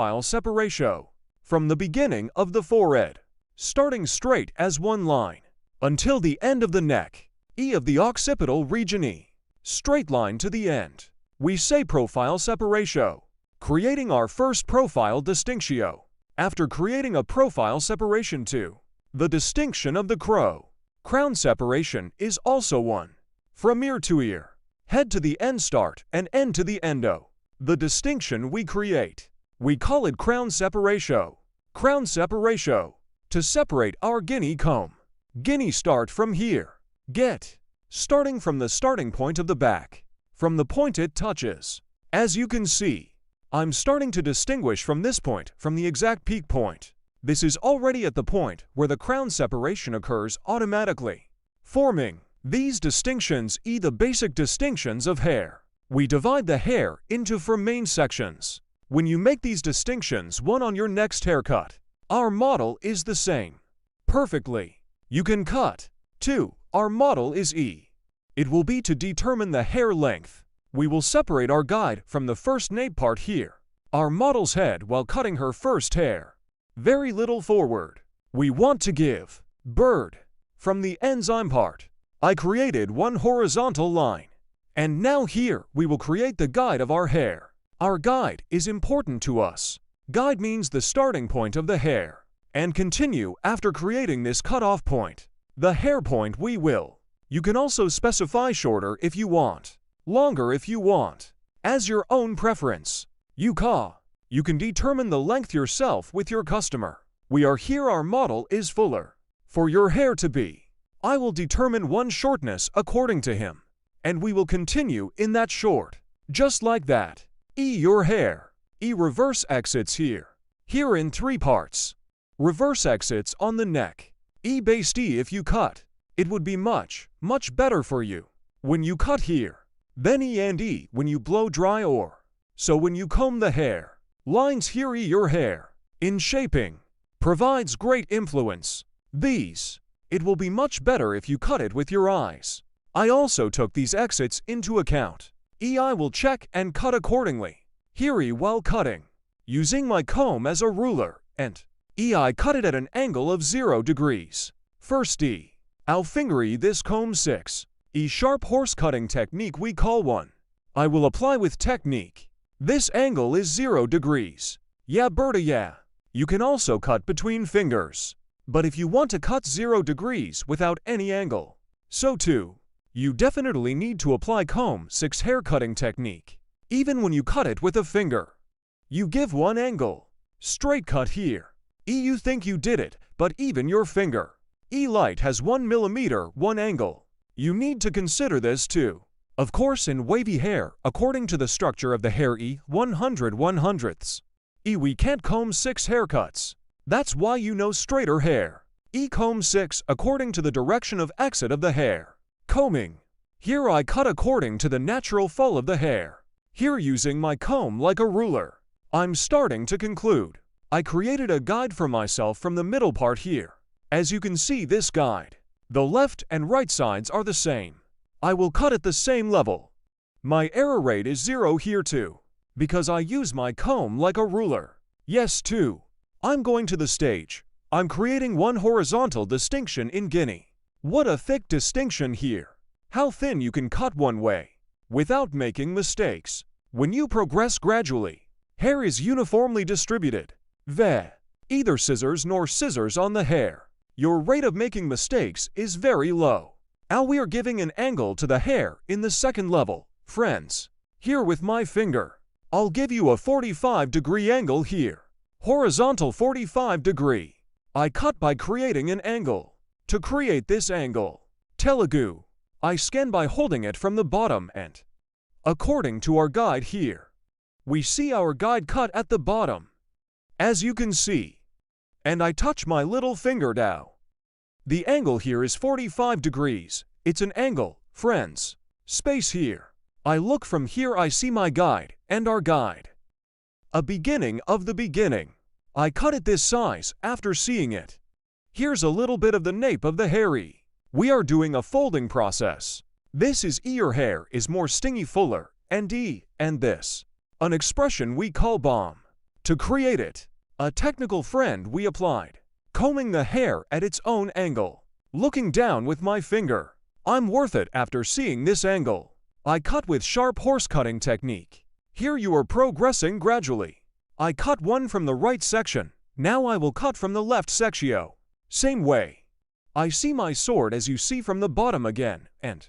profile separation from the beginning of the forehead, starting straight as one line, until the end of the neck, E of the occipital region E, straight line to the end. We say profile separation, creating our first profile distinction. After creating a profile separation too, the distinction of the crown separation is also one. From ear to ear, head to the end start and end to the endo. The distinction we create, we call it crown separation. Crown separation, to separate our guinea comb. Guinea start from here. Starting from the starting point of the back, from the point it touches. As you can see, I'm starting to distinguish from this point from the exact peak point. This is already at the point where the crown separation occurs automatically, forming these distinctions the basic distinctions of hair. We divide the hair into 4 main sections. When you make these distinctions one on your next haircut, our model is the same. Perfectly. You can cut. 2. Our model is E. It will be to determine the hair length. We will separate our guide from the first nape part here, our model's head while cutting her first hair. Very little forward. We want to give bird from the enzyme part. I created one horizontal line. And now here we will create the guide of our hair. Our guide is important to us. Guide means the starting point of the hair. And continue after creating this cutoff point. The hair point we will. You can also specify shorter if you want, longer if you want, as your own preference. You can determine the length yourself with your customer. We are here our model is fuller. For your hair to be, I will determine one shortness according to him. And we will continue in that short. Just like that. E your hair. E reverse exits here. Here in 3 parts. Reverse exits on the neck. E based E if you cut. It would be much better for you when you cut here. Then E and E when you blow dry or. So when you comb the hair. Lines here E your hair. In shaping. Provides great influence. These. It will be much better if you cut it with your eyes. I also took these exits into account. I will check and cut accordingly. Here E while cutting, using my comb as a ruler, and I cut it at an angle of 0 degrees. First I'll finger this comb 6. Sharp horse cutting technique we call one. I will apply with technique. This angle is 0 degrees. Yeah Berta yeah. You can also cut between fingers. But if you want to cut 0 degrees without any angle, so too, you definitely need to apply comb 6 hair cutting technique. Even when you cut it with a finger, you give one angle. Straight cut here. You think you did it, but even your finger. Light has 1 millimeter, one angle. You need to consider this too. Of course in wavy hair, according to the structure of the hair 100/100ths. We can't comb 6 haircuts. That's why you know straighter hair. Comb 6 according to the direction of exit of the hair. Combing. Here I cut according to the natural fall of the hair. Here using my comb like a ruler. I'm starting to conclude. I created a guide for myself from the middle part here. As you can see this guide, the left and right sides are the same. I will cut at the same level. My error rate is 0 here too, because I use my comb like a ruler. Yes too. I'm going to the stage. I'm creating one horizontal distinction in guinea. What a thick distinction here. How thin you can cut one way, without making mistakes. When you progress gradually, hair is uniformly distributed. Either scissors nor scissors on the hair. Your rate of making mistakes is very low. Now we are giving an angle to the hair in the second level. Friends, here with my finger, I'll give you a 45-degree angle here. Horizontal 45-degree. I cut by creating an angle. To create this angle, Telugu, I scan by holding it from the bottom and, according to our guide here, we see our guide cut at the bottom. As you can see, and I touch my little finger now. The angle here is 45 degrees. It's an angle, friends. Space here. I look from here I see my guide and our guide. A beginning of the beginning. I cut it this size after seeing it. Here's a little bit of the nape of the hairy. We are doing a folding process. This is your hair is more stingy fuller, and this. An expression we call bomb. To create it, a technical friend we applied, combing the hair at its own angle, looking down with my finger. I'm worth it after seeing this angle. I cut with sharp horse cutting technique. Here you are progressing gradually. I cut one from the right section, now I will cut from the left sectio. Same way. I see my sword as you see from the bottom again, and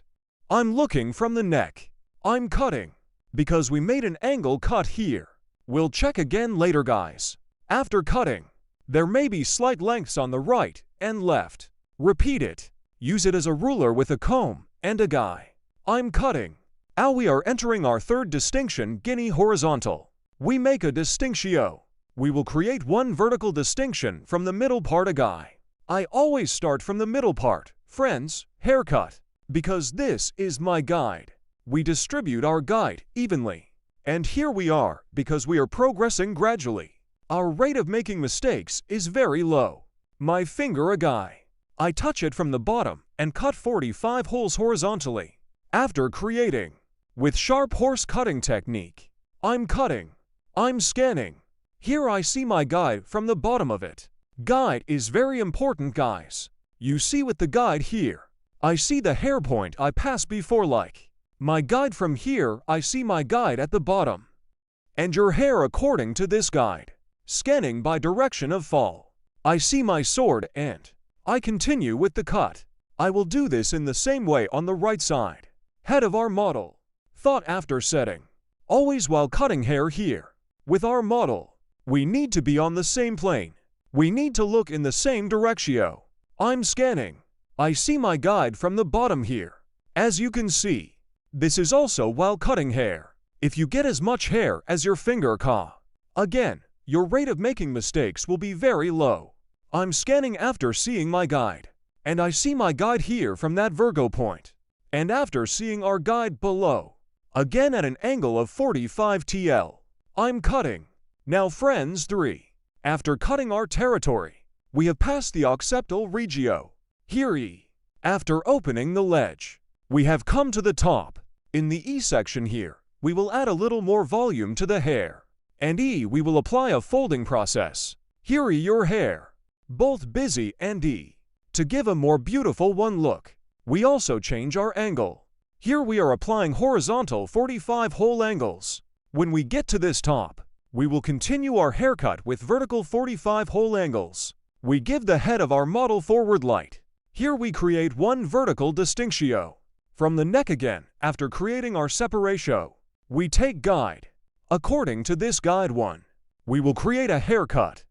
I'm looking from the neck. I'm cutting, because we made an angle cut here. We'll check again later, guys. After cutting, there may be slight lengths on the right and left. Repeat it. Use it as a ruler with a comb and a guy. I'm cutting. Now we are entering our third distinction, guinea horizontal. We make a distinctio. We will create one vertical distinction from the middle part, a guy. I always start from the middle part, friends, haircut, because this is my guide. We distribute our guide evenly. And here we are, because we are progressing gradually. Our rate of making mistakes is very low. My finger, a guy. I touch it from the bottom and cut 45 holes horizontally. After creating, with sharp horse cutting technique, I'm cutting. I'm scanning. Here I see my guide from the bottom of it. Guide is very important, guys. You see with the guide here, I see the hair point I passed before, like my guide from here, I see my guide at the bottom. And your hair according to this guide. Scanning by direction of fall. I see my sword and I continue with the cut. I will do this in the same way on the right side. Head of our model. Thought after setting. Always while cutting hair here. With our model, we need to be on the same plane. We need to look in the same directio. I'm scanning. I see my guide from the bottom here. As you can see, this is also while cutting hair. If you get as much hair as your finger again, your rate of making mistakes will be very low. I'm scanning after seeing my guide. And I see my guide here from that Virgo point. And after seeing our guide below, again at an angle of 45 TL, I'm cutting. Now friends 3. After cutting our territory, we have passed the occipital regio. Here E. After opening the ledge, we have come to the top. In the E section here, we will add a little more volume to the hair. And E, we will apply a folding process. Here E, your hair. Both busy and E. To give a more beautiful one look, we also change our angle. Here we are applying horizontal 45 whole angles. When we get to this top, we will continue our haircut with vertical 45 whole angles. We give the head of our model forward light. Here we create one vertical distinctio. From the neck again, after creating our separatio, we take guide. According to this guide one, we will create a haircut.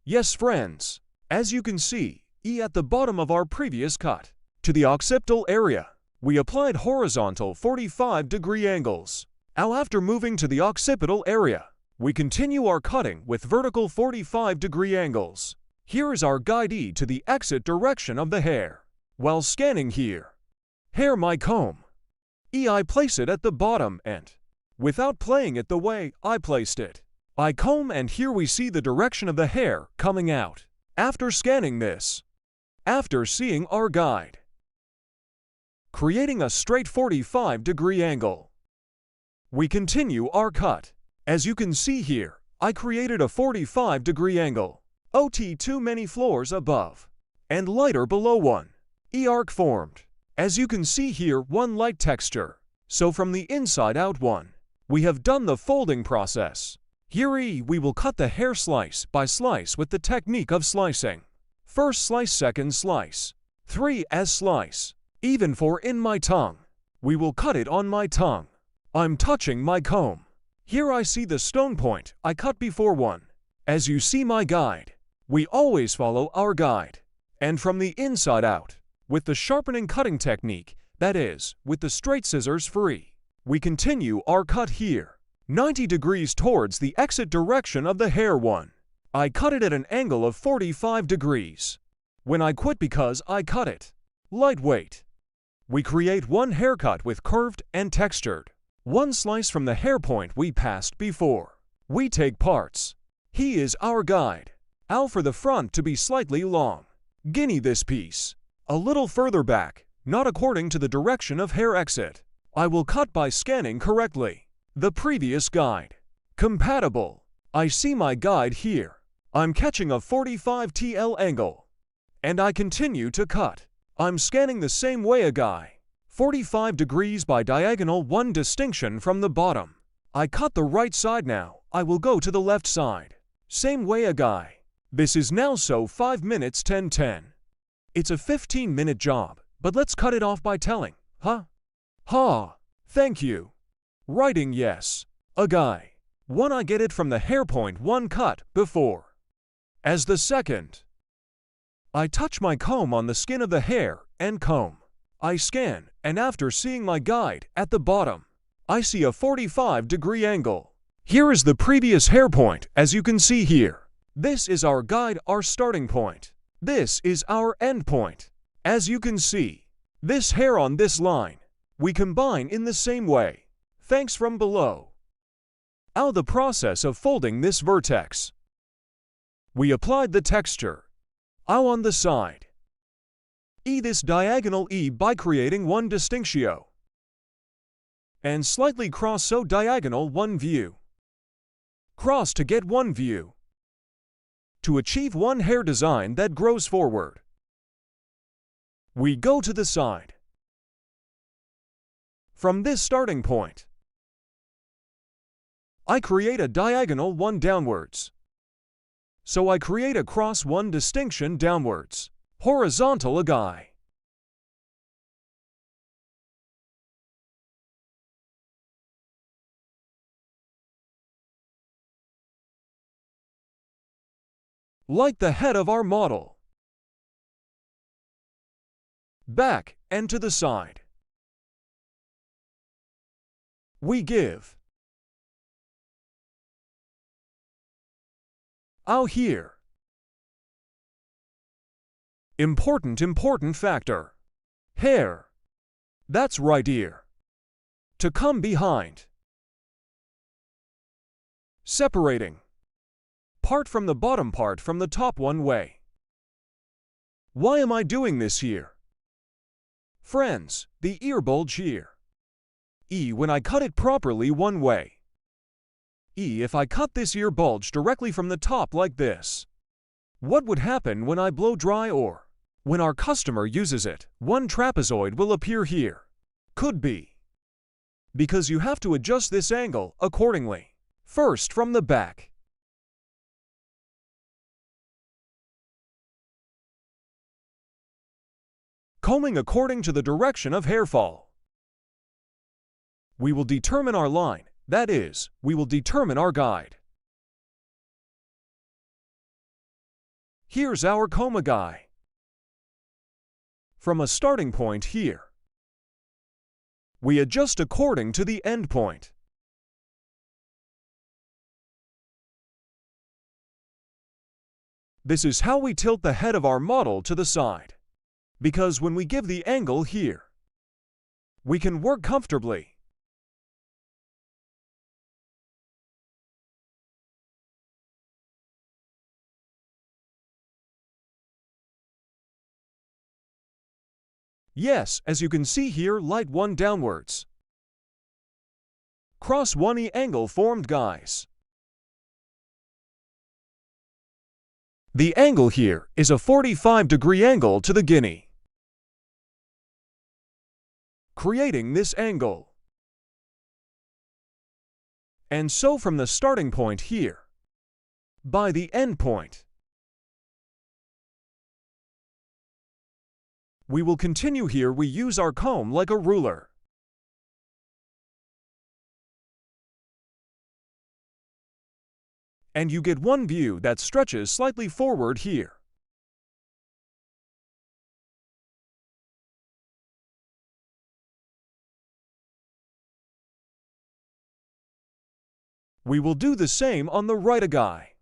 Yes, friends, as you can see, E at the bottom of our previous cut. To the occipital area, we applied horizontal 45-degree angles. Now after moving to the occipital area, we continue our cutting with vertical 45-degree angles. Here is our guide E to the exit direction of the hair. While scanning here, hair my comb. E I place it at the bottom and, without playing it the way I placed it, I comb and here we see the direction of the hair coming out. After scanning this, after seeing our guide, creating a straight 45-degree angle, we continue our cut. As you can see here, I created a 45-degree angle. OT too many floors above, and lighter below one. E-arc formed. As you can see here, one light texture. So from the inside out one, we have done the folding process. Here E, we will cut the hair slice by slice with the technique of slicing. First slice, second slice. 3 as slice. Even for in my tongue. We will cut it on my tongue. I'm touching my comb. Here I see the stone point I cut before one. As you see my guide, we always follow our guide. And from the inside out, with the sharpening cutting technique, that is, with the straight scissors free, we continue our cut here. 90 degrees towards the exit direction of the hair one. I cut it at an angle of 45 degrees. When I quit because I cut it lightweight. We create one haircut with curved and textured. One slice from the hair point we passed before. We take parts. He is our guide. Al for the front to be slightly long. Guinea this piece. A little further back, not according to the direction of hair exit. I will cut by scanning correctly. The previous guide. Compatible. I see my guide here. I'm catching a 45 TL angle. And I continue to cut. I'm scanning the same way a guy. 45 degrees by diagonal, one distinction from the bottom. I cut the right side now. I will go to the left side. Same way a guy. This is now so 5 minutes 10:10. It's a 15-minute job, but let's cut it off by telling, huh? Ha, thank you. Writing yes. A guy. One, I get it from the hair point, one cut before. As the second. I touch my comb on the skin of the hair and comb. I scan, and after seeing my guide at the bottom, I see a 45-degree angle. Here is the previous hair point, as you can see here. This is our guide, our starting point. This is our end point. As you can see, this hair on this line, we combine in the same way. Thanks from below. Now the process of folding this vertex. We applied the texture. Now on the side. This diagonal by creating one distinctio. And slightly cross so diagonal one view. Cross to get one view. To achieve one hair design that grows forward. We go to the side. From this starting point, I create a diagonal one downwards. So I create a cross one distinction downwards. Horizontal a guy. Like the head of our model. Back and to the side. We give. Out here. Important factor. Hair. That's right ear. To come behind. Separating. Part from the bottom part from the top one way. Why am I doing this here? Friends, the ear bulge here. When I cut it properly one way. If I cut this ear bulge directly from the top like this. What would happen when I blow dry or when our customer uses it? One trapezoid will appear here. Could be. Because you have to adjust this angle accordingly. First from the back. Combing according to the direction of hair fall. We will determine our line, that is, we will determine our guide. Here's our comb guy. From a starting point here. We adjust according to the end point. This is how we tilt the head of our model to the side. Because when we give the angle here, we can work comfortably. Yes, as you can see here, light one downwards. Cross one angle formed, guys. The angle here is a 45-degree angle to the guinea. Creating this angle. And so from the starting point here, by the end point, we will continue here. We use our comb like a ruler. And you get one view that stretches slightly forward here. We will do the same on the right guy.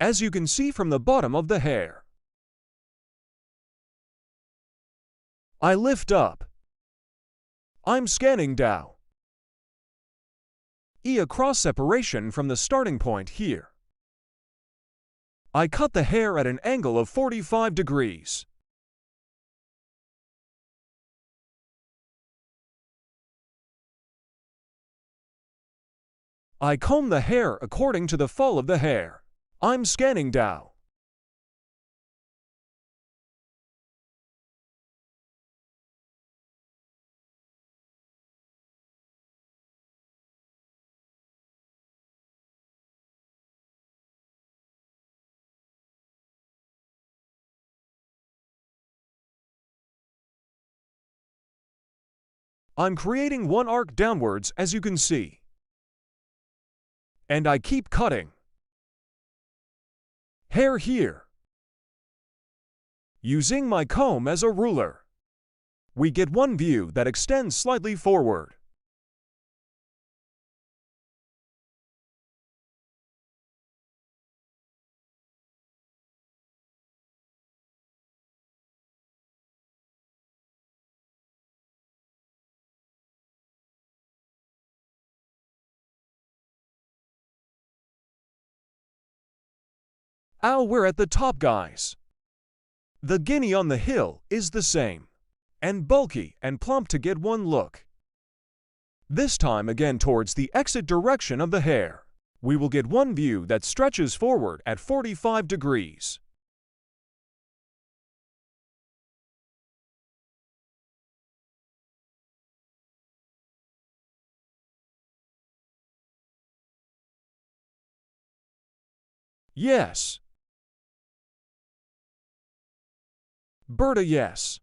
As you can see from the bottom of the hair, I lift up. I'm scanning down. A cross separation from the starting point here. I cut the hair at an angle of 45 degrees. I comb the hair according to the fall of the hair. I'm scanning down. I'm creating one arc downwards, as you can see. And I keep cutting. Hair here. Using my comb as a ruler, we get one view that extends slightly forward. We're at the top, guys. The guinea on the hill is the same, and bulky and plump to get one look. This time again towards the exit direction of the hair, we will get one view that stretches forward at 45 degrees. Yes. Berta, yes.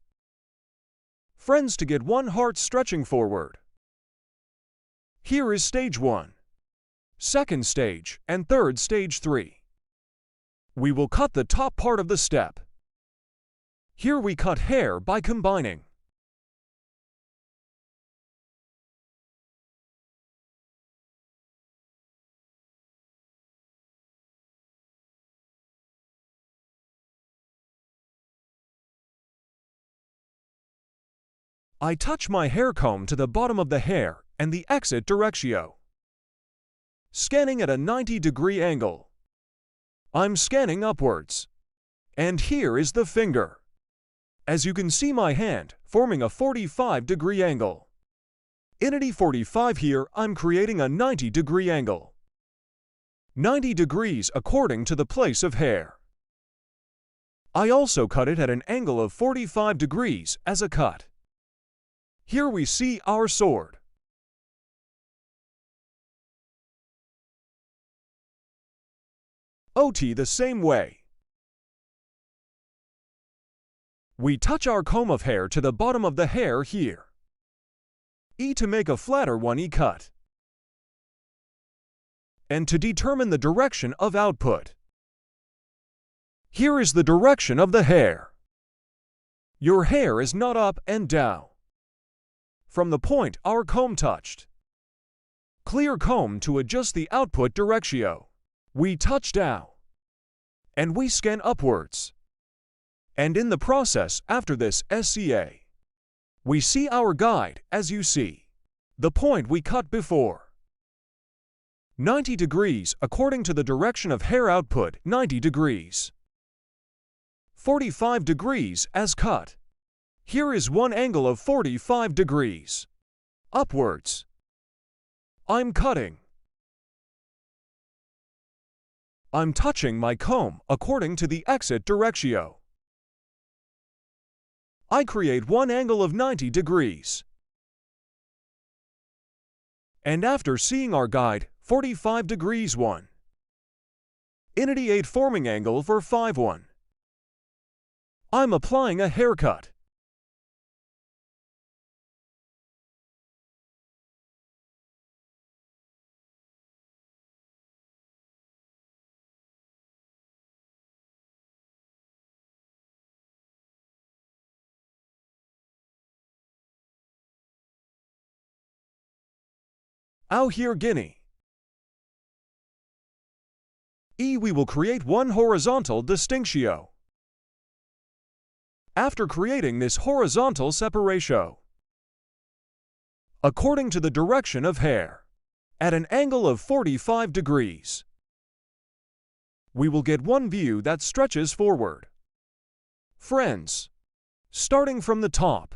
Friends to get one heart stretching forward. Here is stage 1, second stage, and third stage 3. We will cut the top part of the step. Here we cut hair by combining. I touch my hair comb to the bottom of the hair and the exit directio. Scanning at a 90-degree angle. I'm scanning upwards. And here is the finger. As you can see my hand forming a 45-degree angle. In a 45 here, I'm creating a 90-degree angle. 90 degrees according to the place of hair. I also cut it at an angle of 45 degrees as a cut. Here we see our sword. OT the same way. We touch our comb of hair to the bottom of the hair here. E to make a flatter one E cut. And to determine the direction of output. Here is the direction of the hair. Your hair is not up and down. From the point our comb touched. Clear comb to adjust the output directio. We touch down. And we scan upwards. And in the process after this SCA, we see our guide as you see. The point we cut before. 90 degrees according to the direction of hair output, 90 degrees. 45 degrees as cut. Here is one angle of 45 degrees. Upwards. I'm cutting. I'm touching my comb according to the exit directio. I create one angle of 90 degrees. And after seeing our guide, 45 degrees 1. Inity 8 forming angle for 5-1. I'm applying a haircut. Out here Guinea. E we will create one horizontal distinctio. After creating this horizontal separatio, according to the direction of hair, at an angle of 45 degrees, we will get one view that stretches forward. Friends, starting from the top,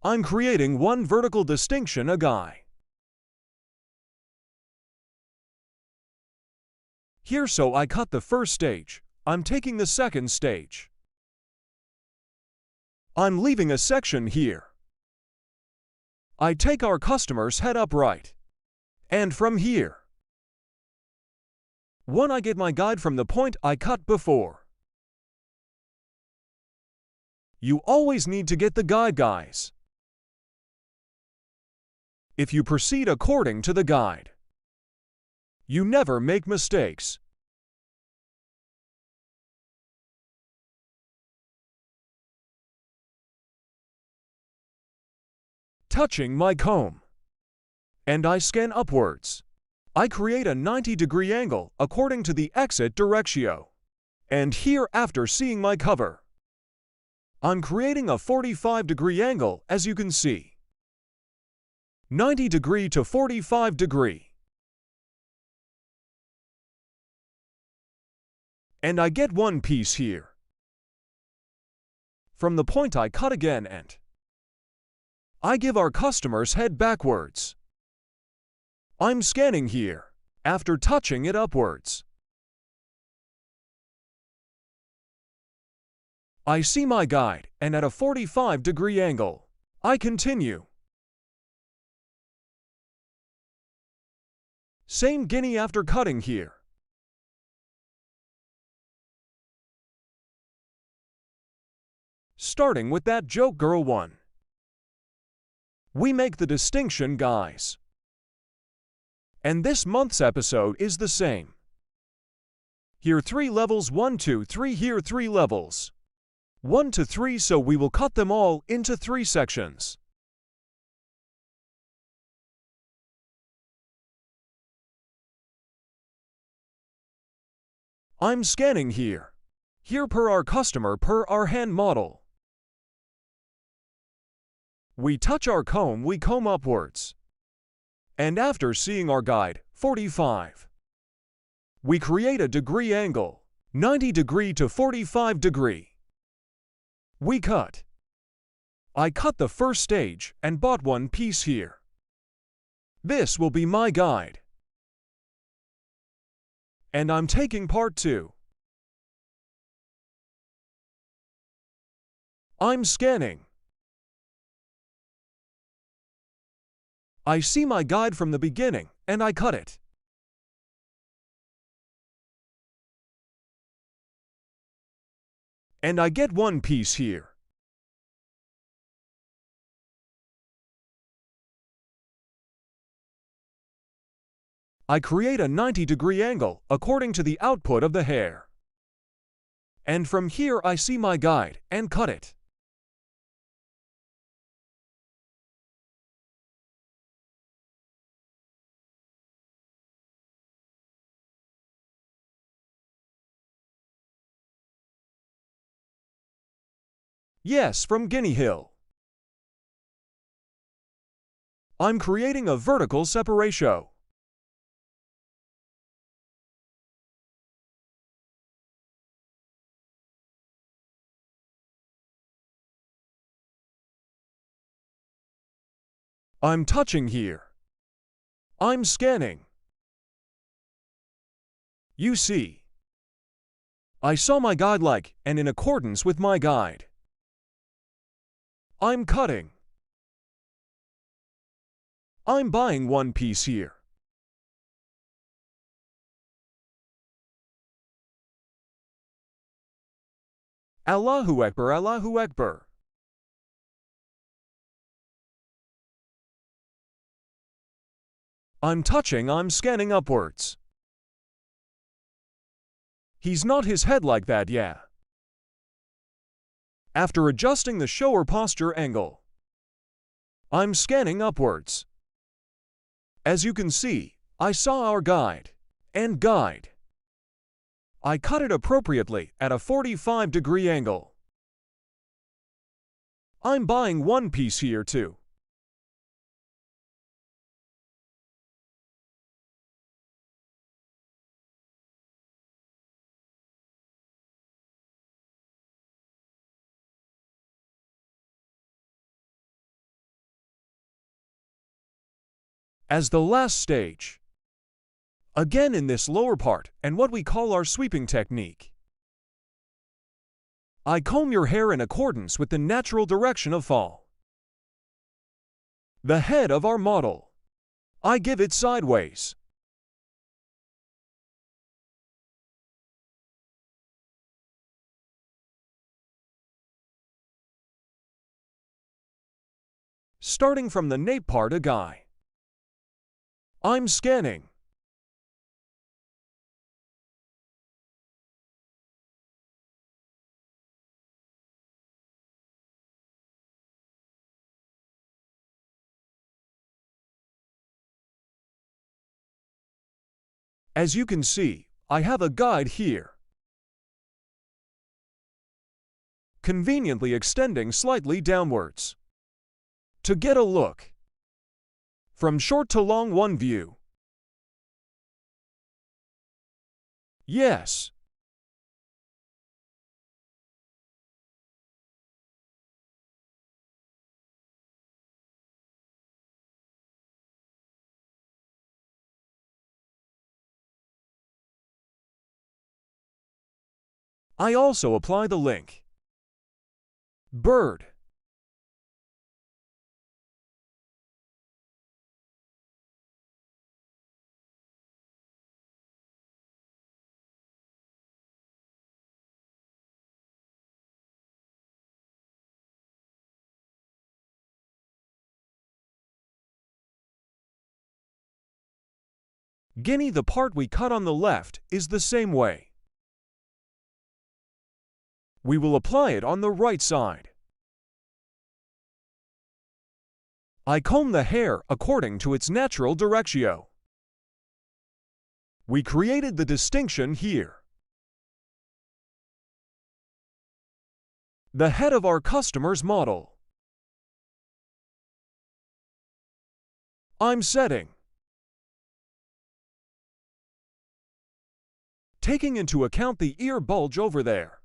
I'm creating one vertical distinction a guy. Here, so I cut the first stage. I'm taking the second stage. I'm leaving a section here. I take our customer's head upright. And from here, one, I get my guide from the point I cut before. You always need to get the guide, guys. If you proceed according to the guide, you never make mistakes. Touching my comb, and I scan upwards. I create a 90-degree angle according to the exit direction. And here, after seeing my cover, I'm creating a 45-degree angle, as you can see. 90-degree to 45-degree. And I get one piece here. From the point I cut again, and I give our customer's head backwards. I'm scanning here, after touching it upwards. I see my guide, and at a 45-degree angle, I continue. Same guinea after cutting here. Starting with that joke girl one. We make the distinction, guys. And this month's episode is the same. Here 3 levels, 1, 2, 3, here 3 levels. 1 to 3, so we will cut them all into 3 sections. I'm scanning here. Here per our customer, per our hand model. We touch our comb, we comb upwards. And after seeing our guide, 45, we create a degree angle, 90-degree to 45-degree. We cut. I cut the first stage and bought one piece here. This will be my guide. And I'm taking part 2. I'm scanning. I see my guide from the beginning, and I cut it. And I get one piece here. I create a 90-degree angle according to the output of the hair. And from here I see my guide and cut it. Yes, from Guinea Hill. I'm creating a vertical separation. I'm touching here. I'm scanning. You see, I saw my guide like, and in accordance with my guide, I'm cutting. I'm buying one piece here. Allahu Akbar, Allahu Akbar. I'm touching, I'm scanning upwards. He's not his head like that, yeah. After adjusting the shower posture angle, I'm scanning upwards. As you can see, I saw our guide, and guide. I cut it appropriately at a 45-degree angle. I'm buying one piece here too. as the last stage. Again in this lower part and what we call our sweeping technique. I comb your hair in accordance with the natural direction of fall. The head of our model. I give it sideways. Starting from the nape part a guy. I'm scanning. As you can see, I have a guide here, conveniently extending slightly downwards. To get a look from short to long one view. Yes. I also apply the link. Bird. Guinea, the part we cut on the left, is the same way. We will apply it on the right side. I comb the hair according to its natural directio. We created the distinction here. The head of our customer's model. I'm setting. Taking into account the ear bulge over there.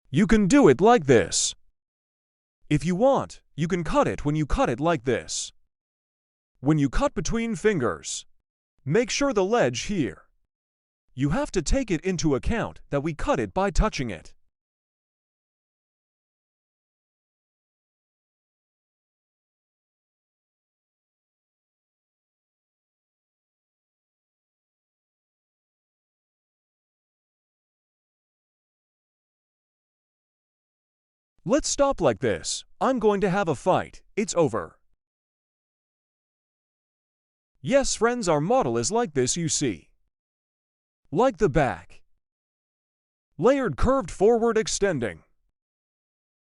You can do it like this. If you want, you can cut it when you cut it like this. When you cut between fingers, make sure the ledge here. You have to take it into account that we cut it by touching it. Let's stop like this. I'm going to have a fight. It's over. Yes, friends, our model is like this, you see. Like the back. Layered, curved, forward, extending.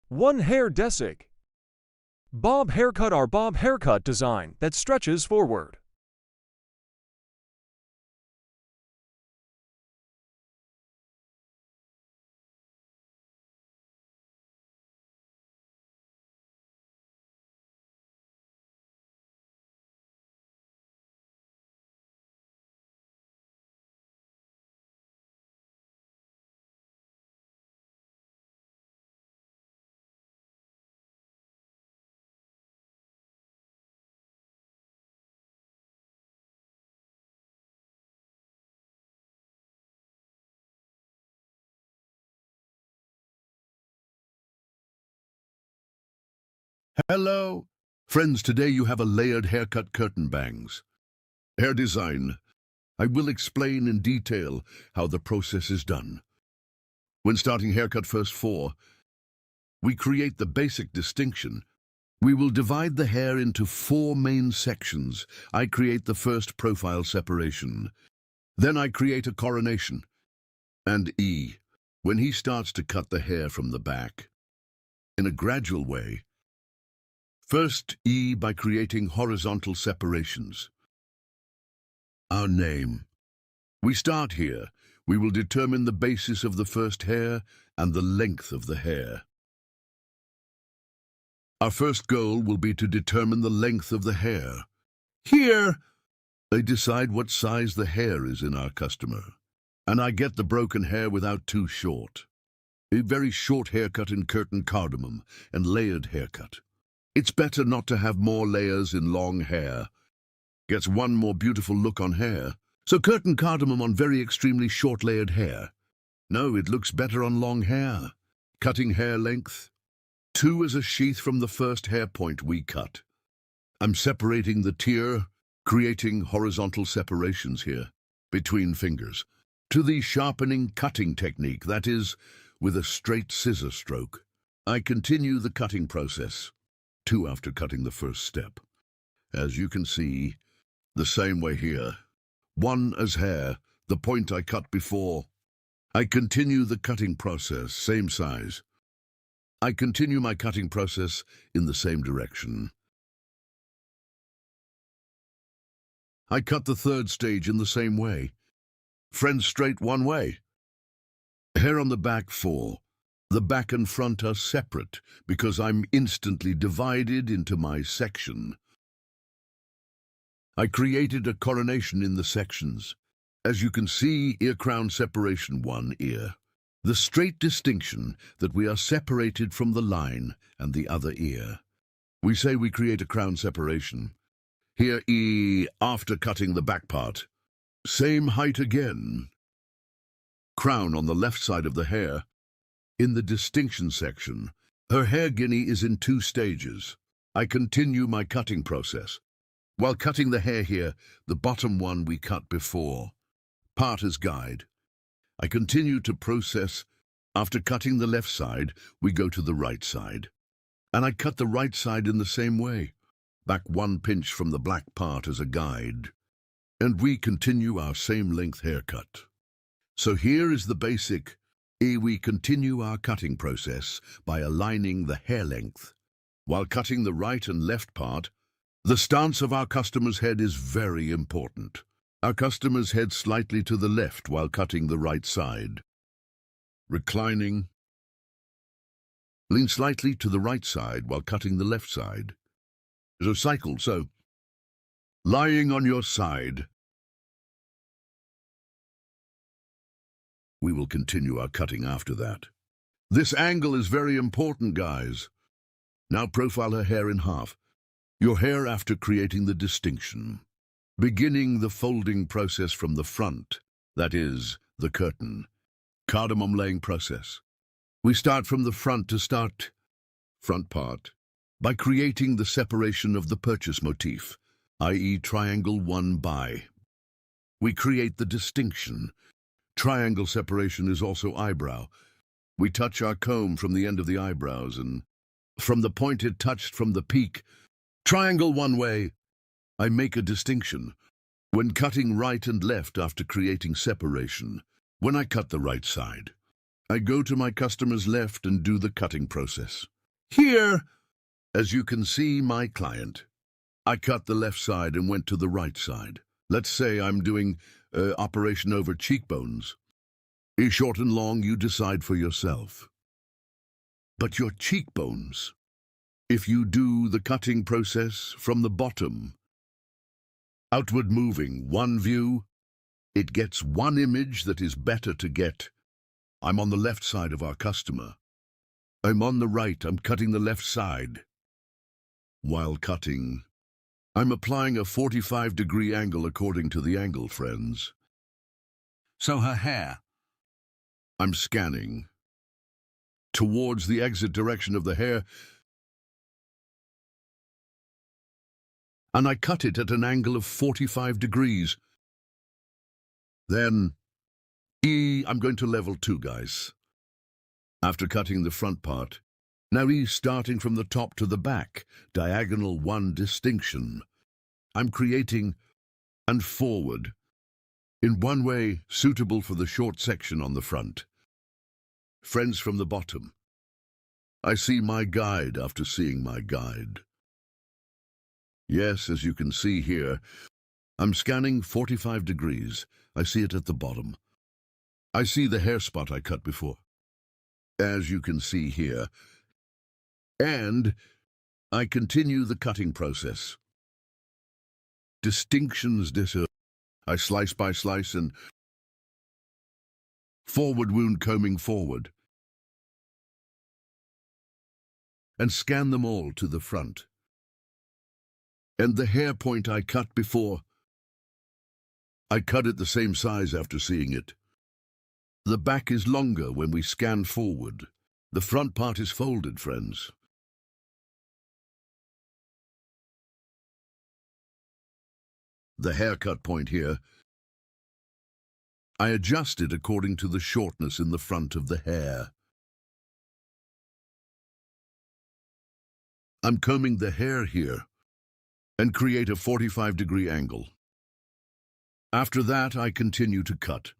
One hair desig. Bob haircut, our bob haircut design that stretches forward. Hello. Friends, today you have a layered haircut curtain bangs. Hair design. I will explain in detail how the process is done. When starting haircut first 4, we create the basic distinction. We will divide the hair into 4 main sections. I create the first profile separation. Then I create a coronation. And E, when he starts to cut the hair from the back. In a gradual way. First, E by creating horizontal separations. Our name. We start here. We will determine the basis of the first hair and the length of the hair. Our first goal will be to determine the length of the hair. Here, they decide what size the hair is in our customer. And I get the broken hair without too short. A very short haircut in curtain cardamom and layered haircut. It's better not to have more layers in long hair. Gets one more beautiful look on hair. So curtain cardamom on very extremely short layered hair. No, it looks better on long hair. Cutting hair length. 2 is a sheath from the first hair point we cut. I'm separating the tier, creating horizontal separations here, between fingers, to the sharpening cutting technique, that is, with a straight scissor stroke. I continue the cutting process, 2 after cutting the first step. As you can see, the same way here. 1 as hair, the point I cut before. I continue the cutting process, same size. I continue my cutting process in the same direction. I cut the third stage in the same way. Friends straight one way. Hair on the back 4. The back and front are separate because I'm instantly divided into my section. I created a coronation in the sections. As you can see, ear crown separation 1 ear. The straight distinction that we are separated from the line and the other ear. We say we create a crown separation. Here E after cutting the back part. Same height again. Crown on the left side of the hair. In the distinction section, her hair guinea is in 2 stages. I continue my cutting process. While cutting the hair here, the bottom one we cut before. Part as guide. I continue to process. After cutting the left side, we go to the right side. And I cut the right side in the same way. Back 1 pinch from the black part as a guide. And we continue our same length haircut. So here is the basic. We continue our cutting process by aligning the hair length. While cutting the right and left part, the stance of our customer's head is very important. Our customer's head slightly to the left while cutting the right side. Reclining. Lean slightly to the right side while cutting the left side. So cycle, so. Lying on your side. We will continue our cutting after that. This angle is very important, guys. Now profile her hair in half. Your hair after creating the distinction. Beginning the folding process from the front, that is, the curtain. Cardamom laying process. We start from the front to start front part by creating the separation of the purchase motif, i.e. triangle 1 by. We create the distinction. Triangle separation is also eyebrow. We touch our comb from the end of the eyebrows and from the point it touched from the peak. Triangle 1 way. I make a distinction. When cutting right and left after creating separation, when I cut the right side, I go to my customer's left and do the cutting process. Here, as you can see, my client, I cut the left side and went to the right side. Let's say I'm doing operation over cheekbones. Short and long, you decide for yourself. But your cheekbones, if you do the cutting process from the bottom, outward moving, 1 view, it gets 1 image that is better to get. I'm on the left side of our customer. I'm on the right, I'm cutting the left side. While cutting, I'm applying a 45-degree angle according to the angle, friends. So her hair, I'm scanning towards the exit direction of the hair, and I cut it at an angle of 45 degrees. Then, I'm going to level 2, guys. After cutting the front part, now starting from the top to the back, diagonal 1 distinction. I'm creating and forward in 1 way suitable for the short section on the front. Friends from the bottom. I see my guide after seeing my guide. Yes, as you can see here, I'm scanning 45 degrees. I see it at the bottom. I see the hair spot I cut before, as you can see here. And I continue the cutting process. Distinctions I slice by slice and forward wound combing forward. and scan them all to the front. And the hair point I cut before, I cut it the same size after seeing it. The back is longer when we scan forward. The front part is folded, friends. The haircut point here, I adjust it according to the shortness in the front of the hair. I'm combing the hair here and create a 45-degree angle. After that, I continue to cut.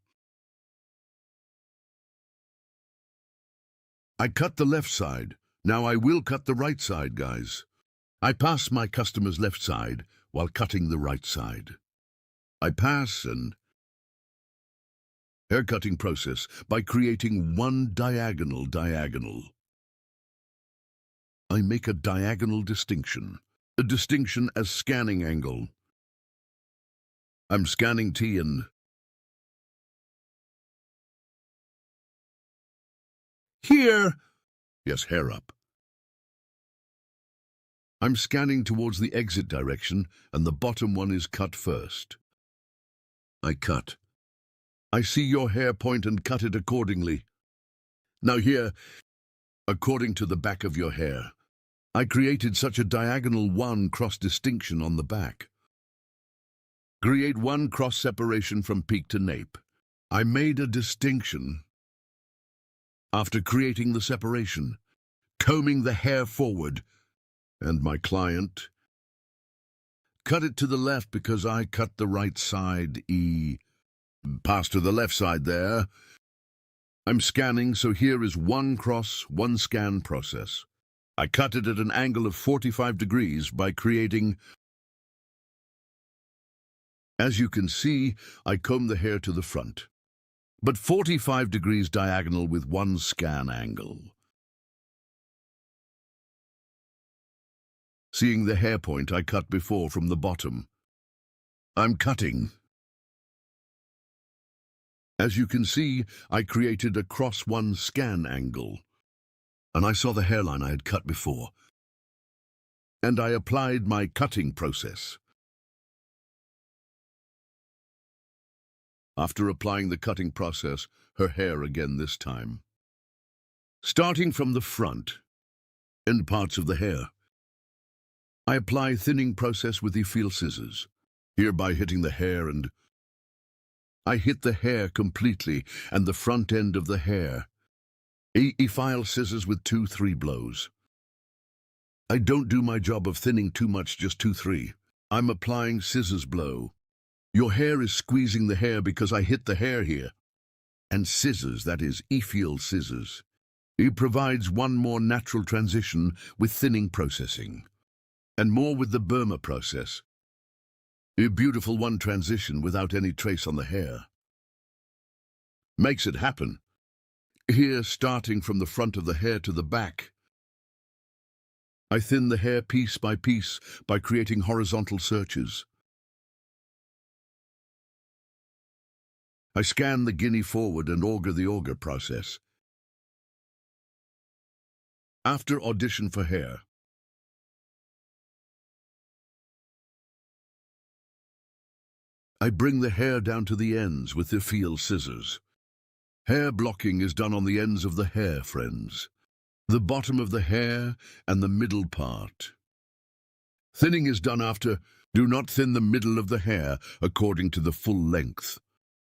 I cut the left side. Now I will cut the right side, guys. I pass my customer's left side while cutting the right side. I pass and haircutting process by creating one diagonal. I make a diagonal distinction, a distinction as scanning angle. I'm scanning T and here, yes, hair up. I'm scanning towards the exit direction, and the bottom one is cut first. I cut. I see your hair point and cut it accordingly. Now here, according to the back of your hair, I created such a diagonal one cross distinction on the back. Create one cross separation from peak to nape. I made a distinction. After creating the separation, combing the hair forward, and my client cut it to the left because I cut the right side, pass to the left side there. I'm scanning, so here is one cross, one scan process. I cut it at an angle of 45 degrees by creating. As you can see, I comb the hair to the front, but 45 degrees diagonal with one scan angle. Seeing the hair point I cut before from the bottom, I'm cutting. As you can see, I created a cross one scan angle, and I saw the hairline I had cut before, and I applied my cutting process. After applying the cutting process, her hair again this time. Starting from the front, end parts of the hair, I apply thinning process with the feel scissors, hereby hitting the hair, and I hit the hair completely and the front end of the hair. File scissors with 2-3 blows. I don't do my job of thinning too much, just 2-3. I'm applying scissors blow. Your hair is squeezing the hair because I hit the hair here. And scissors, that is, feel scissors. It provides one more natural transition with thinning processing, and more with the Burma process. A beautiful one transition without any trace on the hair. Makes it happen. Here, starting from the front of the hair to the back, I thin the hair piece by piece by creating horizontal searches. I scan the guinea forward and auger the auger process. After audition for hair, I bring the hair down to the ends with the feel scissors. Hair blocking is done on the ends of the hair, friends. The bottom of the hair and the middle part. Thinning is done after. Do not thin the middle of the hair according to the full length.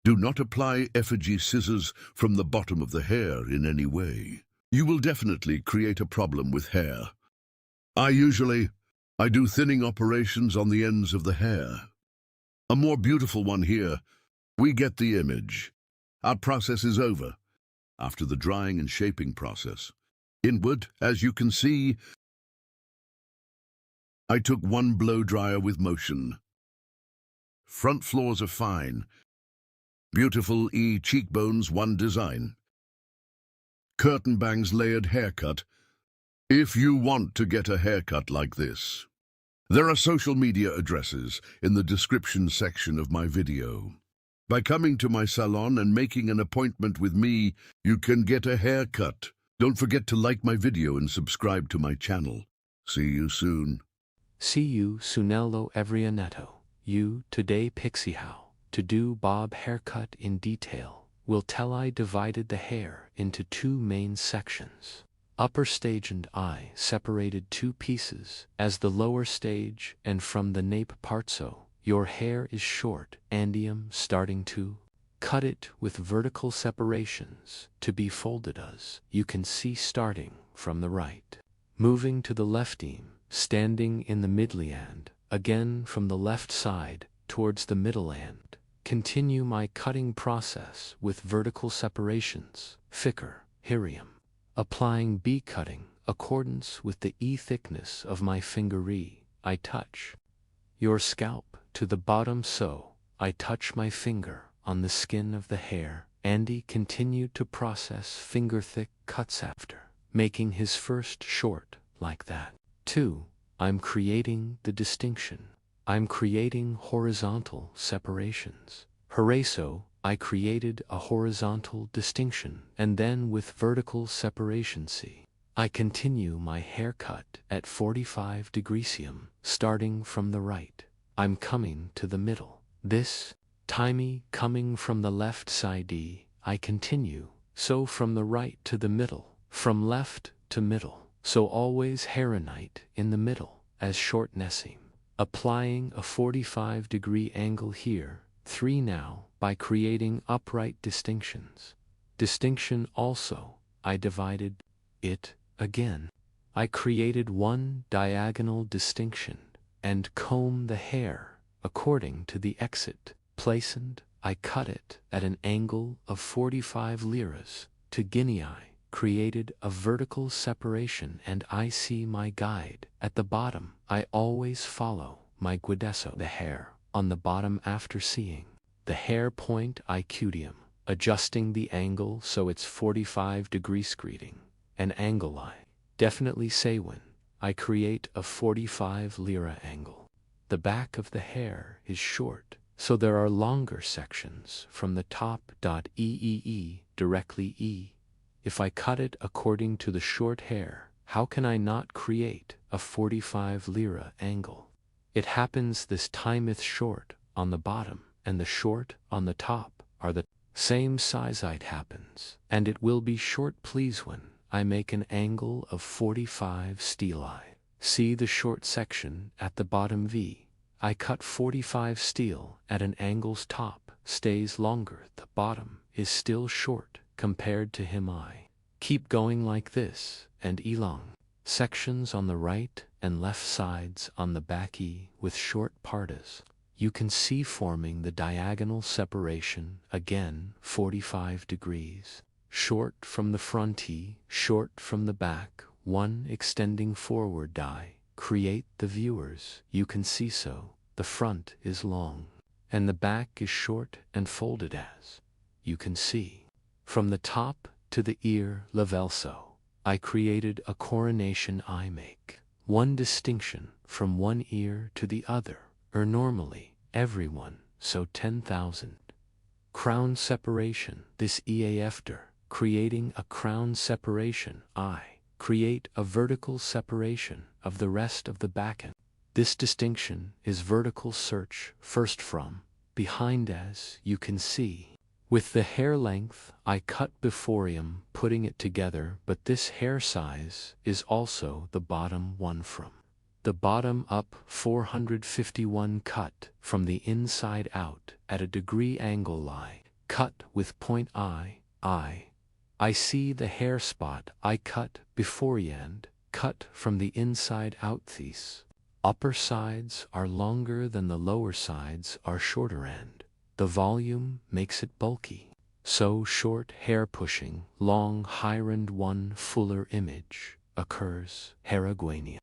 Do not apply effigy scissors from the bottom of the hair in any way. You will definitely create a problem with hair. I do thinning operations on the ends of the hair. A more beautiful one here. We get the image. Our process is over. After the drying and shaping process. Inward, as you can see, I took one blow dryer with motion. Front floors are fine. Beautiful cheekbones, one design. Curtain bangs layered haircut. If you want to get a haircut like this, there are social media addresses in the description section of my video. By coming to my salon and making an appointment with me, you can get a haircut Don't forget to like my video and subscribe to my channel. See you soon. See you soonello every You today pixie how to do bob haircut in detail. Will tell I divided the hair into two main sections. Upper stage and I separated two pieces as the lower stage, and from the nape part so your hair is short andium starting to cut it with vertical separations to be folded as you can see starting from the right. Moving to the lefteam, standing in the midly and, again from the left side towards the middle and, continue my cutting process with vertical separations, thicker, herium. Applying B cutting, accordance with the E thickness of my fingery, I touch your scalp to the bottom so I touch my finger on the skin of the hair. Andy continued to process finger-thick cuts after, making his first short like that. 2. I'm creating the distinction. I'm creating horizontal separations. Hooray, so I created a horizontal distinction, and then with vertical separation see. I continue my haircut at 45 degreesium, starting from the right. I'm coming to the middle. This timey coming from the left side I continue, so from the right to the middle, from left to middle, so always hairnite in the middle, as short nessim. Applying a 45-degree angle here, 3 now, by creating upright distinctions. Distinction also, I divided it again. I created one diagonal distinction, and comb the hair according to the exit. Placent, I cut it at an angle of 45 liras to Guinea. Created a vertical separation, and I see my guide at the bottom. I always follow my guidesso the hair on the bottom after seeing the hair point I cudium, adjusting the angle so it's 45 degrees greeting, an angle I definitely say when I create a 45 lira angle. The back of the hair is short, so there are longer sections from the top. Directly E. If I cut it according to the short hair, how can I not create a 45 lira angle? It happens this time it's short on the bottom and the short on the top are the same size. It happens, and it will be short please when I make an angle of 45 steel. See the short section at the bottom V. I cut 45 steel at an angle's top stays longer, the bottom is still short compared to him. I keep going like this, and elong sections on the right and left sides on the back with short partas. You can see forming the diagonal separation again 45 degrees. Short from the front short from the back, one extending forward create the viewers. You can see so the front is long and the back is short and folded as you can see. From the top to the ear level so I created a coronation. I make one distinction from one ear to the other, or normally everyone, so 10,000. Crown separation. This after creating a crown separation, I create a vertical separation of the rest of the back end. This distinction is vertical search first from behind as you can see. With the hair length, I cut before him, putting it together, but this hair size is also the bottom one from the bottom up 451 cut from the inside out at a degree angle cut with point I see the hair spot I cut before and cut from the inside out. These upper sides are longer than the lower sides are shorter, and the volume makes it bulky. So short hair pushing long hirand one fuller image occurs. Heraguania.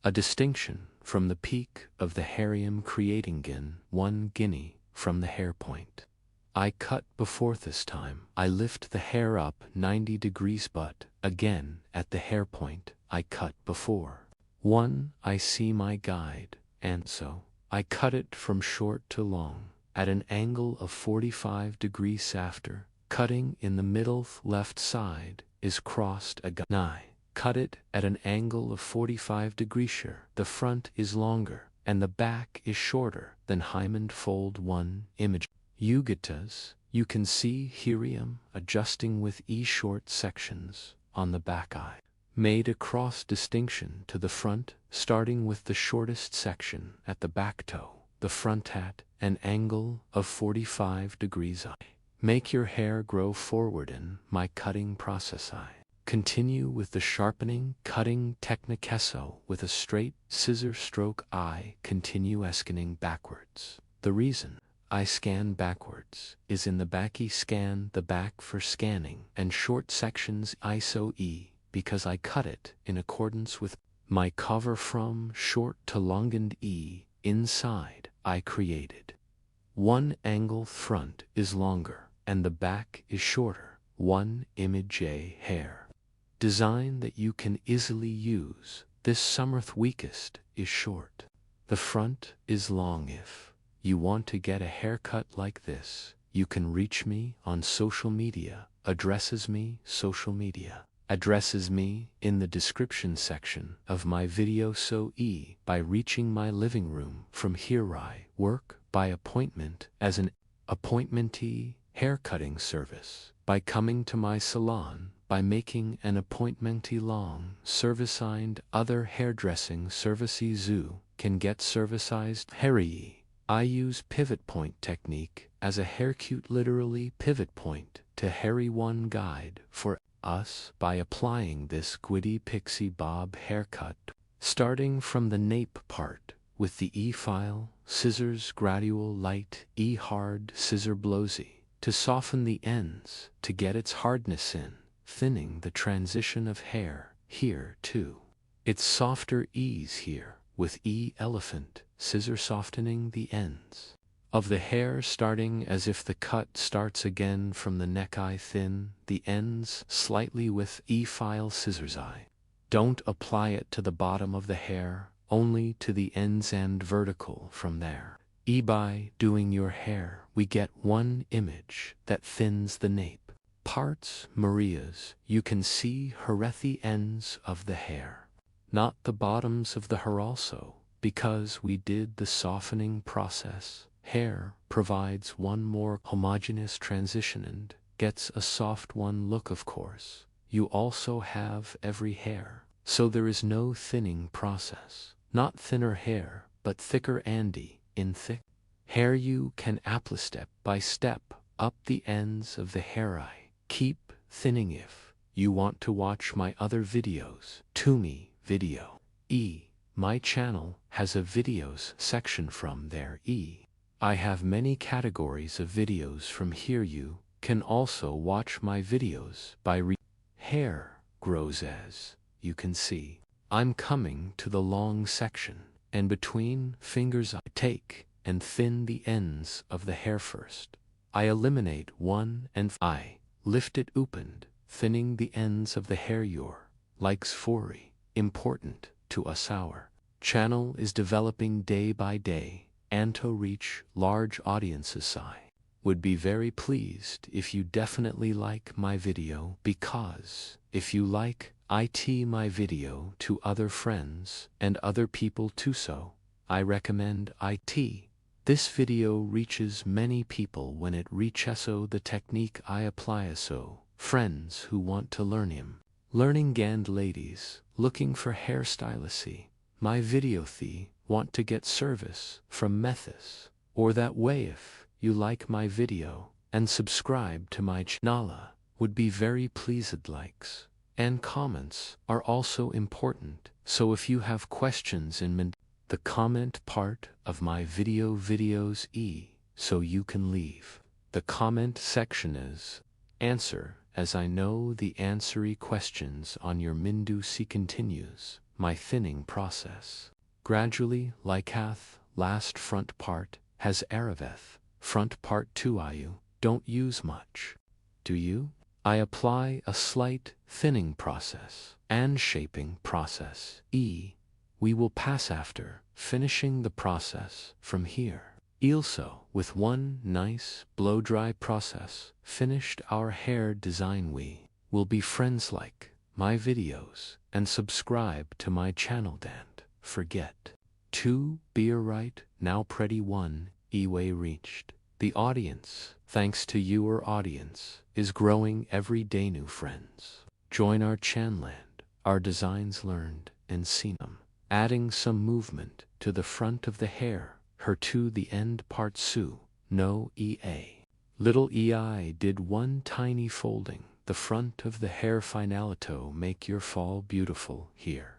A distinction from the peak of the harium creating 1 guinea from the hair point. I cut before this time. I lift the hair up 90 degrees, but again at the hair point I cut before. 1 I see my guide, and so I cut it from short to long at an angle of 45 degrees after cutting in the middle left side. is crossed nigh. Cut it at an angle of 45 degrees. The front is longer, and the back is shorter than Hyman fold 1 image. Yugatas, you can see herium adjusting with short sections on the back eye. Made a cross distinction to the front, starting with the shortest section at the back toe, the front at an angle of 45 degrees. Make your hair grow forward in my cutting process. Continue with the sharpening, cutting technique with a straight scissor stroke. Continue scanning backwards. The reason I scan backwards is in the back. Scan the back for scanning and short sections ISO because I cut it in accordance with my cover from short to long and inside I created. One angle front is longer and the back is shorter. One image hair design that you can easily use. This summer's weakest is short. The front is long. If you want to get a haircut like this, you can reach me on social media. Addresses me in the description section of my video. By reaching my living room from here I work by appointment as an appointmentee haircutting service. By coming to my salon, by making an appointmentee long service signed other hairdressing services you can get servicized hairy. I use pivot point technique as a haircut, literally pivot point to hairy one guide for us by applying this Gwitty Pixie Bob haircut, starting from the nape part with the file scissors, gradual light hard scissor blowsy to soften the ends to get its hardness in, thinning the transition of hair here too. It's softer here with elephant scissor softening the ends of the hair, starting as if the cut starts again from the neck. I thin the ends slightly with file scissors. I don't apply it to the bottom of the hair, only to the ends and vertical from there. By doing your hair, we get one image that thins the nape parts. Maria's, you can see her at the ends of the hair, not the bottoms of the hair also, because we did the softening process. Hair provides one more homogeneous transition and gets a soft one look. Of course, you also have every hair, so there is no thinning process. Not thinner hair, but thicker. In thick hair you can apply step by step up the ends of the hair. I keep thinning. If you want to watch my other videos, to me video my channel has a videos section from there. I have many categories of videos from here. You can also watch my videos by hair grows as you can see. I'm coming to the long section, and between fingers I take and thin the ends of the hair first. I eliminate one and I lift it opened, thinning the ends of the hair. Your likes important to us. Our channel is developing day by day and to reach large audiences. I would be very pleased if you definitely like my video, because if you like my video to other friends and other people too, so I recommend this video reaches many people when it reaches the technique I apply. So friends who want to learn learning and ladies looking for hairstyle my video want to get service from Methis, or that way. If you like my video and subscribe to my channel, would be very pleased. Likes and comments are also important, so if you have questions in the comment part of my videos so you can leave the comment section as answer, as I know the answery questions on your Mindusi. Continues my thinning process gradually. Likath last front part has Araveth front part too. You don't use much, do you? I apply a slight thinning process and shaping process. We will pass after finishing the process from here. Also, with one nice blow dry process, finished our hair design. We will be friends, like my videos and subscribe to my channel. Don't forget to be right now. Pretty one e-way reached the audience. Thanks to your audience is growing every day. New friends join our channel and our designs learned and seen them. Adding some movement to the front of the hair, her to the end part. No ea. Little ei did one tiny folding the front of the hair finalito. Make your fall beautiful. Here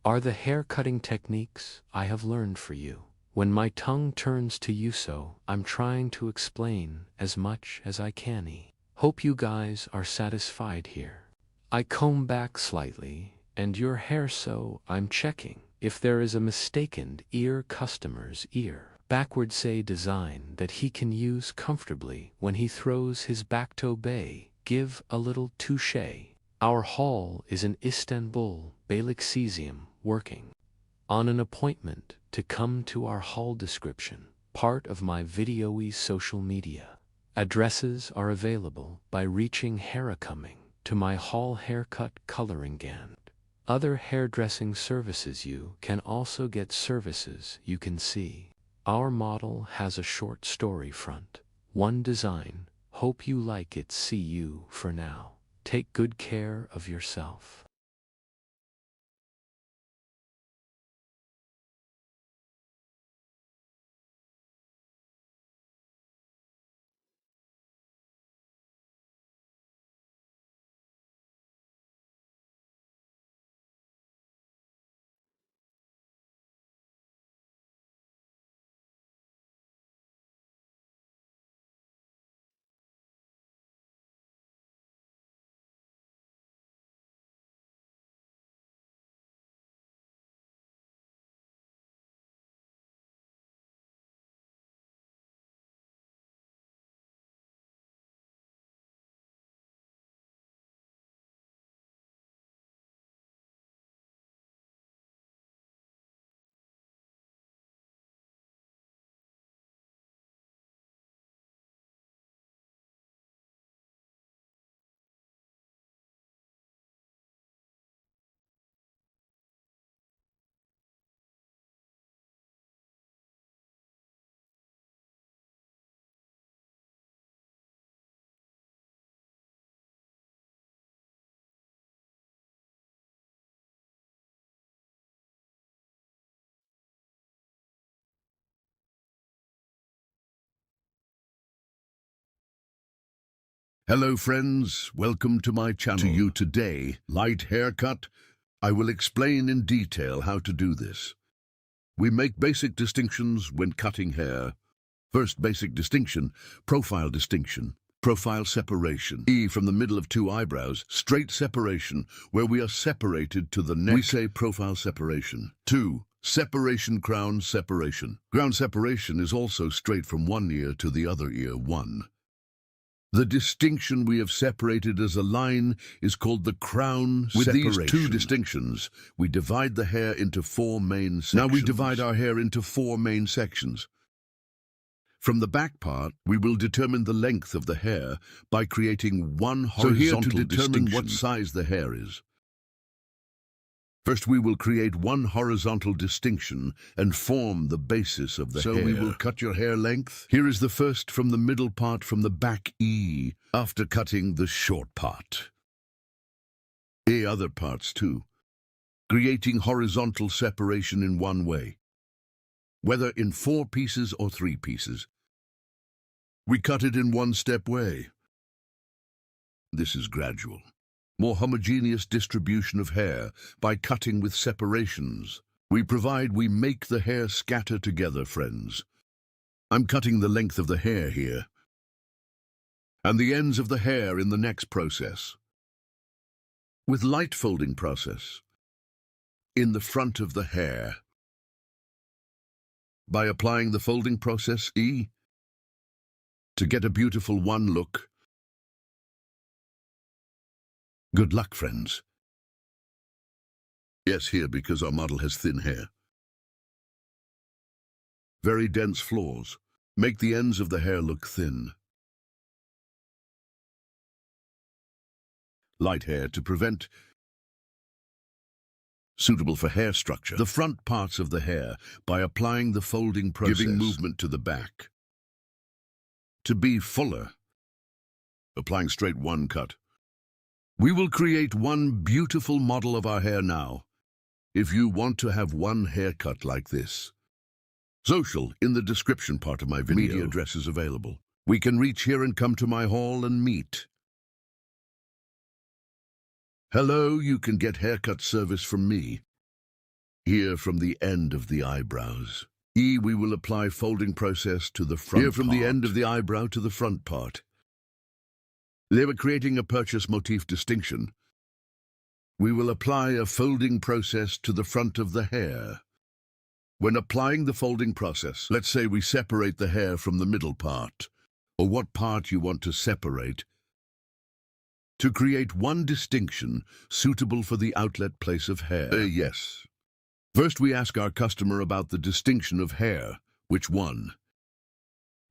are the hair cutting techniques I have learned for you. When my tongue turns to you, so I'm trying to explain as much as I can. Hope you guys are satisfied here. I comb back slightly and your hair, so I'm checking if there is a mistaken ear, customer's ear. Backward say design that he can use comfortably when he throws his back to bay. Give a little touche. Our hall is in Istanbul, Beylikdüzü, working on an appointment to come to our hall. Description part of my video's social media. Addresses are available by reaching Hera coming to my hall haircut, coloring, and other hairdressing services. You can also get services. You can see our model has a short story front one design. Hope you like it. See you for now. Take good care of yourself. Hello friends, welcome to my channel. To you today, light haircut. I will explain in detail how to do this. We make basic distinctions when cutting hair. First basic distinction, profile distinction. Profile separation. E from the middle of two eyebrows, straight separation, where we are separated to the neck. We say profile separation. 2. Separation, crown separation. Crown separation is also straight from one ear to the other ear. 1. The distinction we have separated as a line is called the crown separation. With these two distinctions, we divide the hair into 4 main sections. Now we divide our hair into 4 main sections. From the back part, we will determine the length of the hair by creating one horizontal distinction. So here to determine what size the hair is. First, we will create one horizontal distinction and form the basis of the hair. So we will cut your hair length. Here is the first from the middle part from the back E, after cutting the short part. A other parts too, creating horizontal separation in one way, whether in 4 pieces or 3 pieces. We cut it in one-step way. This is gradual. More homogeneous distribution of hair by cutting with separations. We make the hair scatter together, friends. I'm cutting the length of the hair here, and the ends of the hair in the next process. With light folding process, in the front of the hair. By applying the folding process E, to get a beautiful one look. Good luck, friends. Yes, here, because our model has thin hair. Very dense flaws. Make the ends of the hair look thin. light hair to prevent, suitable for hair structure, the front parts of the hair by applying the folding process, giving movement to the back. To be fuller, applying straight one cut. We will create one beautiful model of our hair now. If you want to have one haircut like this, social in the description part of my video. Media address is available. We can reach here and come to my hall and meet. Hello, you can get haircut service from me. Here from the end of the eyebrows. We will apply folding process to the front part. Here from the end of the eyebrow to the front part. They were creating a purchase motif distinction. We will apply a folding process to the front of the hair. When applying the folding process, let's say we separate the hair from the middle part, or what part you want to separate, to create one distinction suitable for the outlet place of hair. Yes. First we ask our customer about the distinction of hair, which one.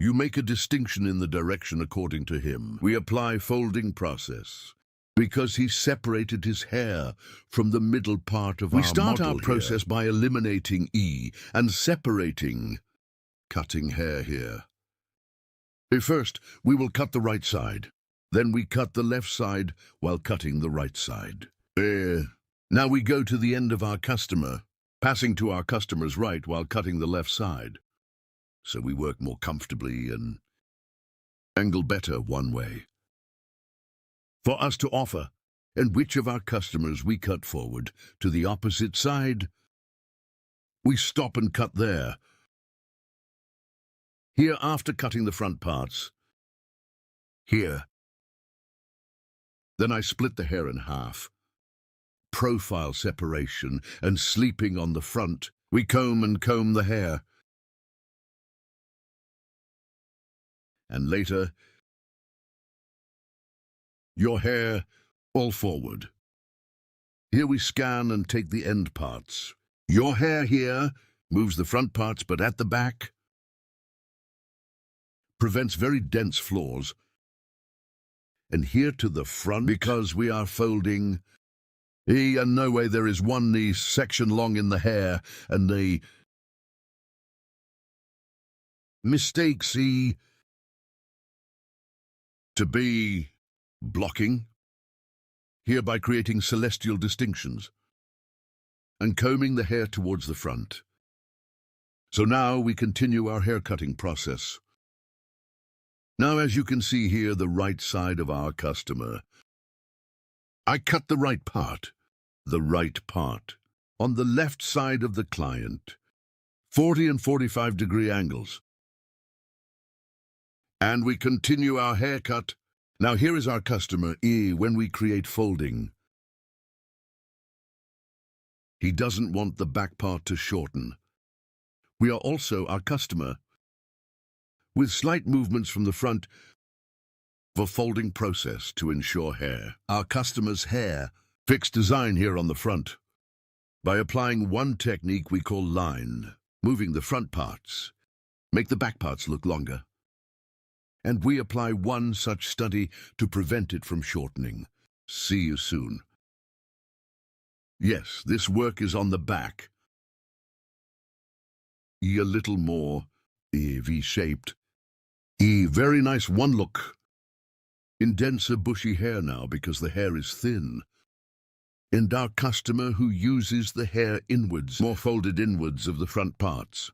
You make a distinction in the direction according to him. We apply folding process, because he separated his hair from the middle part of our model. We start our process by eliminating E and separating, cutting hair here. First, we will cut the right side. Then we cut the left side while cutting the right side. Now we go to the end of our customer, passing to our customer's right while cutting the left side. So we work more comfortably and angle better one way. For us to offer, and which of our customers we cut forward to the opposite side, we stop and cut there. Here after cutting the front parts. Here. Then I split the hair in half. Profile separation and sleeping on the front. We comb the hair. And later, your hair all forward. Here we scan and take the end parts. Your hair here moves the front parts, but at the back prevents very dense flaws. And here to the front, because we are folding, and no way there is one knee section long in the hair, and the mistake see to be blocking, here by creating celestial distinctions, and combing the hair towards the front. So now we continue our hair cutting process. Now as you can see here, the right side of our customer. I cut the right part, on the left side of the client, 40 and 45 degree angles. And we continue our haircut. Now here is our customer, when we create folding. He doesn't want the back part to shorten. We are also our customer, with slight movements from the front for folding process to ensure hair. Our customer's hair, fixed design here on the front. By applying one technique we call line, moving the front parts, make the back parts look longer. And we apply one such study to prevent it from shortening. See you soon. Yes, this work is on the back. A little more V-shaped. Very nice one look. In denser bushy hair now because the hair is thin. And our customer who uses the hair inwards, more folded inwards of the front parts.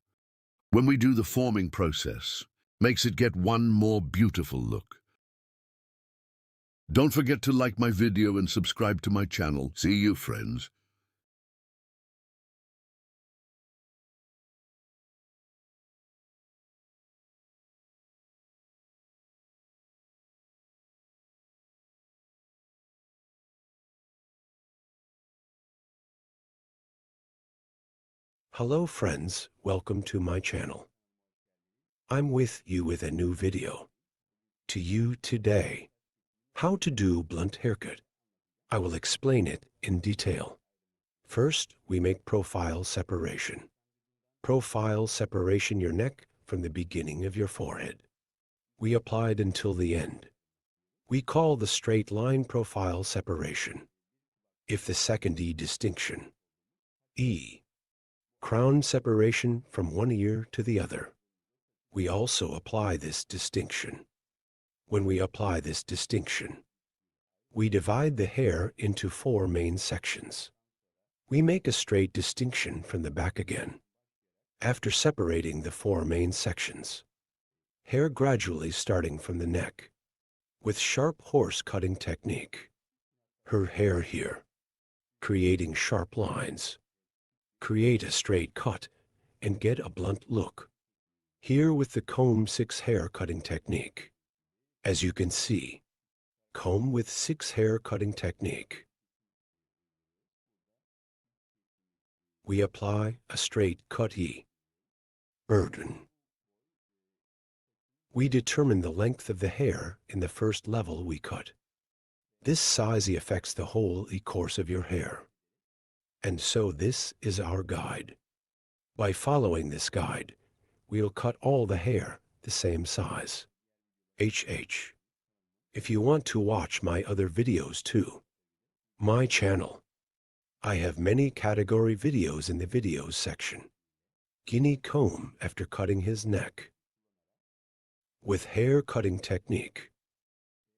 When we do the forming process, makes it get one more beautiful look. Don't forget to like my video and subscribe to my channel. See you, friends. Hello friends, welcome to my channel. I'm with you with a new video. To you today, how to do blunt haircut. I will explain it in detail. First, we make profile separation. Profile separation your neck from the beginning of your forehead. We applied until the end. we call the straight line profile separation. If the second E distinction, E, crown separation from one ear to the other. We also apply this distinction. When we apply this distinction, we divide the hair into 4 main sections. We make a straight distinction from the back again. After separating the 4 main sections, hair gradually starting from the neck, with sharp horse cutting technique. Her hair here, creating sharp lines. Create a straight cut and get a blunt look. Here with the comb 6 hair cutting technique. As you can see, comb with 6 hair cutting technique. We apply a straight cut E. Burden. We determine the length of the hair in the first level we cut. This size affects the whole course of your hair. And so this is our guide. By following this guide, we'll cut all the hair the same size. HH. If you want to watch my other videos too, my channel, I have many category videos in the videos section. Guinea comb after cutting his neck. With hair cutting technique.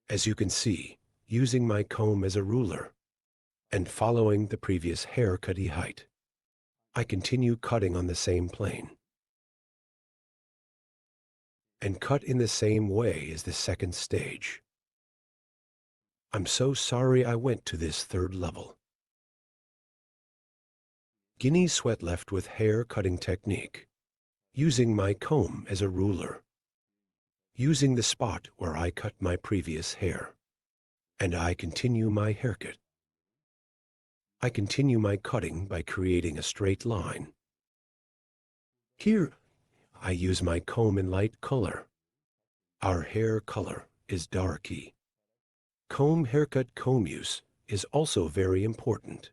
As you can see, using my comb as a ruler and following the previous haircut height, I continue cutting on the same plane and cut in the same way as the second stage. I'm so sorry I went to this third level. Guinea sweat left with hair cutting technique, using my comb as a ruler, using the spot where I cut my previous hair, and I continue my haircut. I continue my cutting by creating a straight line. Here, I use my comb in light color. Our hair color is darky. Comb haircut comb use is also very important.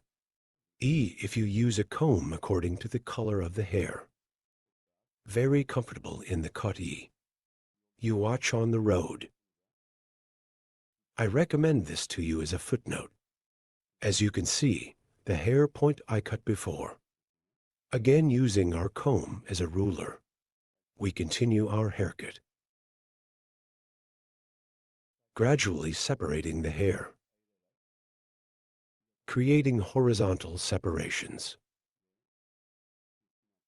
If you use a comb according to the color of the hair. Very comfortable in the cut You watch on the road. I recommend this to you as a footnote. As you can see, the hair point I cut before. Again using our comb as a ruler, we continue our haircut. Gradually separating the hair. Creating horizontal separations.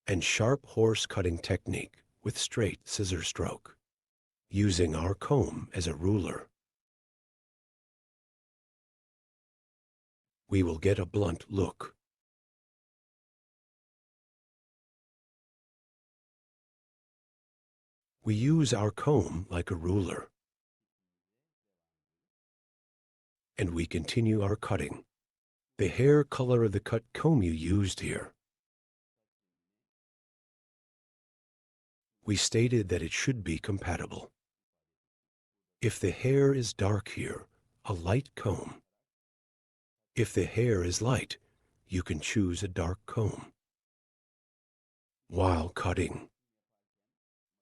And sharp horse cutting technique with straight scissor stroke. Using our comb as a ruler. We will get a blunt look. We use our comb like a ruler. And we continue our cutting. The hair color of the cut comb you used here. We stated that it should be compatible. If the hair is dark here, a light comb. If the hair is light, you can choose a dark comb. While cutting,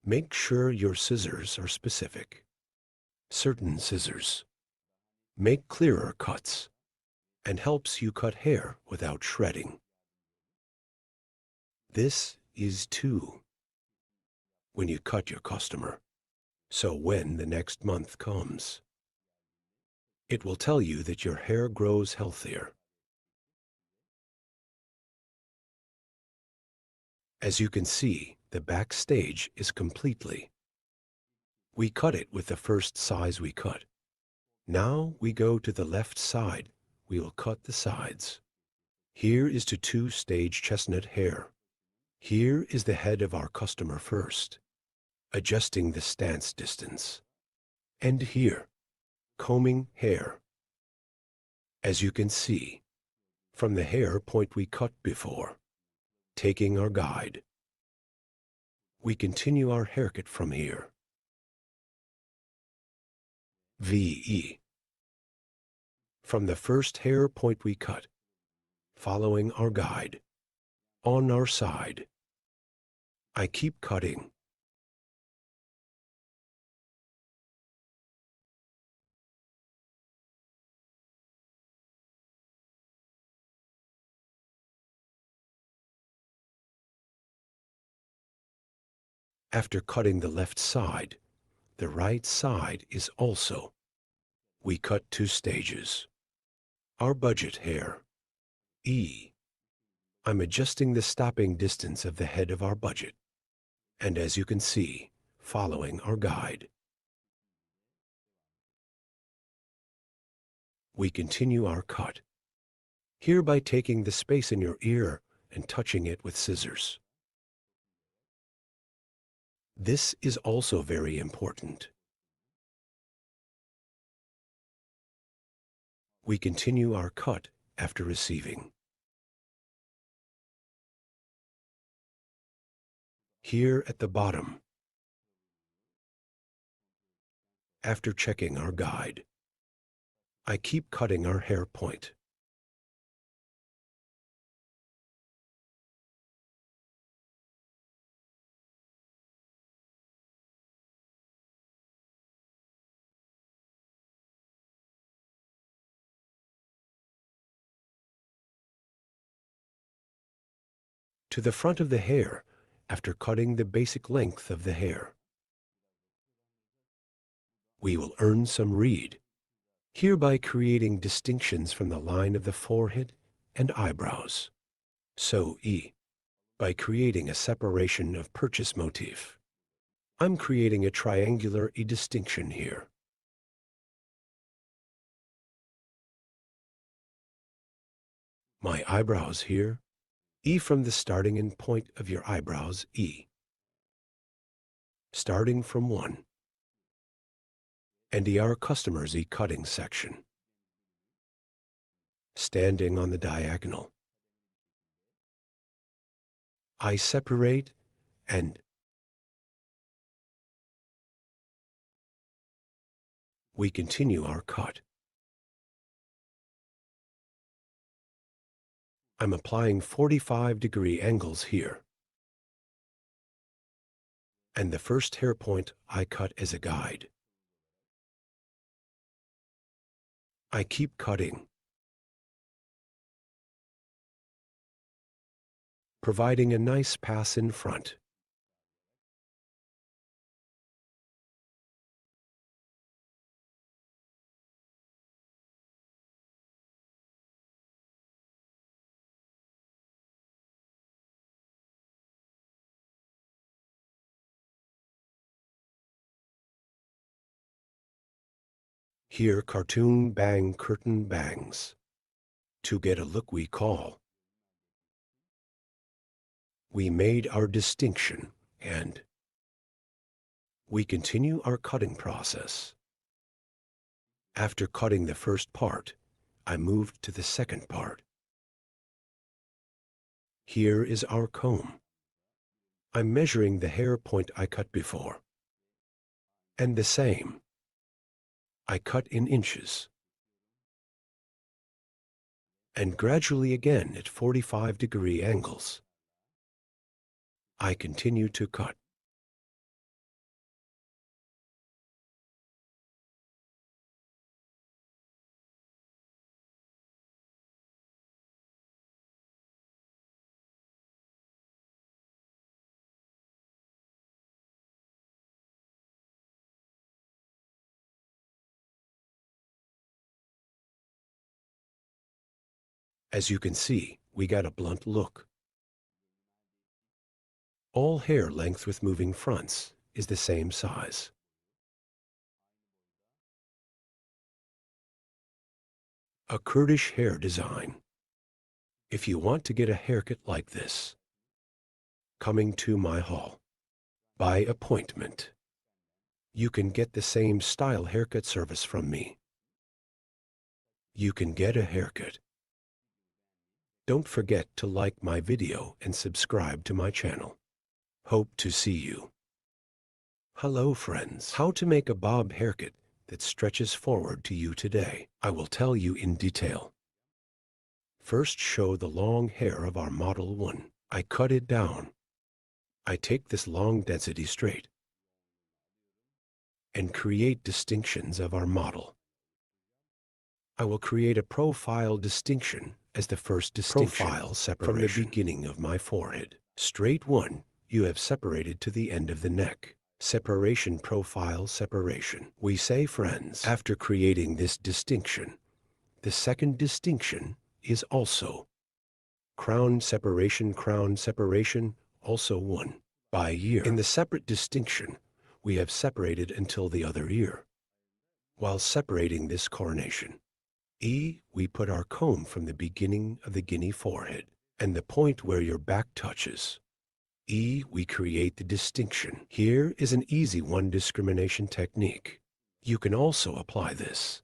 make sure your scissors are specific. Certain scissors make clearer cuts and helps you cut hair without shredding. This is too when you cut your customer. So when the next month comes, it will tell you that your hair grows healthier. As you can see, the backstage is completely. We cut it with the first size we cut. Now we go to the left side. We will cut the sides. Here is to 2-stage chestnut hair. Here is the head of our customer first, adjusting the stance distance. And here, combing hair. As you can see, from the hair point we cut before, taking our guide, we continue our haircut from here. VE. From the first hair point we cut, following our guide, on our side, I keep cutting. After cutting the left side, the right side is also. We cut 2 stages. Our budget hair, E. I'm adjusting the stopping distance of the head of our budget, and as you can see, following our guide. We continue our cut, here by taking the space in your ear and touching it with scissors. This is also very important. We continue our cut after receiving. Here at the bottom, after checking our guide, I keep cutting our hair point. To the front of the hair after cutting the basic length of the hair. We will earn some read, hereby creating distinctions from the line of the forehead and eyebrows. So E, by creating a separation of purchase motif. I'm creating a triangular E distinction here. My eyebrows here, E from the starting and point of your eyebrows, E. Starting from 1. And our customer's E cutting section. Standing on the diagonal. I separate and we continue our cut. I'm applying 45-degree angles here. And the first hair point I cut as a guide. I keep cutting, providing a nice pass in front. Here cartoon bang curtain bangs. To get a look we call. We made our distinction and we continue our cutting process. After cutting the first part, I moved to the second part. Here is our comb. I'm measuring the hair point I cut before. And the same. I cut in inches. And gradually again at 45-degree angles. I continue to cut. As you can see, we got a blunt look. All hair length with moving fronts is the same size. A Kurdish hair design. If you want to get a haircut like this, coming to my hall, by appointment, you can get the same style haircut service from me. You can get a haircut. Don't forget to like my video and subscribe to my channel. Hope to see you. Hello friends. How to make a bob haircut that stretches forward to you today. I will tell you in detail. First show the long hair of our Model 1. I cut it down. I take this long density straight and create distinctions of our model. I will create a profile distinction as the first distinction profile separation from the beginning of my forehead. Straight 1 you have separated to the end of the neck. Separation, profile separation. We say, friends, after creating this distinction, the second distinction is also crown separation, also one by year. In the separate distinction, we have separated until the other ear. While separating this coronation, we put our comb from the beginning of the guinea forehead and the point where your back touches. We create the distinction. Here is an easy one discrimination technique. You can also apply this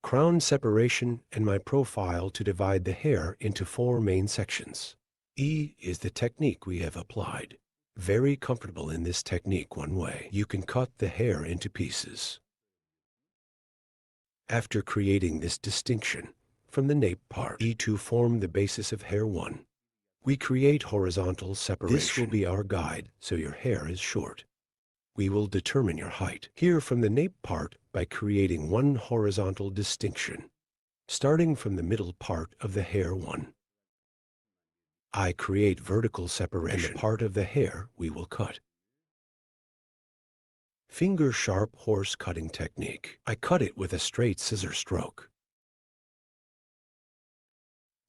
crown separation and my profile to divide the hair into 4 main sections. Is the technique we have applied. Very comfortable in this technique one way. You can cut the hair into pieces. After creating this distinction from the nape part, to form the basis of hair 1, we create horizontal separation. This will be our guide, so your hair is short. We will determine your height here from the nape part by creating one horizontal distinction, starting from the middle part of the hair 1. I create vertical separation, and the part of the hair we will cut. Finger sharp horse cutting technique. I cut it with a straight scissor stroke.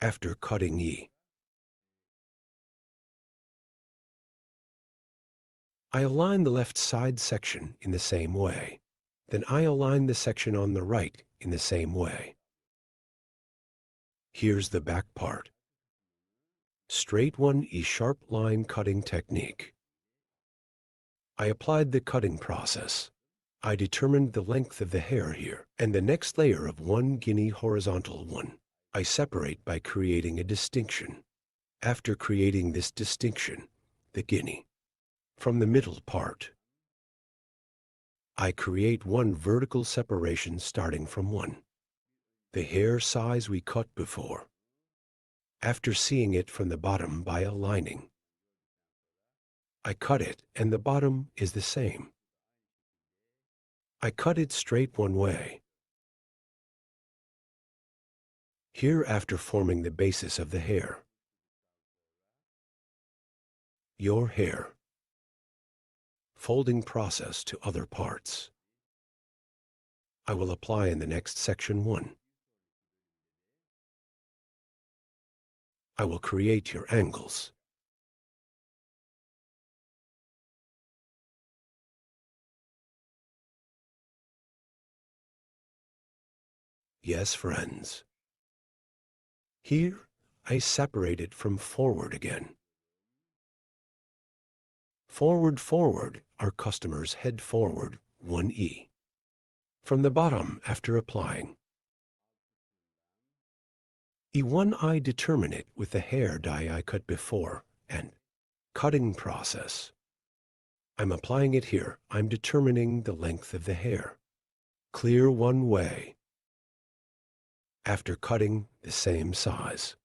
After cutting I align the left side section in the same way. Then I align the section on the right in the same way. Here's the back part. Straight one sharp line cutting technique. I applied the cutting process. I determined the length of the hair here, and the next layer of 1 guinea horizontal one. I separate by creating a distinction. After creating this distinction, the guinea, from the middle part, I create one vertical separation starting from 1. The hair size we cut before. After seeing it from the bottom by aligning, I cut it and the bottom is the same. I cut it straight one way. Here after forming the basis of the hair. Your hair. Folding process to other parts. I will apply in the next section 1. I will create your angles. Yes, friends. Here I separate it from forward again. Forward, our customers head forward 1 from the bottom after applying. E1 I determine it with the hair dye I cut before and cutting process. I'm applying it here. I'm determining the length of the hair. Clear one way. After cutting the same size.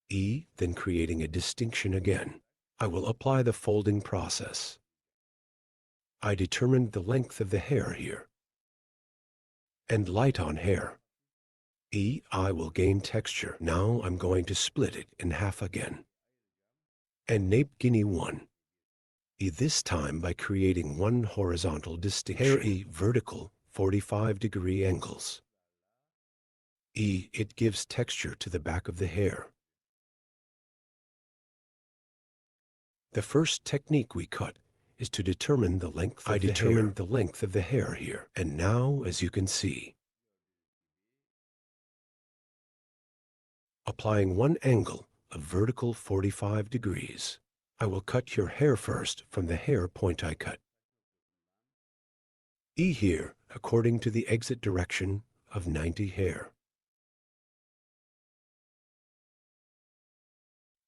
Then creating a distinction again. I will apply the folding process. I determined the length of the hair here. And light on hair. I will gain texture. Now I'm going to split it in half again. And nape guinea 1. This time by creating one horizontal distinction. Hair vertical 45-degree angles. It gives texture to the back of the hair. The first technique we cut is to determine the length of the hair. I determined the length of the hair here. And now, as you can see, applying one angle of vertical 45 degrees, I will cut your hair first from the hair point I cut. Here, according to the exit direction of 90 hair.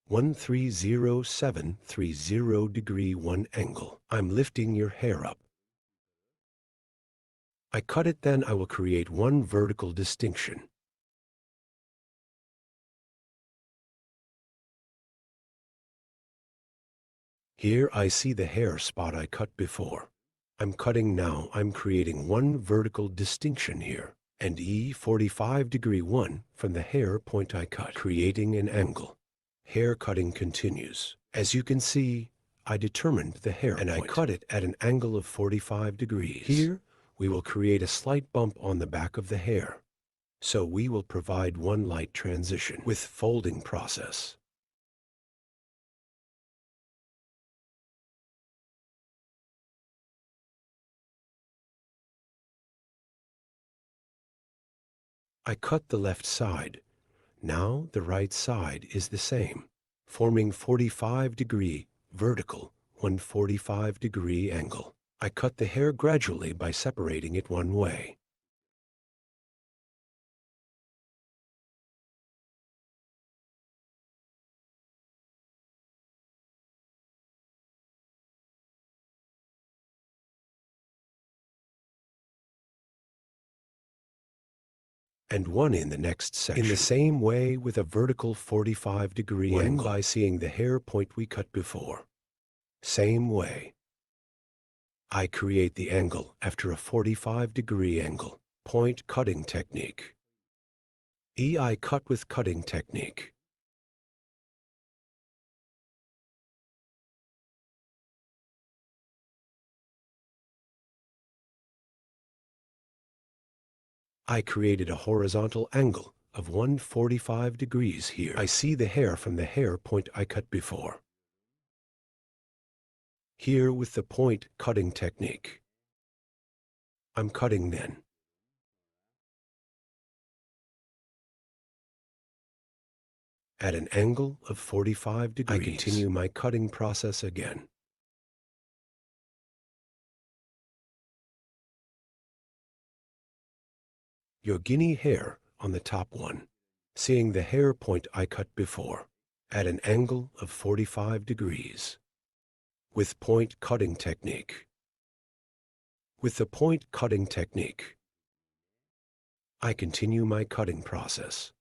130730 degree 1 angle. I'm lifting your hair up. I cut it, then I will create one vertical distinction. Here I see the hair spot I cut before. I'm cutting now. I'm creating one vertical distinction here. And 45 degree 1 from the hair point I cut, creating an angle. Hair cutting continues. As you can see, I determined the hair and I cut it at an angle of 45 degrees. Here, we will create a slight bump on the back of the hair. So we will provide one light transition with folding process. I cut the left side. Now the right side is the same, forming 45-degree vertical, 145-degree angle. I cut the hair gradually by separating it one way. And one in the next section. In the same way with a vertical 45-degree angle by seeing the hair point we cut before. Same way. I create the angle after a 45-degree angle. Point cutting technique. I cut with cutting technique. I created a horizontal angle of 145 degrees here. I see the hair from the hair point I cut before. Here with the point cutting technique. I'm cutting then. At an angle of 45 degrees, I continue my cutting process again. Your guinea hair on the top one, seeing the hair point I cut before, at an angle of 45 degrees, with point cutting technique. With the point cutting technique, I continue my cutting process.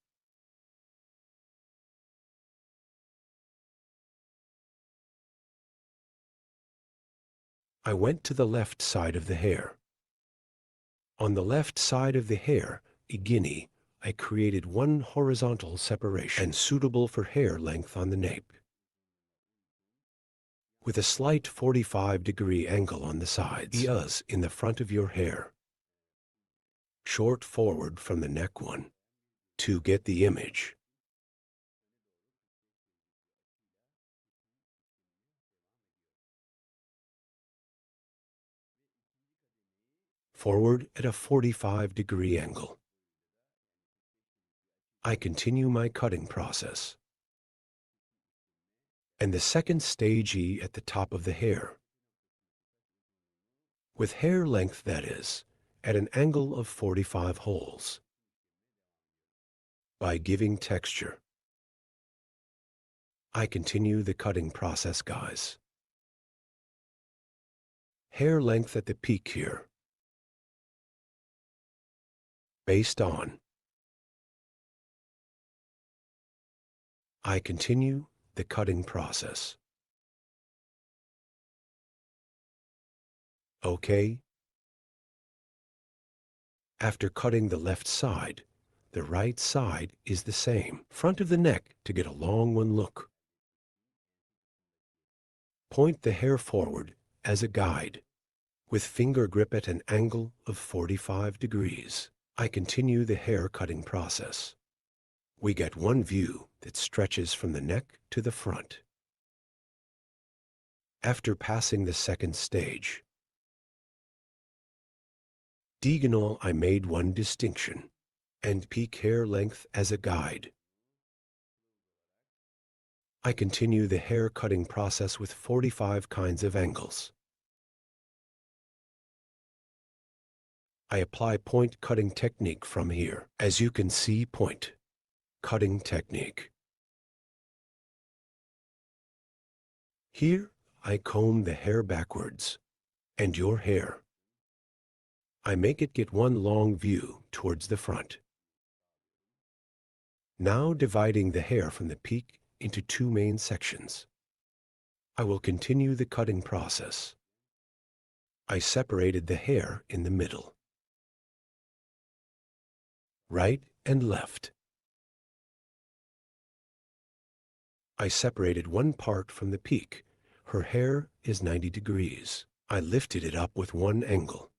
I went to the left side of the hair. On the left side of the hair, a guinea, I created one horizontal separation and suitable for hair length on the nape, with a slight 45-degree angle on the sides, in the front of your hair. Short forward from the neck one, to get the image. Forward at a 45-degree angle. I continue my cutting process. And the second stage at the top of the hair. With hair length, that is, at an angle of 45 holes. By giving texture. I continue the cutting process, guys. Hair length at the peak here. Based on. I continue the cutting process. Okay. After cutting the left side, the right side is the same. Front of the neck to get a long one look. Point the hair forward as a guide, with finger grip at an angle of 45 degrees. I continue the hair cutting process. We get one view that stretches from the neck to the front. After passing the second stage, diagonal, I made one distinction, and peak hair length as a guide. I continue the hair cutting process with 45 kinds of angles. I apply point cutting technique from here. As you can see, point cutting technique. Here, I comb the hair backwards, and your hair. I make it get one long view towards the front. Now dividing the hair from the peak into two main sections. I will continue the cutting process. I separated the hair in the middle. Right and left. I separated one part from the peak. Her hair is 90 degrees. I lifted it up with one angle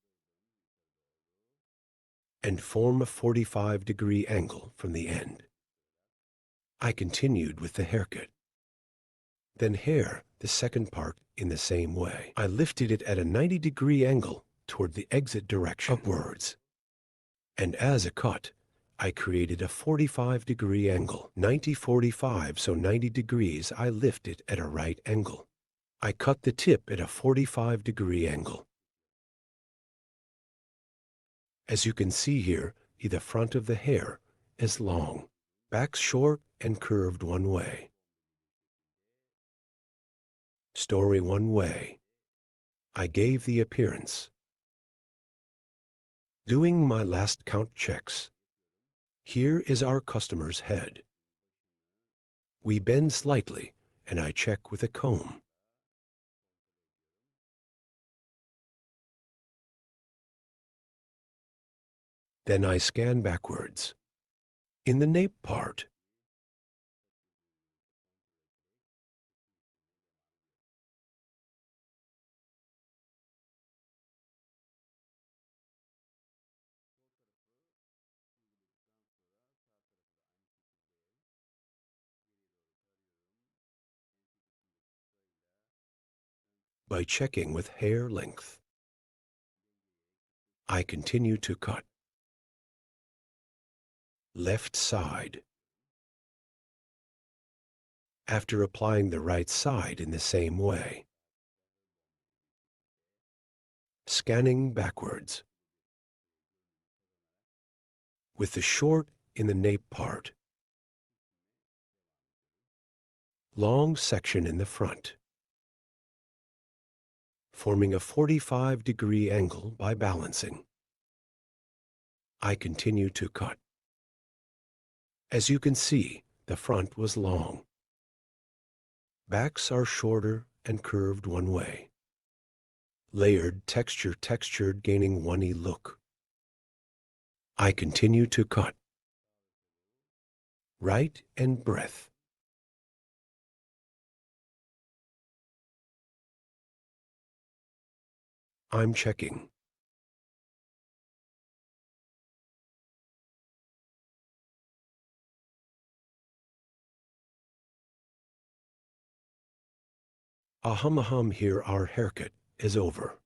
and form a 45-degree angle from the end. I continued with the haircut. Then hair, the second part, in the same way. I lifted it at a 90-degree angle toward the exit direction upwards. And as a cut, I created a 45-degree angle. 90-45, so 90 degrees, I lift it at a right angle. I cut the tip at a 45-degree angle. As you can see here, the front of the hair is long, back short and curved one way. Story one way. I gave the appearance. Doing my last count checks. Here is our customer's head. We bend slightly, and I check with a comb. Then I scan backwards. In the nape part, by checking with hair length, I continue to cut. Left side. After applying the right side in the same way. Scanning backwards. With the short in the nape part. Long section in the front. Forming a 45-degree angle by balancing. I continue to cut. As you can see, the front was long. Backs are shorter and curved one way. Layered textured gaining one-y look. I continue to cut. Right and breadth. I'm checking. Ahum, here our haircut is over.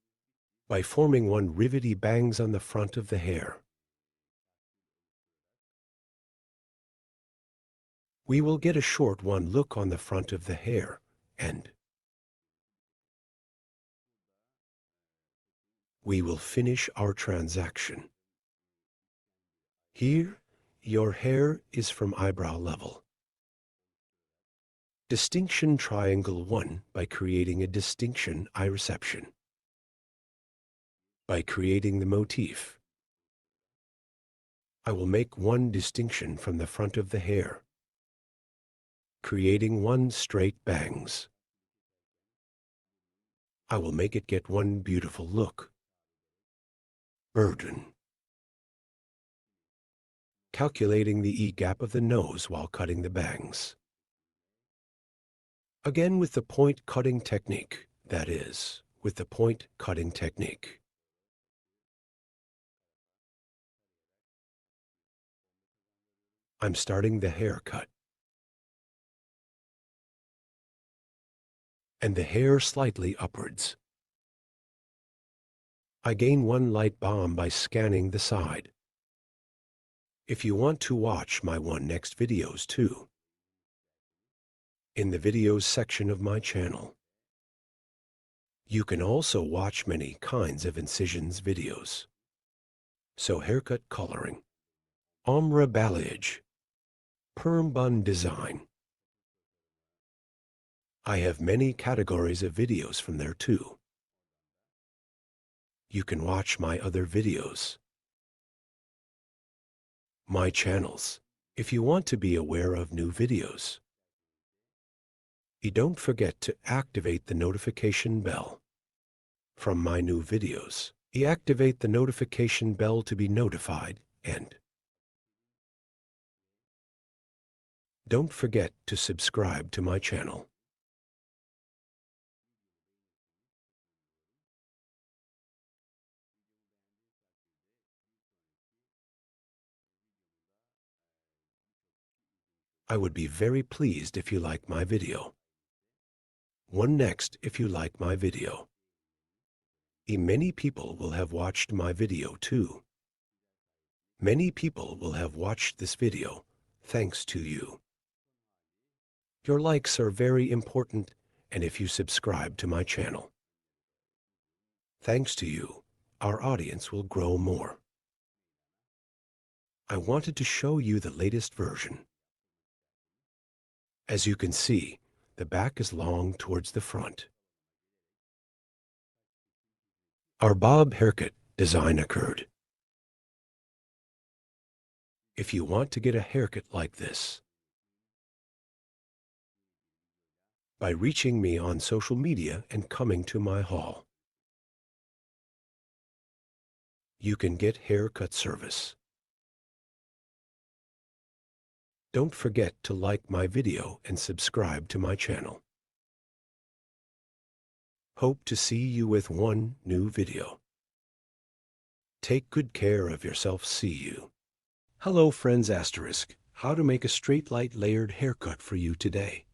By forming one rivety bangs on the front of the hair. We will get a short one look on the front of the hair, and we will finish our transaction. Here, your hair is from eyebrow level. Distinction triangle 1 by creating a distinction eye reception. By creating the motif, I will make one distinction from the front of the hair, creating one straight bangs. I will make it get one beautiful look. Burden. Calculating the E-gap of the nose while cutting the bangs. Again with the point cutting technique, that is, with the point cutting technique. I'm starting the haircut. And the hair slightly upwards. I gain one light bomb by scanning the side. If you want to watch my next videos too, in the videos section of my channel, you can also watch many kinds of incisions videos. So haircut coloring, ombre balayage, perm bun design. I have many categories of videos from there too. You can watch my other videos. My channels, if you want to be aware of new videos. You don't forget to activate the notification bell. From my new videos, you activate the notification bell to be notified and Don't forget to subscribe to my channel. I would be very pleased if you like my video. One next if you like my video. Many people will have watched my video too. Many people will have watched this video thanks to you. Your likes are very important, and if you subscribe to my channel. Thanks to you, our audience will grow more. I wanted to show you the latest version. As you can see, the back is long towards the front. Our bob haircut design occurred. If you want to get a haircut like this, by reaching me on social media and coming to my hall, you can get haircut service. Don't forget to like my video and subscribe to my channel. Hope to see you with one new video. Take good care of yourself. See you. Hello friends, asterisk. How to make a straight light layered haircut for you today.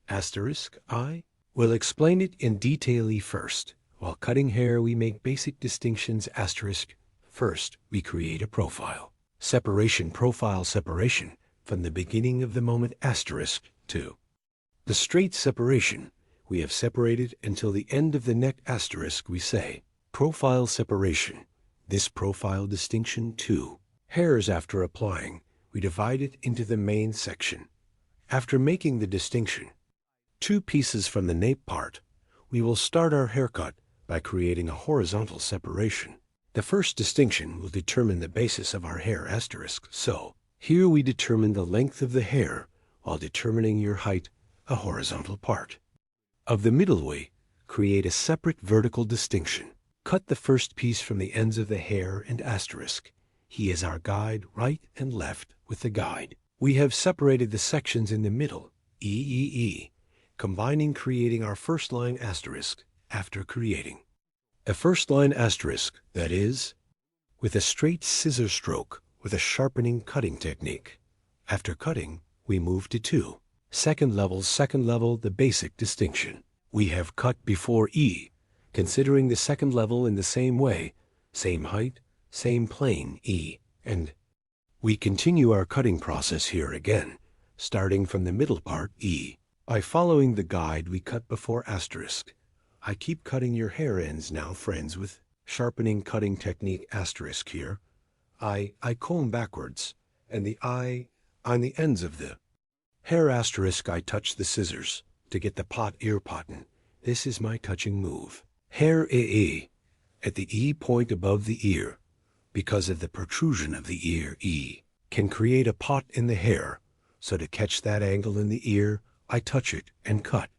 Asterisk, I will explain it in detail first. While cutting hair, we make basic distinctions. Asterisk. First, we create a profile. Separation, profile separation. From the beginning of the moment, asterisk, to the straight separation, we have separated until the end of the neck, asterisk, we say, profile separation. This profile distinction, too. Hairs after applying, we divide it into the main section. After making the distinction, 2 pieces from the nape part, we will start our haircut by creating a horizontal separation. The first distinction will determine the basis of our hair, asterisk, so here we determine the length of the hair while determining your height, a horizontal part. Of the middle way, create a separate vertical distinction. Cut the first piece from the ends of the hair and asterisk. He is our guide, right and left with the guide. We have separated the sections in the middle, combining creating our first line asterisk after creating. A first line asterisk, that is, with a straight scissor stroke with a sharpening cutting technique. After cutting, we move to 2. Second level, the basic distinction. We have cut before E, considering the second level in the same way, same height, same plane, E, and we continue our cutting process here again, starting from the middle part, E. By following the guide we cut before asterisk. I keep cutting your hair ends now, friends, with sharpening cutting technique asterisk here. I comb backwards, and the eye on the ends of the hair asterisk. I touch the scissors to get the ear potten. This is my touching move. Hair at the E point above the ear, because of the protrusion of the ear, E can create a pot in the hair, so to catch that angle in the ear, I touch it and cut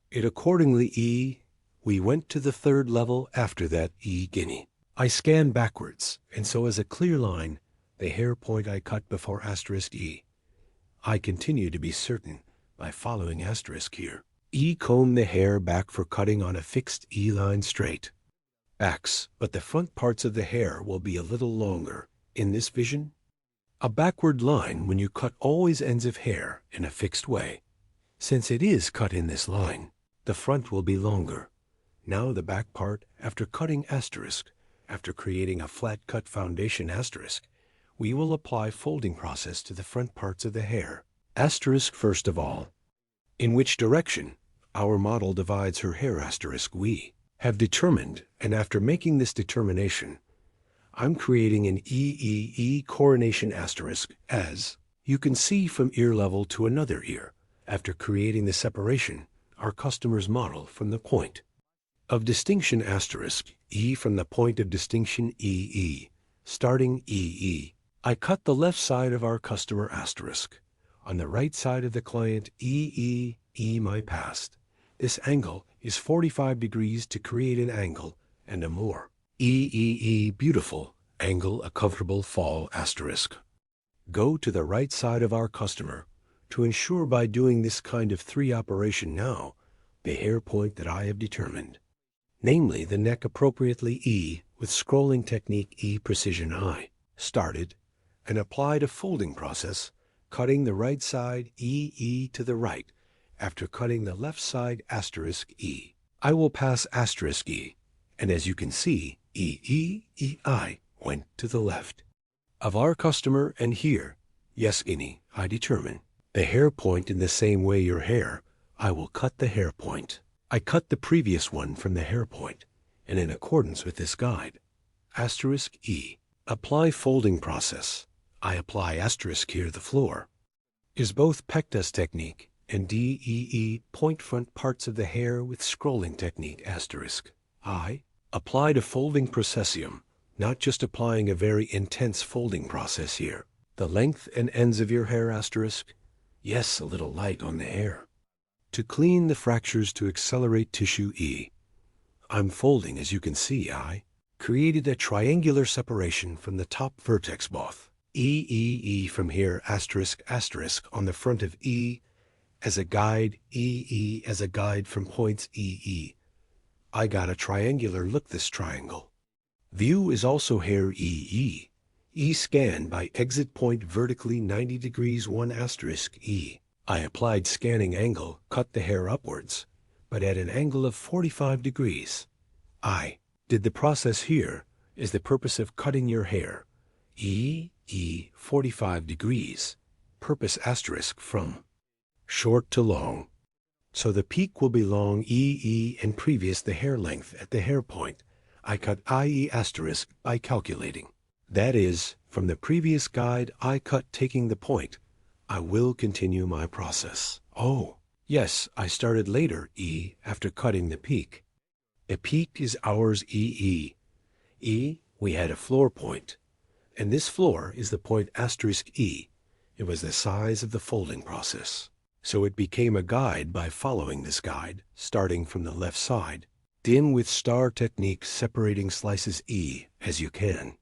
it accordingly. E, we went to the third level after that, E guinea. I scan backwards, and so as a clear line, the hair point I cut before asterisk E. I continue to be certain by following asterisk here. E comb the hair back for cutting on a fixed E line straight. Backs, but the front parts of the hair will be a little longer. In this vision, a backward line when you cut always ends of hair in a fixed way. Since it is cut in this line, the front will be longer. Now the back part, after cutting asterisk, after creating a flat cut foundation asterisk, we will apply folding process to the front parts of the hair. Asterisk first of all. In which direction our model divides her hair asterisk we have determined, and after making this determination, I'm creating an E coronation asterisk, as you can see from ear level to another ear, after creating the separation, our customer's model from the point of distinction asterisk, E from the point of distinction EE, starting EE. I cut the left side of our customer asterisk. On the right side of the client EE, my past. This angle is 45 degrees to create an angle and a more beautiful angle, a comfortable fall asterisk. Go to the right side of our customer to ensure by doing this kind of 3 operation now, the hair point that I have determined, namely the neck appropriately E with scrolling technique E precision I, started and applied a folding process, cutting the right side E to the right after cutting the left side asterisk E. I will pass asterisk E, and as you can see, I went to the left. Of our customer and here, yes, Guinea, I determine the hair point in the same way your hair, I will cut the hair point. I cut the previous one from the hair point, and in accordance with this guide, asterisk E, apply folding process. I apply asterisk here the floor. Is both pectus technique and DEE point front parts of the hair with scrolling technique asterisk. I applied a folding processium, not just applying a very intense folding process here. The length and ends of your hair asterisk, yes, a little light on the hair. To clean the fractures to accelerate tissue E, I'm folding as you can see. I created a triangular separation from the top vertex both. E from here asterisk on the front of E as a guide, E as a guide from points EE. I got a triangular look this triangle. View is also hair EE. E scan by exit point vertically 90 degrees 1 asterisk E. I applied scanning angle, cut the hair upwards, but at an angle of 45 degrees. I did the process here is the purpose of cutting your hair. E 45 degrees. Purpose asterisk from short to long. So the peak will be long EE and previous the hair length at the hair point. I cut IE asterisk by calculating. That is, from the previous guide I cut taking the point. I will continue my process. Oh, yes, I started later E after cutting the peak. The peak is ours EE. E, we had a floor point. And this floor is the point asterisk E. It was the size of the folding process. So it became a guide by following this guide, starting from the left side. Dim with star technique separating slices E as you can.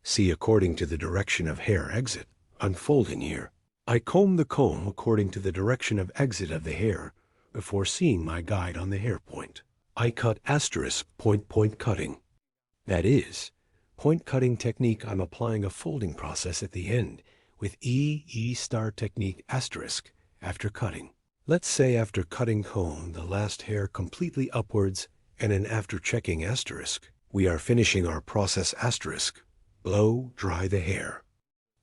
See according to the direction of hair exit, unfolding here. I comb the comb according to the direction of exit of the hair before seeing my guide on the hair point. I cut asterisk point cutting. That is, point cutting technique I'm applying a folding process at the end with E star technique asterisk after cutting. Let's say after cutting comb the last hair completely upwards and then after checking asterisk, we are finishing our process asterisk. Blow dry the hair.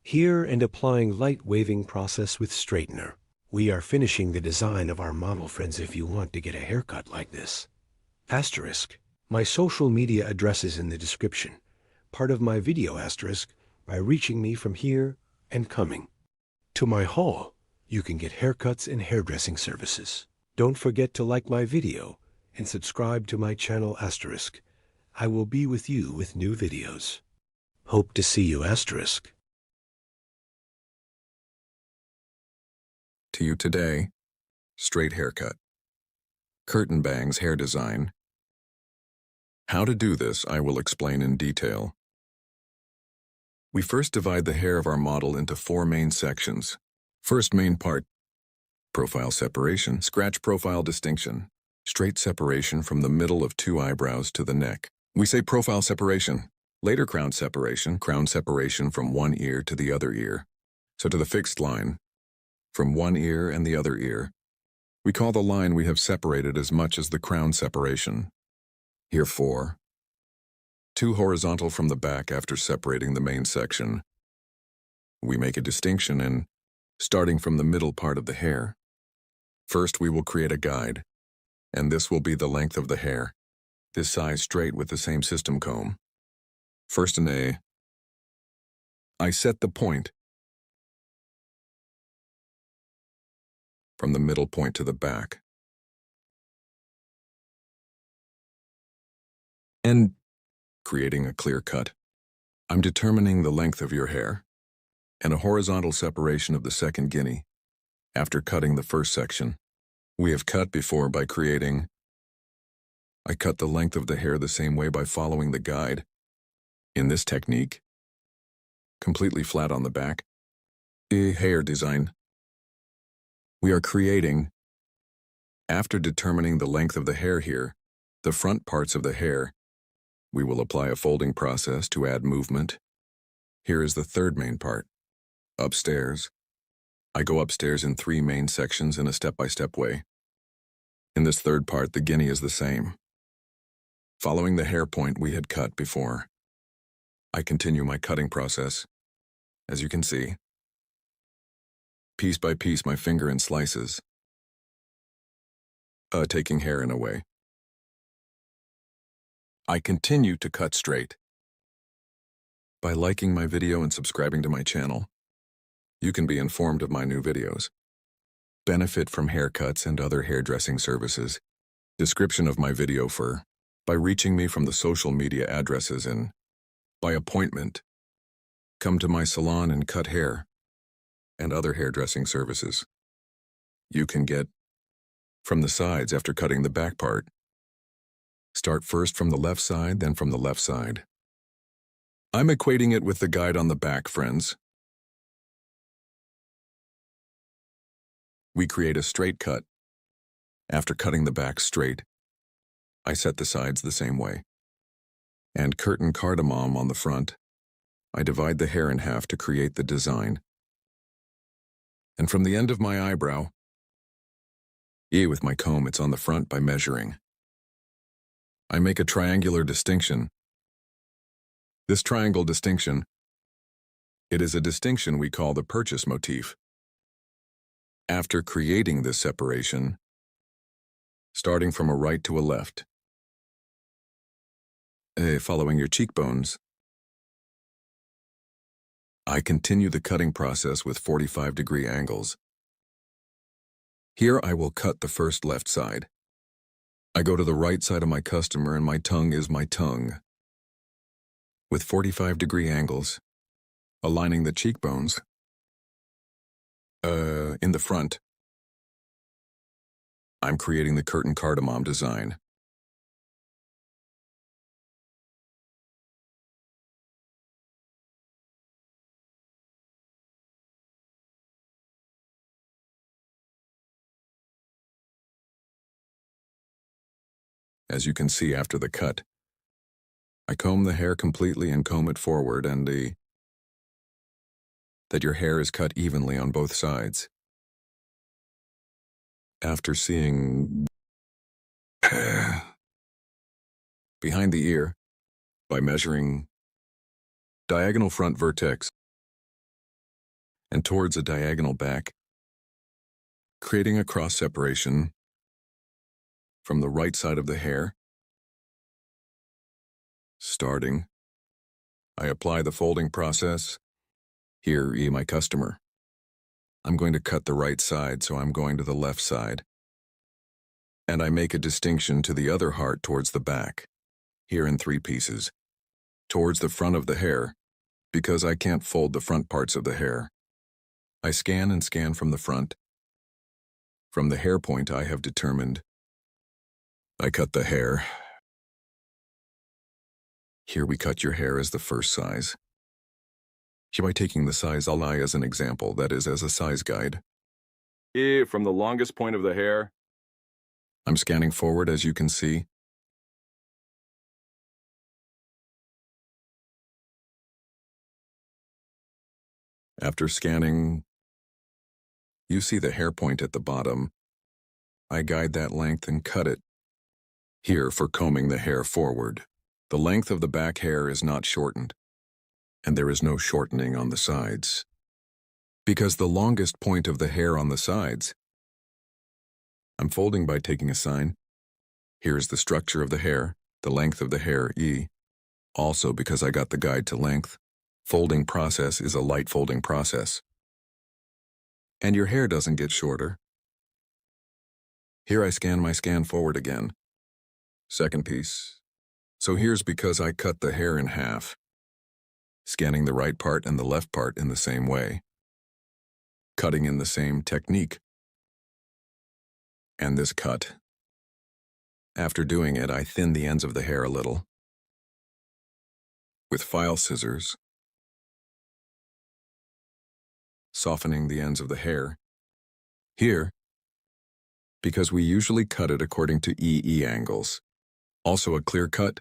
Here and applying light waving process with straightener. We are finishing the design of our model friends if you want to get a haircut like this. Asterisk. My social media address is in the description. Part of my video asterisk by reaching me from here and coming. To my hall, you can get haircuts and hairdressing services. Don't forget to like my video and subscribe to my channel asterisk. I will be with you with new videos. Hope to see you asterisk. To you today, straight haircut, curtain bangs hair design. How to do this I will explain in detail. We first divide the hair of our model into 4 main sections. First main part, profile separation, scratch profile distinction, straight separation from the middle of 2 eyebrows to the neck. We say profile separation, later crown separation from one ear to the other ear. So to the fixed line, from one ear and the other ear. We call the line we have separated as much as the crown separation. Here 4. 2 horizontal from the back after separating the main section. We make a distinction in starting from the middle part of the hair. First we will create a guide, and this will be the length of the hair, this size straight with the same system comb. First in A, I set the point from the middle point to the back. And creating a clear cut. I'm determining the length of your hair and a horizontal separation of the second guinea after cutting the first section. We have cut before by creating. I cut the length of the hair the same way by following the guide. In this technique, completely flat on the back. A hair design. We are creating, after determining the length of the hair here, the front parts of the hair, we will apply a folding process to add movement. Here is the third main part, upstairs. I go upstairs in 3 main sections in a step-by-step way. In this third part, the guinea is the same. Following the hair point we had cut before, I continue my cutting process. As you can see, piece by piece my finger in slices, taking hair in a way. I continue to cut straight. By liking my video and subscribing to my channel, you can be informed of my new videos. Benefit from haircuts and other hairdressing services. Description of my video by reaching me from the social media addresses and by appointment. Come to my salon and cut hair and other hairdressing services. You can get from the sides after cutting the back part. Start first from the left side, then from the left side. I'm equating it with the guide on the back, friends. We create a straight cut. After cutting the back straight, I set the sides the same way. And curtain cardamom on the front. I divide the hair in half to create the design. And from the end of my eyebrow, with my comb, it's on the front by measuring. I make a triangular distinction. This triangle distinction, it is a distinction we call the purchase motif. After creating this separation, starting from a right to a left, following your cheekbones, I continue the cutting process with 45-degree angles. Here I will cut the first left side. I go to the right side of my customer and my tongue is my tongue. With 45-degree angles, aligning the cheekbones, in the front, I'm creating the curtain cardamom design. As you can see after the cut, I comb the hair completely and comb it forward and that your hair is cut evenly on both sides. After seeing behind the ear, by measuring diagonal front vertex and towards a diagonal back, creating a cross separation from the right side of the hair. Starting, I apply the folding process. Here, my customer. I'm going to cut the right side, so I'm going to the left side. And I make a distinction to the other heart towards the back, here in 3 pieces, towards the front of the hair, because I can't fold the front parts of the hair. I scan and scan from the front. From the hair point I have determined, I cut the hair. Here we cut your hair as the first size. Here by taking the size I as an example, that is as a size guide. From the longest point of the hair, I'm scanning forward as you can see. After scanning, you see the hair point at the bottom. I guide that length and cut it. Here for combing the hair forward. The length of the back hair is not shortened, and there is no shortening on the sides. Because the longest point of the hair on the sides, I'm folding by taking a sign. Here is the structure of the hair, the length of the hair, Also because I got the guide to length, folding process is a light folding process. And your hair doesn't get shorter. Here I scan my scan forward again. Second piece. So here's because I cut the hair in half, scanning the right part and the left part in the same way, cutting in the same technique. And this cut. After doing it, I thin the ends of the hair a little with file scissors, softening the ends of the hair. Here, because we usually cut it according to EE angles. Also a clear cut,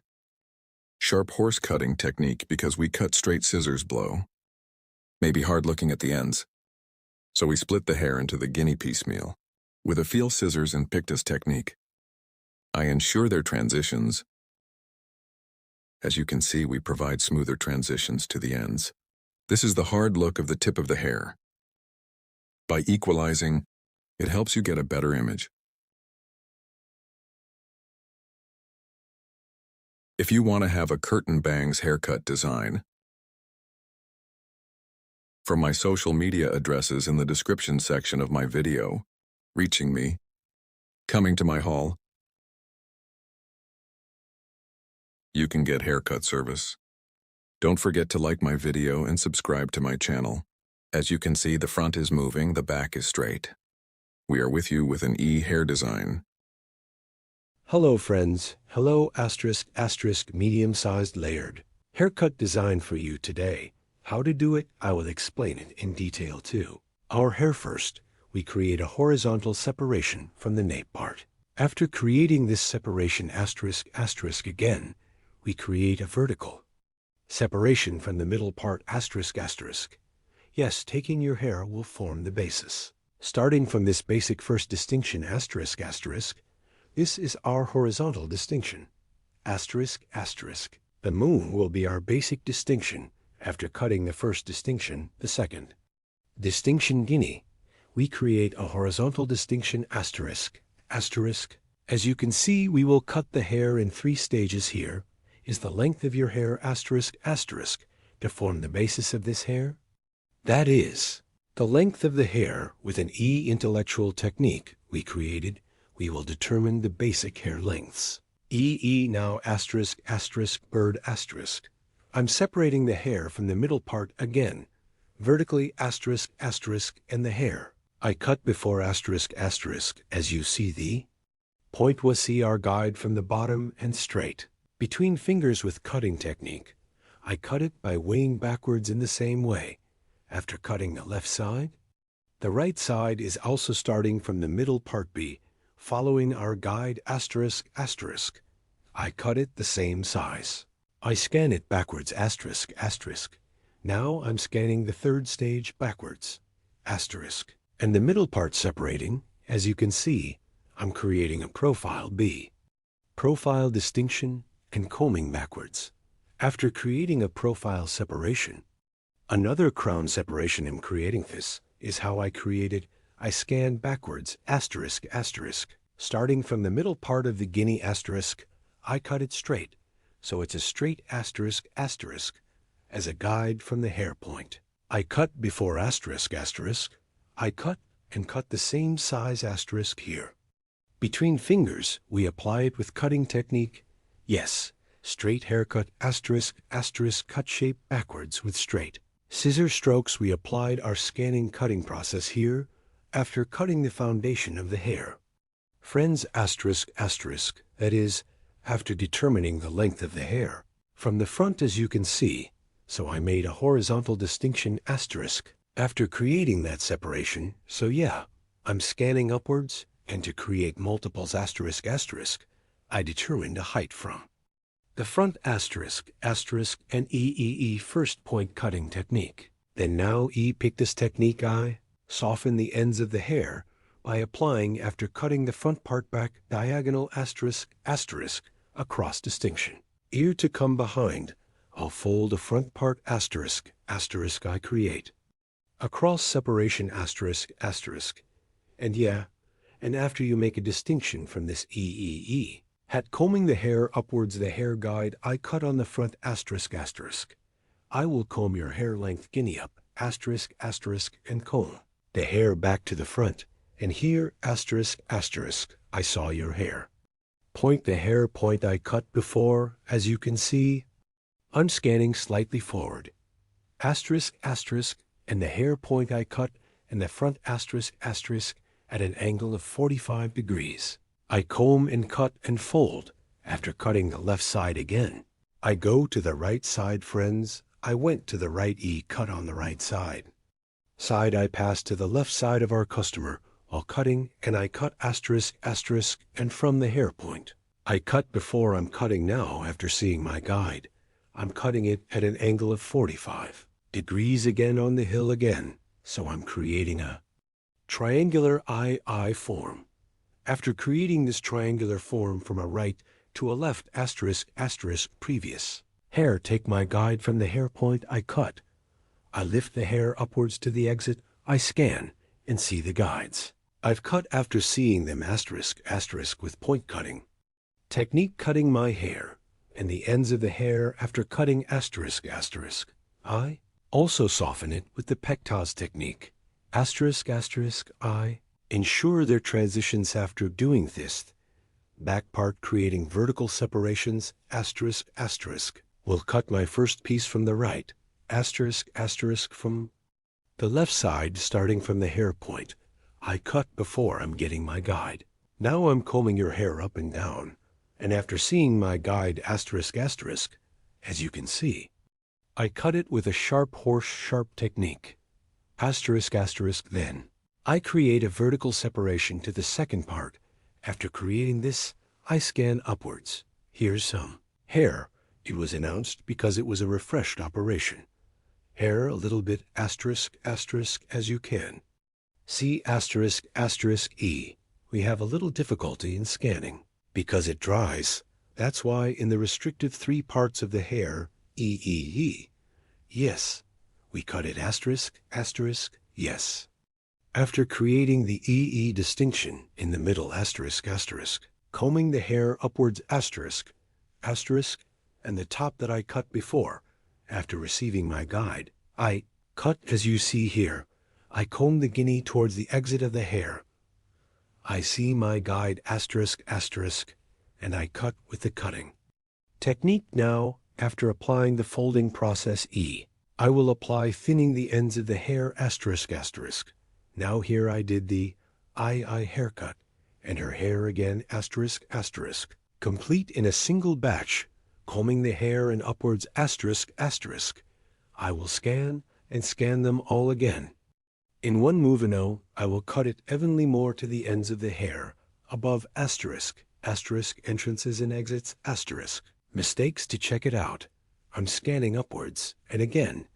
sharp horse cutting technique because we cut straight scissors blow. Maybe hard looking at the ends. So we split the hair into the guinea piecemeal. With a feel scissors and pictus technique, I ensure their transitions. As you can see, we provide smoother transitions to the ends. This is the hard look of the tip of the hair. By equalizing, it helps you get a better image. If you want to have a curtain bangs haircut design, from my social media addresses in the description section of my video, reaching me, coming to my hall, you can get haircut service. Don't forget to like my video and subscribe to my channel. As you can see, the front is moving, the back is straight. We are with you with an E hair design. Hello friends, hello *** medium-sized layered haircut design for you today. How to do it, I will explain it in detail too. Our hair first, we create a horizontal separation from the nape part. After creating this separation *** again, we create a vertical separation from the middle part ***. Yes, taking your hair will form the basis. Starting from this basic first distinction ***, this is our horizontal distinction, ***. The moon will be our basic distinction. After cutting the first distinction, the second distinction guinea, we create a horizontal distinction ***. As you can see, we will cut the hair in 3 stages. Here is the length of your hair ***, to form the basis of this hair. That is, the length of the hair with an E intellectual technique we created. We will determine the basic hair lengths. Now ***, bird ***. I'm separating the hair from the middle part again, vertically ***, and the hair. I cut before ***, as you see the point was see our guide from the bottom and straight. Between fingers with cutting technique, I cut it by weighing backwards in the same way. After cutting the left side, the right side is also starting from the middle part B, following our guide ***. I cut it the same size. I scan it backwards ***. Now I'm scanning the third stage backwards ***. And the middle part separating, as you can see, I'm creating a profile B. Profile distinction and combing backwards. After creating a profile separation, another crown separation in creating this is how I created. I scan backwards ***. Starting from the middle part of the guinea ***, I cut it straight, so it's a straight ***, as a guide from the hair point. I cut before ***. I cut and cut the same size * here. Between fingers, we apply it with cutting technique. Yes, straight haircut ***, cut shape backwards with straight scissor strokes. We applied our scanning cutting process here after cutting the foundation of the hair. Friends ***, that is, after determining the length of the hair from the front, as you can see, so I made a horizontal distinction ***. After creating that separation, so yeah, I'm scanning upwards, and to create multiples ***, I determined a height from the front ***, and EEE first point cutting technique. Then now pictus technique, I soften the ends of the hair by applying after cutting the front part back diagonal ***, across distinction. Ear to come behind, I'll fold a front part ***, I create across separation ***. And yeah, and after you make a distinction from this EEE, at combing the hair upwards, the hair guide I cut on the front ***. I will comb your hair length guinea up ***, and comb the hair back to the front, and here ***, I saw your hair. Point the hair point I cut before, as you can see, I'm scanning slightly forward ***, and the hair point I cut and the front ***, at an angle of 45 degrees. I comb and cut and fold. After cutting the left side again, I go to the right side, friends. I went to the right cut on the right side. I pass to the left side of our customer, while cutting, and I cut asterisk, asterisk, and from the hair point. I cut before I'm cutting now after seeing my guide. I'm cutting it at an angle of 45 degrees again on the hill again, so I'm creating a triangular II form. After creating this triangular form from a right to a left asterisk, asterisk previous hair, take my guide from the hair point I cut. I lift the hair upwards to the exit, I scan, and see the guides. I've cut after seeing them asterisk, asterisk with point cutting. Technique cutting my hair, and the ends of the hair after cutting asterisk, asterisk. I also soften it with the pectaz technique. Asterisk, asterisk, I ensure their transitions after doing this. Back part creating vertical separations, asterisk, asterisk. Will cut my first piece from the right, asterisk, asterisk from the left side starting from the hair point. I cut before I'm getting my guide. Now I'm combing your hair up and down, and after seeing my guide asterisk, asterisk, as you can see, I cut it with a sharp horse sharp technique. Asterisk, asterisk, then I create a vertical separation to the second part. After creating this, I scan upwards. Here's some hair. It was announced because it was a refreshed operation. Hair a little bit asterisk, asterisk as you can. See asterisk, asterisk E. We have a little difficulty in scanning because it dries. That's why in the restrictive 3 parts of the hair, E. Yes, we cut it asterisk, asterisk, yes. After creating the EE distinction in the middle asterisk, asterisk, combing the hair upwards asterisk, asterisk, and the top that I cut before, after receiving my guide, I cut as you see here. I comb the guinea towards the exit of the hair. I see my guide asterisk, asterisk, and I cut with the cutting technique. Now, after applying the folding process E, I will apply thinning the ends of the hair asterisk, asterisk. Now here I did the II haircut, and her hair again asterisk, asterisk, complete in a single batch, combing the hair and upwards asterisk, asterisk. I will scan and scan them all again. In one movino, I will cut it evenly more to the ends of the hair, above asterisk, asterisk entrances and exits, asterisk. Mistakes to check it out. I'm scanning upwards, and again,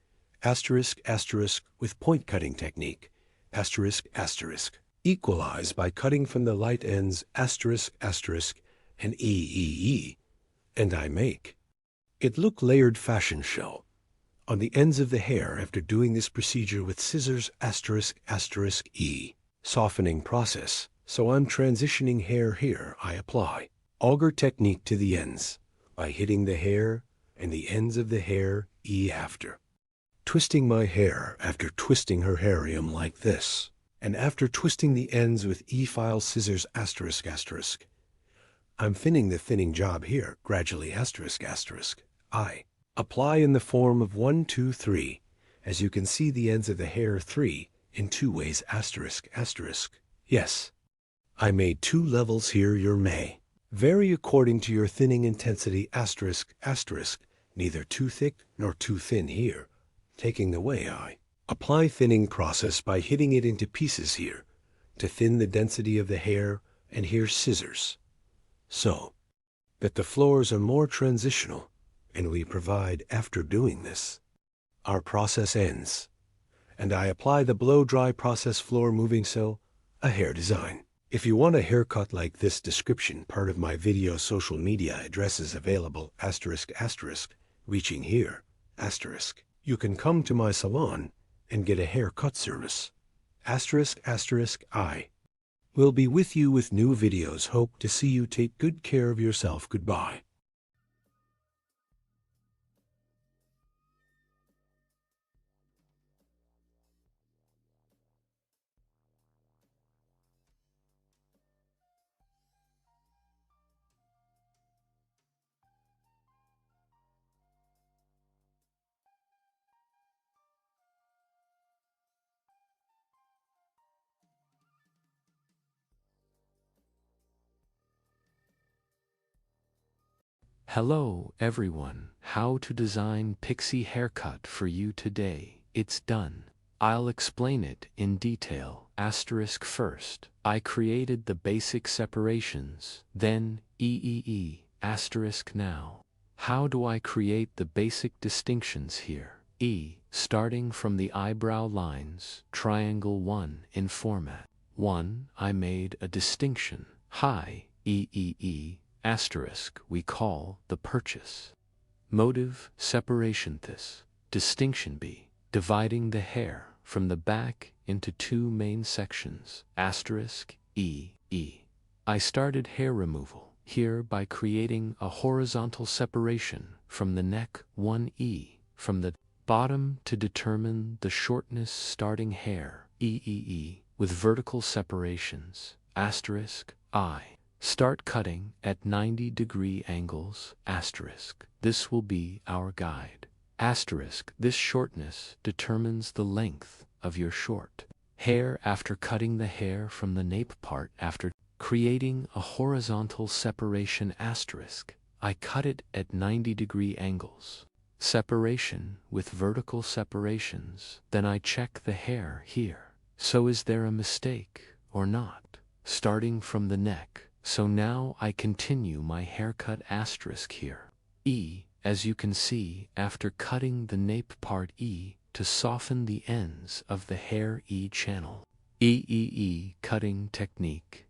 asterisk, asterisk with point cutting technique, asterisk, asterisk. Equalize by cutting from the light ends, asterisk, asterisk, and E, and I make it look layered fashion show on the ends of the hair after doing this procedure with scissors, asterisk, asterisk, E. Softening process, so I'm transitioning hair here. I apply auger technique to the ends by hitting the hair and the ends of the hair, E after. Twisting my hair after twisting her hairum like this, and after twisting the ends with E-file scissors, asterisk, asterisk. I'm thinning the thinning job here, gradually asterisk, asterisk. I apply in the form of 1, 2, 3. As you can see the ends of the hair 3 in 2 ways, asterisk, asterisk. Yes, I made 2 levels here. Your may vary according to your thinning intensity, asterisk, asterisk. Neither too thick nor too thin here. Taking the way I apply thinning process by hitting it into pieces here to thin the density of the hair, and here scissors, so that the floors are more transitional, and we provide after doing this. Our process ends, and I apply the blow-dry process floor moving so a hair design. If you want a haircut like this, description part of my video, social media addresses available, asterisk, asterisk, reaching here, asterisk. You can come to my salon and get a haircut service. Asterisk, asterisk, I will be with you with new videos. Hope to see you. Take good care of yourself. Goodbye. Hello everyone, how to design pixie haircut for you today. It's done. I'll explain it in detail. Asterisk first, I created the basic separations, then asterisk now. How do I create the basic distinctions here? Starting from the eyebrow lines, triangle 1 in format 1, I made a distinction, high, asterisk we call the purchase. Motive, separation this. Distinction B, dividing the hair from the back into two main sections, asterisk I started hair removal here by creating a horizontal separation from the neck 1 from the bottom to determine the shortness starting hair with vertical separations, asterisk I. Start cutting at 90-degree angles, asterisk. This will be our guide. Asterisk, this shortness determines the length of your short hair after cutting the hair from the nape part after creating a horizontal separation asterisk. I cut it at 90-degree angles. Separation with vertical separations. Then I check the hair here. So is there a mistake or not? Starting from the neck. So now I continue my haircut asterisk here. As you can see, after cutting the nape part to soften the ends of the hair channel. Cutting technique.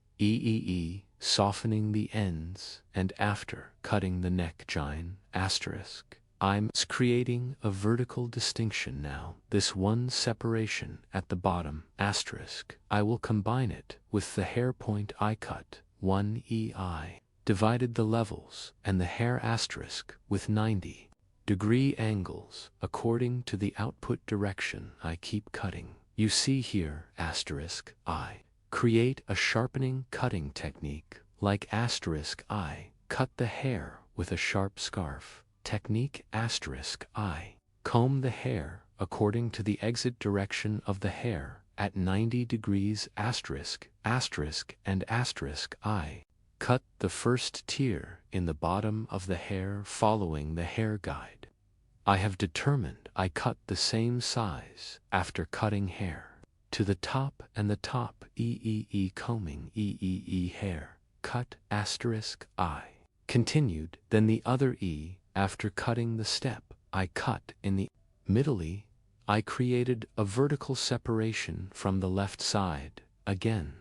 Softening the ends, and after cutting the neck join asterisk. I'm creating a vertical distinction now. This one separation at the bottom asterisk. I will combine it with the hair point I cut 1 divided the levels and the hair asterisk with 90-degree angles according to the output direction I keep cutting. You see here asterisk I. Create a sharpening cutting technique like asterisk I. Cut the hair with a sharp scarf. Technique asterisk I. Comb the hair according to the exit direction of the hair at 90 degrees asterisk and asterisk I. Cut the first tier in the bottom of the hair following the hair guide. I have determined I cut the same size after cutting hair to the top and the top combing hair. Cut asterisk I. Continued, then the other after cutting the step I cut in the middle I created a vertical separation from the left side again.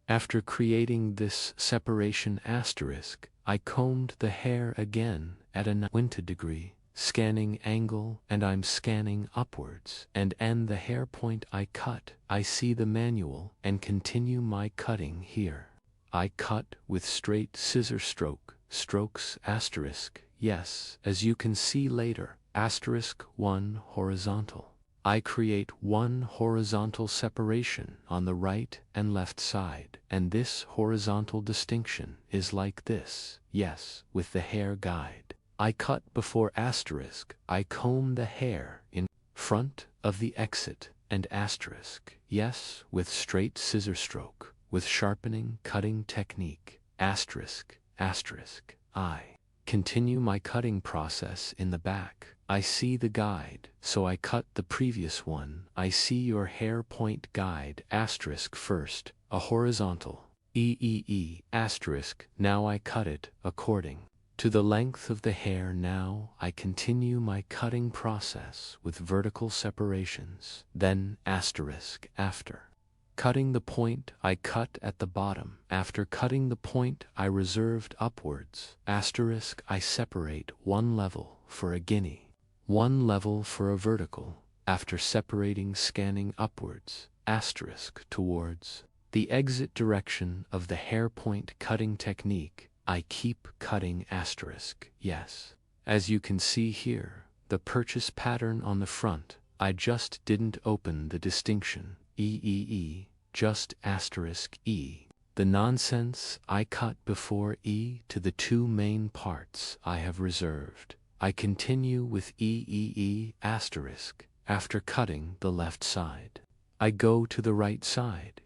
After creating this separation asterisk, I combed the hair again at a 90-degree scanning angle, and I'm scanning upwards and end the hair point I cut. I see the manual and continue my cutting here. I cut with straight scissor strokes asterisk. Yes, as you can see later, asterisk 1 horizontal. I create one horizontal separation on the right and left side, and this horizontal distinction is like this. Yes, with the hair guide. I cut before asterisk. I comb the hair in front of the exit and asterisk. Yes, with straight scissor stroke, with sharpening cutting technique, asterisk. I continue my cutting process in the back. I see the guide, so I cut the previous one. I see your hair point guide asterisk first, a horizontal asterisk. Now I cut it according to the length of the hair. Now I continue my cutting process with vertical separations. Then asterisk after cutting the point I cut at the bottom. After cutting the point I reserved upwards. Asterisk I separate one level for a guinea, one level for a vertical. After separating scanning upwards, asterisk towards the exit direction of the hair point cutting technique, I keep cutting asterisk. Yes. As you can see here, the purchase pattern on the front, I just didn't open the distinction. Just asterisk The nonsense I cut before to the two main parts I have reserved. I continue with asterisk after cutting the left side. I go to the right side.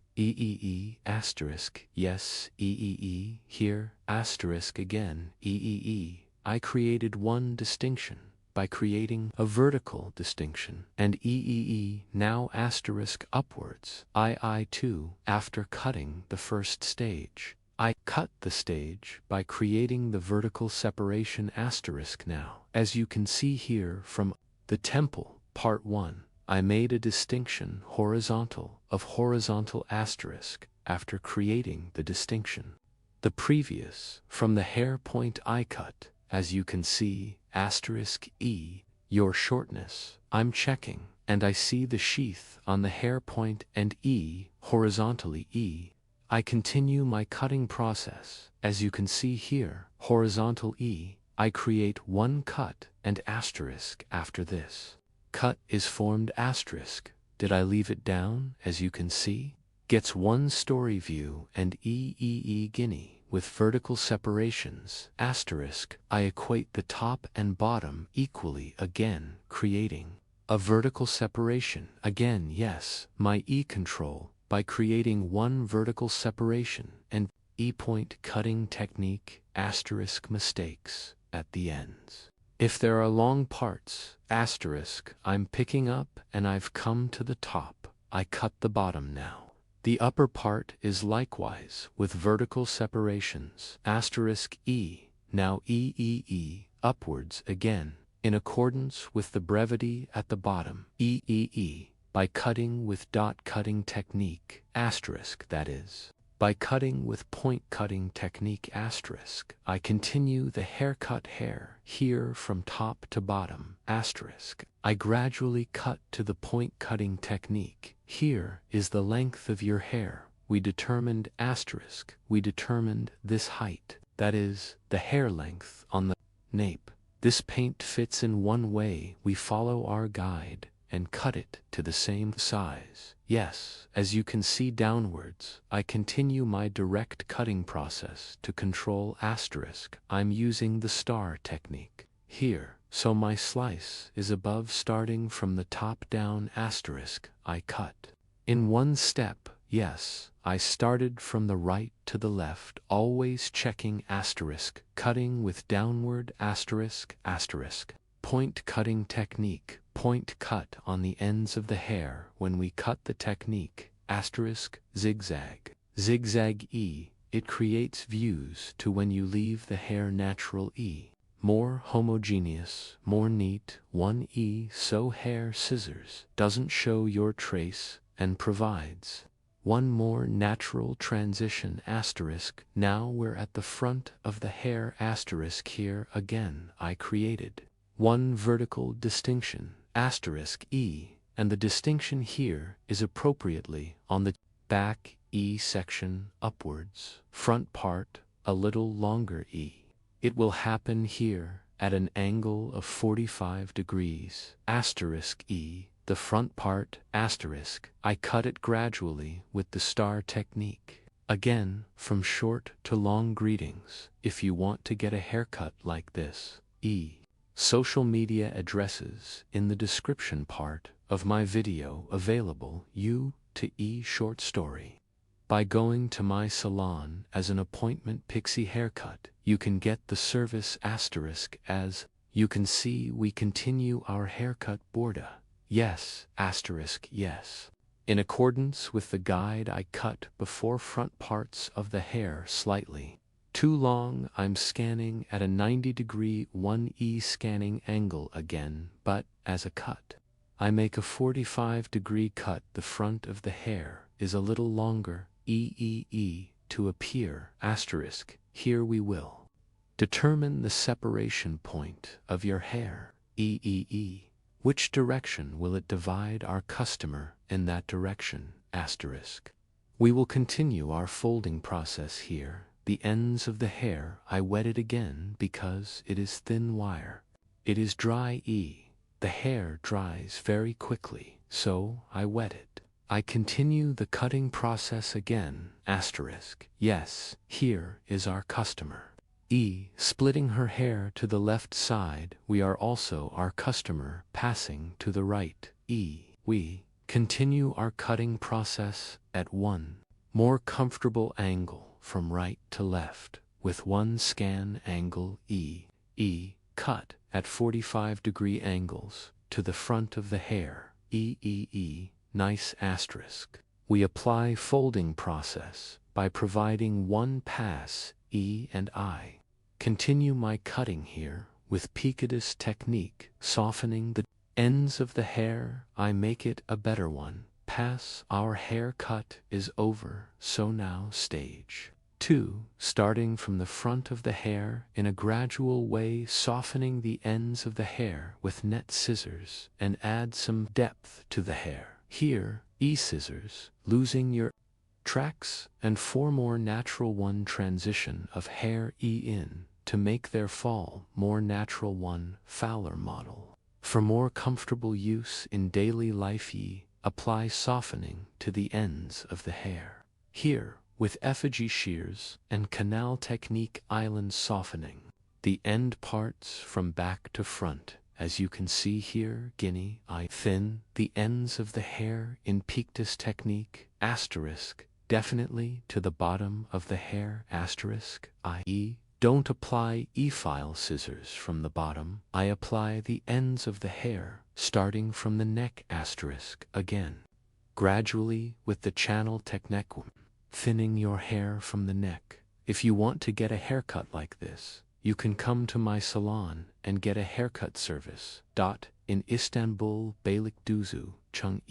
Asterisk. Yes, here, asterisk again. I created one distinction. by creating a vertical distinction, and now asterisk upwards, II2, after cutting the first stage. I cut the stage by creating the vertical separation asterisk now. As you can see here from the temple, part 1, I made a distinction horizontal of horizontal asterisk after creating the distinction. The previous, from the hair point I cut, as you can see, asterisk E, your shortness, I'm checking, and I see the sheath on the hair point and E, horizontally E. I continue my cutting process, as you can see here, horizontal E, I create one cut and asterisk after this. Cut is formed asterisk, did I leave it down, as you can see? Gets one story view and Guinea with vertical separations, asterisk, I equate the top and bottom equally again, creating a vertical separation, again yes, my E control, by creating one vertical separation and E-point cutting technique, asterisk mistakes, at the ends. If there are long parts, asterisk, I'm picking up and I've come to the top, I cut the bottom now. The upper part is likewise with vertical separations, asterisk E, now upwards again, in accordance with the brevity at the bottom, by cutting with dot cutting technique, asterisk that is. By cutting with point cutting technique asterisk, I continue the haircut hair here from top to bottom, asterisk. I gradually cut to the point cutting technique. Here is the length of your hair. We determined asterisk. We determined this height, that is, the hair length on the nape. This paint fits in one way. We follow our guide and cut it to the same size. Yes, as you can see downwards, I continue my direct cutting process to control asterisk. I'm using the star technique here, so my slice is above starting from the top down asterisk. I cut in one step. Yes, I started from the right to the left, always checking asterisk, cutting with downward asterisk, asterisk. Point cutting technique, point cut on the ends of the hair when we cut the technique, asterisk, zigzag. Zigzag E, it creates views to when you leave the hair natural E. More homogeneous, more neat, 1E, so hair scissors doesn't show your trace and provides one more natural transition asterisk. Now we're at the front of the hair asterisk here again. I created one vertical distinction, asterisk E, and the distinction here is appropriately on the back E section upwards, front part a little longer E. It will happen here at an angle of 45 degrees, asterisk E, the front part, asterisk. I cut it gradually with the star technique. Again, from short to long greetings, if you want to get a haircut like this, E. Social media addresses in the description part of my video available U to E short story. By going to my salon as an appointment pixie haircut, you can get the service asterisk. As you can see, we continue our haircut border. Yes, asterisk yes. In accordance with the guide, I cut before front parts of the hair slightly too long. I'm scanning at a 90-degree 1E scanning angle again, but as a cut, I make a 45-degree cut. The front of the hair is a little longer, to appear, asterisk. Here we will determine the separation point of your hair, Which direction will it divide? Our customer in that direction, asterisk. We will continue our folding process here. The ends of the hair I wetted again because it is thin wire. It is dry E. The hair dries very quickly, so I wet it. I continue the cutting process again, asterisk. Yes, here is our customer. E. Splitting her hair to the left side. We are also our customer passing to the right. E. We continue our cutting process at one more comfortable angle from right to left with one scan angle E. Cut at 45-degree angles to the front of the hair. Nice asterisk. We apply folding process by providing one pass E and I. Continue my cutting here with Picadus technique, softening the ends of the hair. I make it a better one. Pass. Our haircut is over, so now stage 2, starting from the front of the hair in a gradual way, softening the ends of the hair with net scissors and add some depth to the hair. Here, scissors, losing your tracks, and 4 more natural one transition of hair in to make their fall more natural one Fowler model. For more comfortable use in daily life apply softening to the ends of the hair. Here, with effigy shears and canal technique island softening the end parts from back to front. As you can see here, guinea I thin the ends of the hair in Pictus technique, asterisk, definitely to the bottom of the hair, asterisk, i.e. don't apply E-file scissors from the bottom. I apply the ends of the hair, starting from the neck, asterisk, again. Gradually with the channel technique, thinning your hair from the neck. If you want to get a haircut like this, you can come to my salon and get a haircut service. In Istanbul, Beylikdüzü, Chung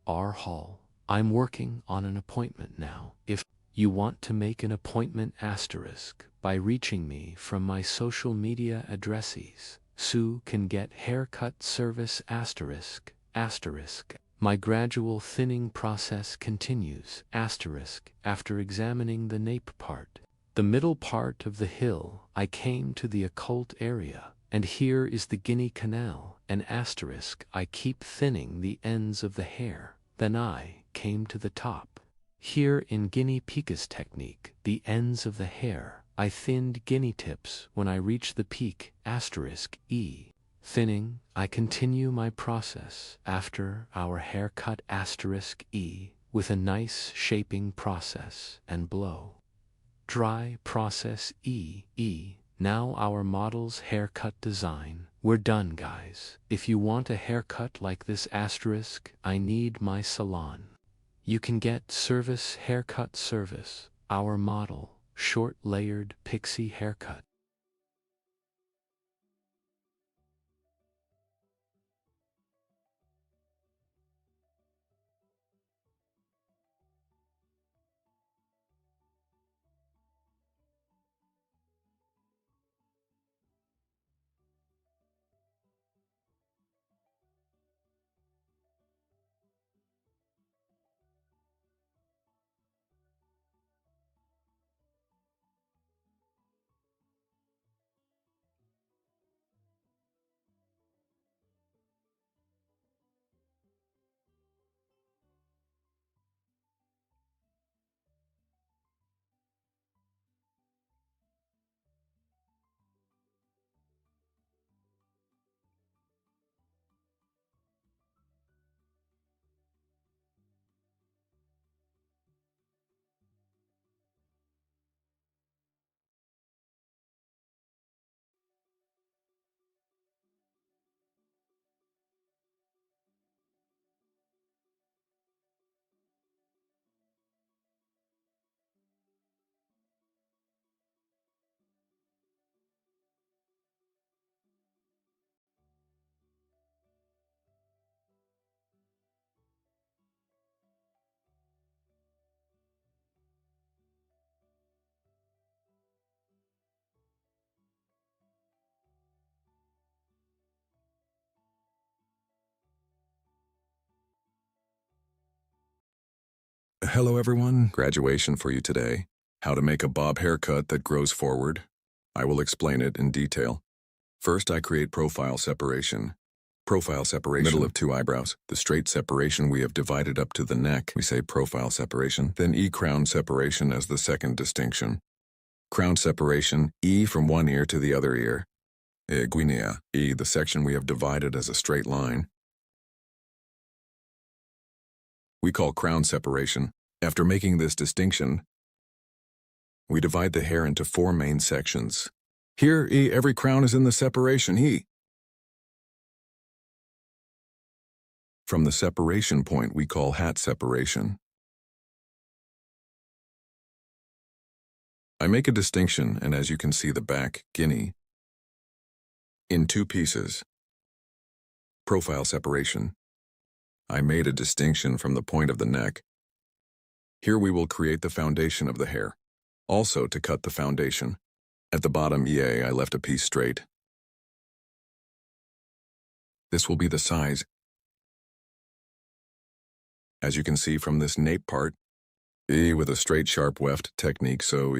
R Hall. I'm working on an appointment now. If you want to make an appointment, asterisk, by reaching me from my social media addresses, Sue can get haircut service, asterisk, asterisk. My gradual thinning process continues, asterisk, after examining the nape part. The middle part of the hill, I came to the occult area, and here is the guinea canal, an asterisk. I keep thinning the ends of the hair, then I came to the top. Here in guinea picas technique, the ends of the hair, I thinned guinea tips when I reach the peak, asterisk, E. Thinning, I continue my process after our haircut, asterisk, E, with a nice shaping process and blow dry process, Now our model's haircut design. We're done, guys. If you want a haircut like this, asterisk, I need my salon. You can get service haircut service, our model, short layered pixie haircut. Hello everyone, graduation for you today. How to make a bob haircut that grows forward. I will explain it in detail. First, I create profile separation. Profile separation, middle of 2 eyebrows. The straight separation we have divided up to the neck, we say profile separation. Then crown separation as the second distinction. Crown separation, from one ear to the other ear. Guinea, the section we have divided as a straight line. We call crown separation. After making this distinction, we divide the hair into 4 main sections. Here, every crown is in the separation, From the separation point we call hat separation. I make a distinction, and as you can see the back, guinea, in two pieces. Profile separation. I made a distinction from the point of the neck. Here we will create the foundation of the hair. Also to cut the foundation. At the bottom I left a piece straight. This will be the size. As you can see from this nape part, with a straight sharp weft technique, so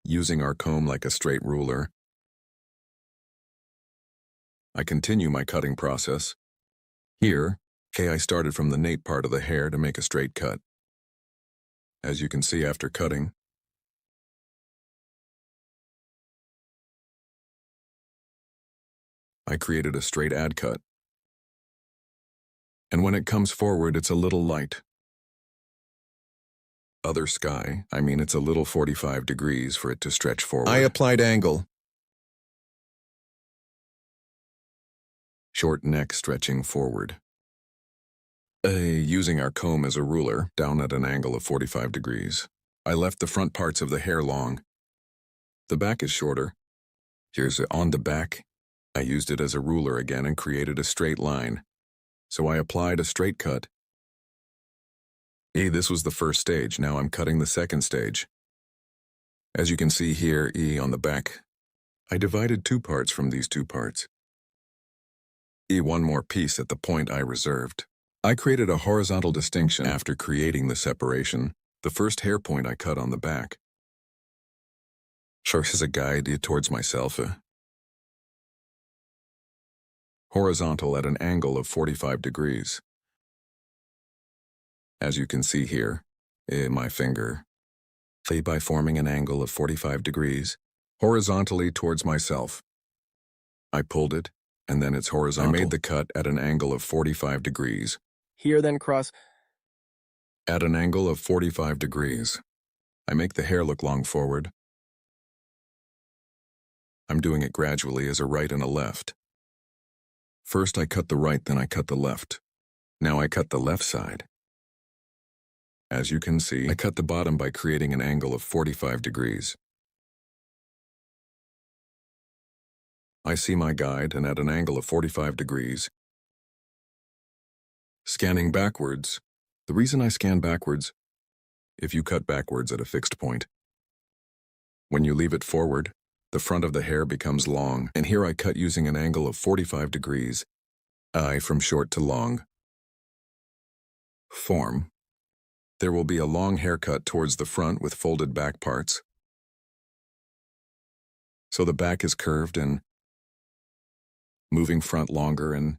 using our comb like a straight ruler, I continue my cutting process. Here, I started from the nape part of the hair to make a straight cut. As you can see after cutting, I created a straight ad cut. And when it comes forward, it's a little light. Other sky, it's a little 45 degrees for it to stretch forward. I applied angle. Short neck stretching forward. Using our comb as a ruler, down at an angle of 45 degrees. I left the front parts of the hair long. The back is shorter. Here's on the back. I used it as a ruler again and created a straight line. So I applied a straight cut. This was the first stage. Now I'm cutting the second stage. As you can see here, on the back, I divided two parts from these two parts. One more piece at the point I reserved. I created a horizontal distinction after creating the separation. The first hair point I cut on the back. As a guide towards myself. Horizontal at an angle of 45 degrees. As you can see here, my finger, by forming an angle of 45 degrees, horizontally towards myself. I pulled it, and then it's horizontal. I made the cut at an angle of 45 degrees. Here then cross. At an angle of 45 degrees. I make the hair look long forward. I'm doing it gradually as a right and a left. First I cut the right, then I cut the left. Now I cut the left side. As you can see, I cut the bottom by creating an angle of 45 degrees. I see my guide, and at an angle of 45 degrees. Scanning backwards. The reason I scan backwards, if you cut backwards at a fixed point, when you leave it forward, the front of the hair becomes long, and here I cut using an angle of 45 degrees, from short to long. Form. There will be a long haircut towards the front with folded back parts. So the back is curved and moving front longer, and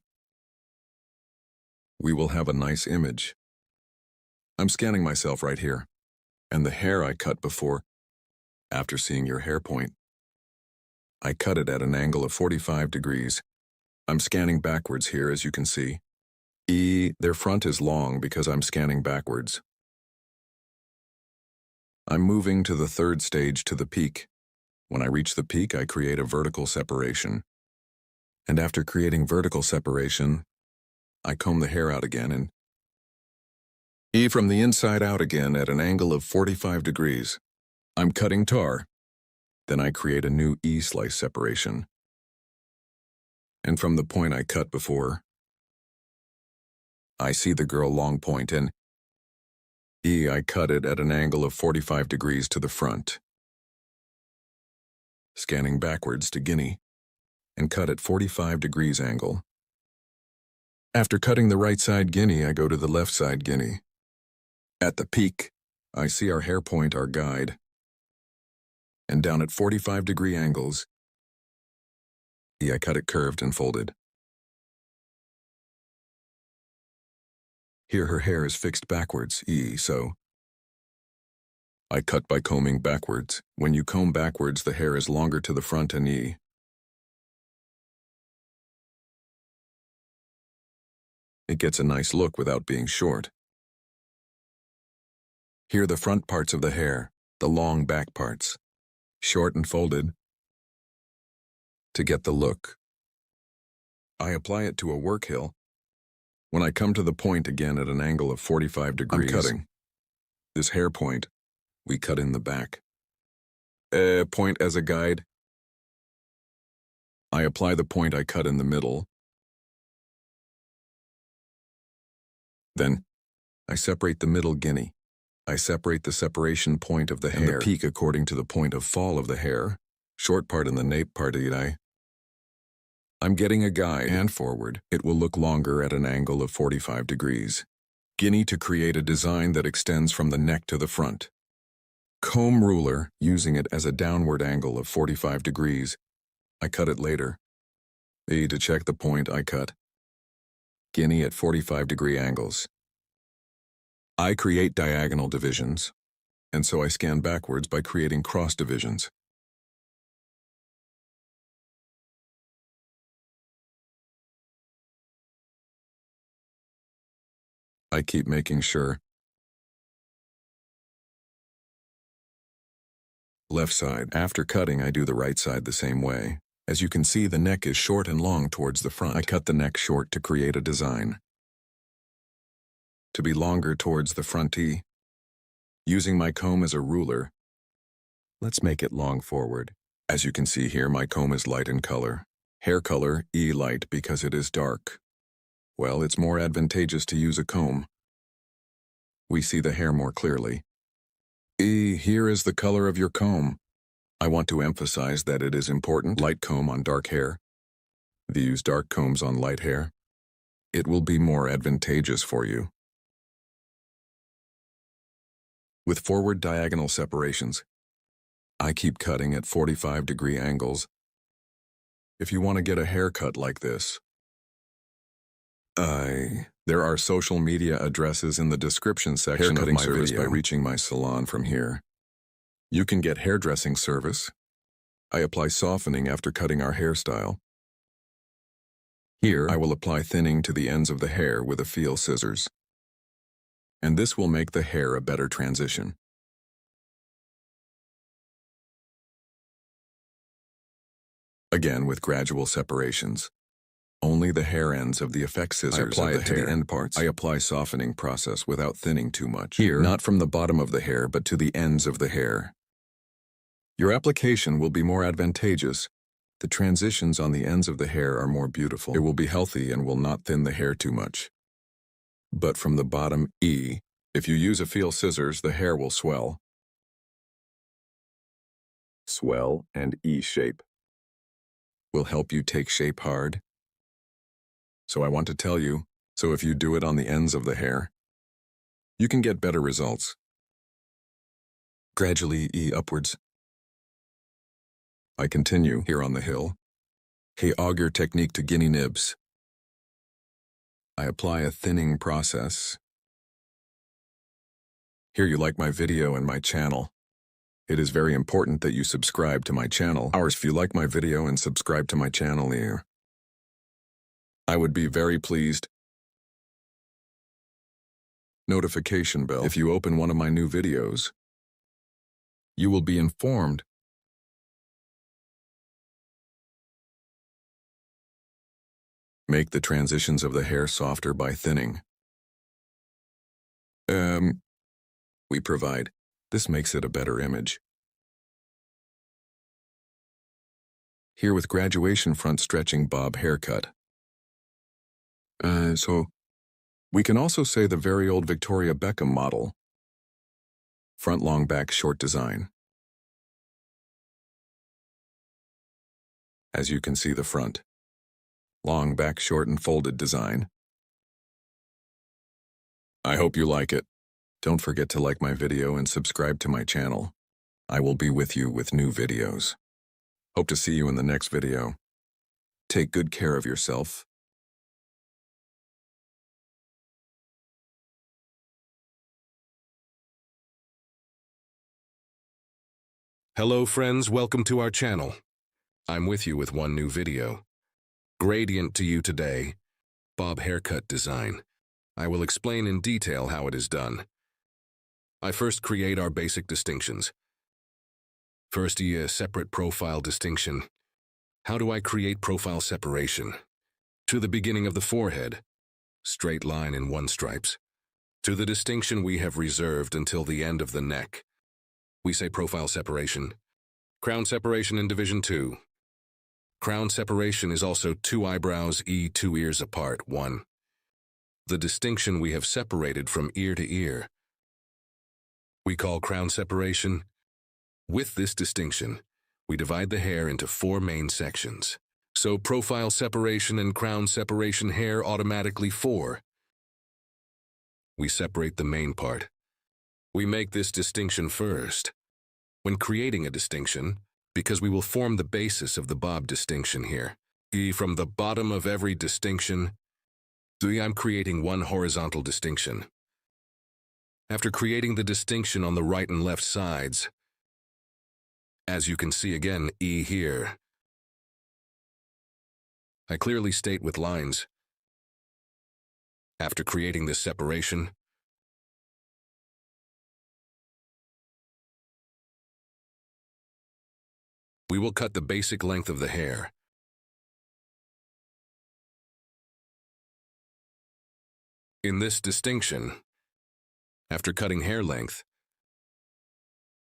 we will have a nice image. I'm scanning myself right here, and the hair I cut before, after seeing your hair point, I cut it at an angle of 45 degrees. I'm scanning backwards here, as you can see. Their front is long because I'm scanning backwards. I'm moving to the third stage, to the peak. When I reach the peak, I create a vertical separation. And after creating vertical separation, I comb the hair out again and from the inside out again at an angle of 45 degrees. I'm cutting tar. Then I create a new slice separation. And from the point I cut before, I see the girl long point, and I cut it at an angle of 45 degrees to the front. Scanning backwards to guinea, and cut at 45 degrees angle. After cutting the right side guinea, I go to the left side guinea. At the peak, I see our hair point, our guide. And down at 45-degree angles, I cut it curved and folded. Here her hair is fixed backwards, so I cut by combing backwards. When you comb backwards, the hair is longer to the front and it gets a nice look without being short. Here the front parts of the hair, the long back parts. short and folded, to get the look. I apply it to a work hill. When I come to the point again at an angle of 45 degrees, I'm cutting. This hair point, we cut in the back. Point as a guide. I apply the point I cut in the middle. Then, I separate the middle guinea. I separate the separation point of the hair and the peak according to the point of fall of the hair, short part and the nape part. I'm getting a guide and forward. It will look longer at an angle of 45 degrees. Guinea to create a design that extends from the neck to the front. Comb ruler, using it as a downward angle of 45 degrees. I cut it later. To check the point I cut. Guinea at 45-degree angles. I create diagonal divisions, and so I scan backwards by creating cross divisions. I keep making sure. Left side. After cutting, I do the right side the same way. As you can see, the neck is short and long towards the front. I cut the neck short to create a design. To be longer towards the front T. Using my comb as a ruler, let's make it long forward. As you can see here, my comb is light in color. Hair color, E light because it is dark. Well, it's more advantageous to use a comb. We see the hair more clearly. Here is the color of your comb. I want to emphasize that it is important. Light comb on dark hair. Use dark combs on light hair. It will be more advantageous for you. With forward diagonal separations, I keep cutting at 45-degree angles. If you want to get a haircut like this, there are social media addresses in the description section of my video. By reaching my salon from here. You can get hairdressing service. I apply softening after cutting our hairstyle. Here, I will apply thinning to the ends of the hair with a feel scissors. And this will make the hair a better transition. Again with gradual separations. Only the hair ends of the effect scissors apply it to the end parts. I apply softening process without thinning too much. Here, not from the bottom of the hair, but to the ends of the hair. Your application will be more advantageous. The transitions on the ends of the hair are more beautiful. It will be healthy and will not thin the hair too much. But from the bottom, E, if you use a feel scissors, the hair will swell. Swell and E shape will help you take shape hard. So I want to tell you, so if you do it on the ends of the hair, you can get better results. Gradually E upwards. I continue here on the hill. Hey, auger technique to guinea nibs. I apply a thinning process. Here you like my video and my channel. It is very important that you subscribe to my channel. If you like my video and subscribe to my channel here, I would be very pleased. Notification bell. If you open one of my new videos, you will be informed. Make the transitions of the hair softer by thinning. We provide. This makes it a better image. Here with graduation front stretching bob haircut. So, we can also say the very old Victoria Beckham model. Front long back short design. As you can see the front. Long back short and folded design. I hope you like it. Don't forget to like my video and subscribe to my channel. I will be with you with new videos. Hope to see you in the next video. Take good care of yourself. Hello friends, welcome to our channel. I'm with you with one new video. Gradient to you today. Bob haircut design. I will explain in detail how it is done. I first create our basic distinctions. First, a separate profile distinction. How do I create profile separation? To the beginning of the forehead, straight line in one stripes. To the distinction we have reserved until the end of the neck, we say profile separation. Crown separation in Division 2. Crown separation is also 2 eyebrows, 2 ears apart, 1. The distinction we have separated from ear to ear, we call crown separation. With this distinction, we divide the hair into 4 main sections. So profile separation and crown separation hair automatically 4. We separate the main part. We make this distinction first. When creating a distinction, because we will form the basis of the bob distinction here. From the bottom of every distinction, I'm creating one horizontal distinction. After creating the distinction on the right and left sides, as you can see again, here, I clearly state with lines. After creating this separation, we will cut the basic length of the hair. In this distinction, after cutting hair length,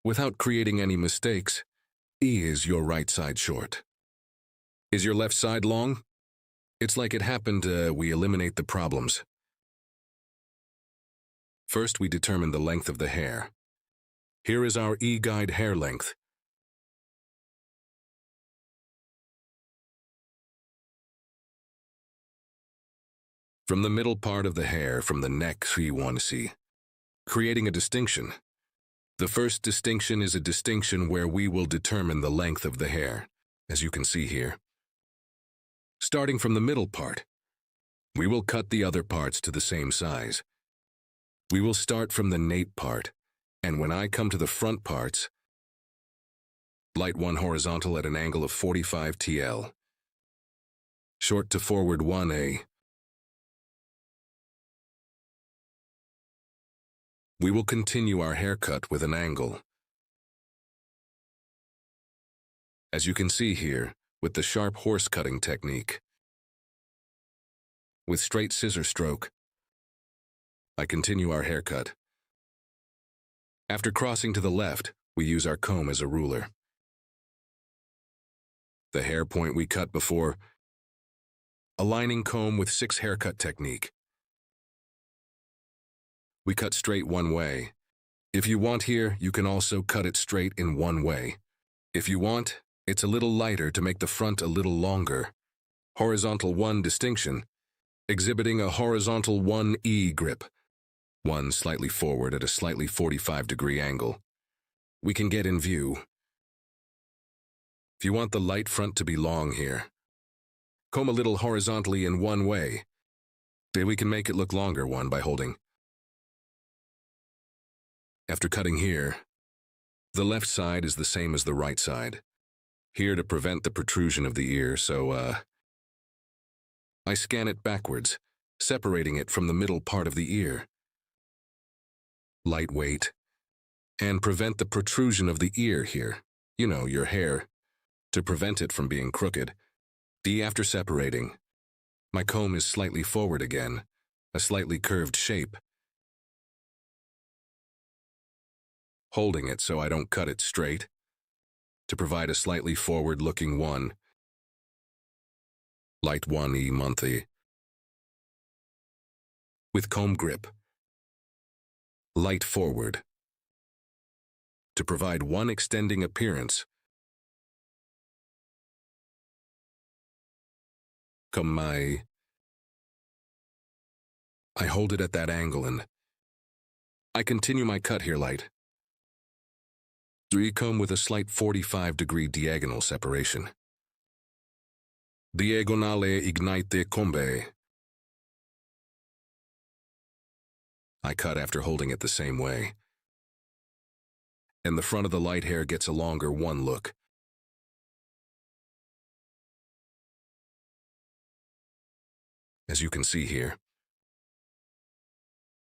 without creating any mistakes, is your right side short? Is your left side long? It's like it happened, we eliminate the problems. First, we determine the length of the hair. Here is our guide hair length. From the middle part of the hair, from the neck, we want to see. Creating a distinction. The first distinction is a distinction where we will determine the length of the hair, as you can see here. Starting from the middle part, we will cut the other parts to the same size. We will start from the nape part, and when I come to the front parts, light 1 horizontal at an angle of 45 TL. Short to forward 1A. We will continue our haircut with an angle. As you can see here, with the sharp horse cutting technique. With straight scissor stroke, I continue our haircut. After crossing to the left, we use our comb as a ruler. The hair point we cut before, aligning comb with 6 haircut technique. We cut straight one way. If you want here, you can also cut it straight in one way. If you want, it's a little lighter to make the front a little longer. Horizontal 1 distinction, exhibiting a horizontal 1E grip. 1 slightly forward at a slightly 45-degree angle. We can get in view. If you want the light front to be long here, comb a little horizontally in one way. Then we can make it look longer one by holding. After cutting here, the left side is the same as the right side. Here to prevent the protrusion of the ear, so I scan it backwards, separating it from the middle part of the ear. Lightweight, and prevent the protrusion of the ear here, you know, your hair, to prevent it from being crooked. After separating, my comb is slightly forward again, a slightly curved shape. Holding it so I don't cut it straight, to provide a slightly forward-looking 1. Light 1E monthly. With comb grip. Light forward. To provide 1 extending appearance. I hold it at that angle and I continue my cut here light. Comb with a slight 45-degree diagonal separation. Diagonale ignite combe. I cut after holding it the same way. And the front of the light hair gets a longer 1 look. As you can see here.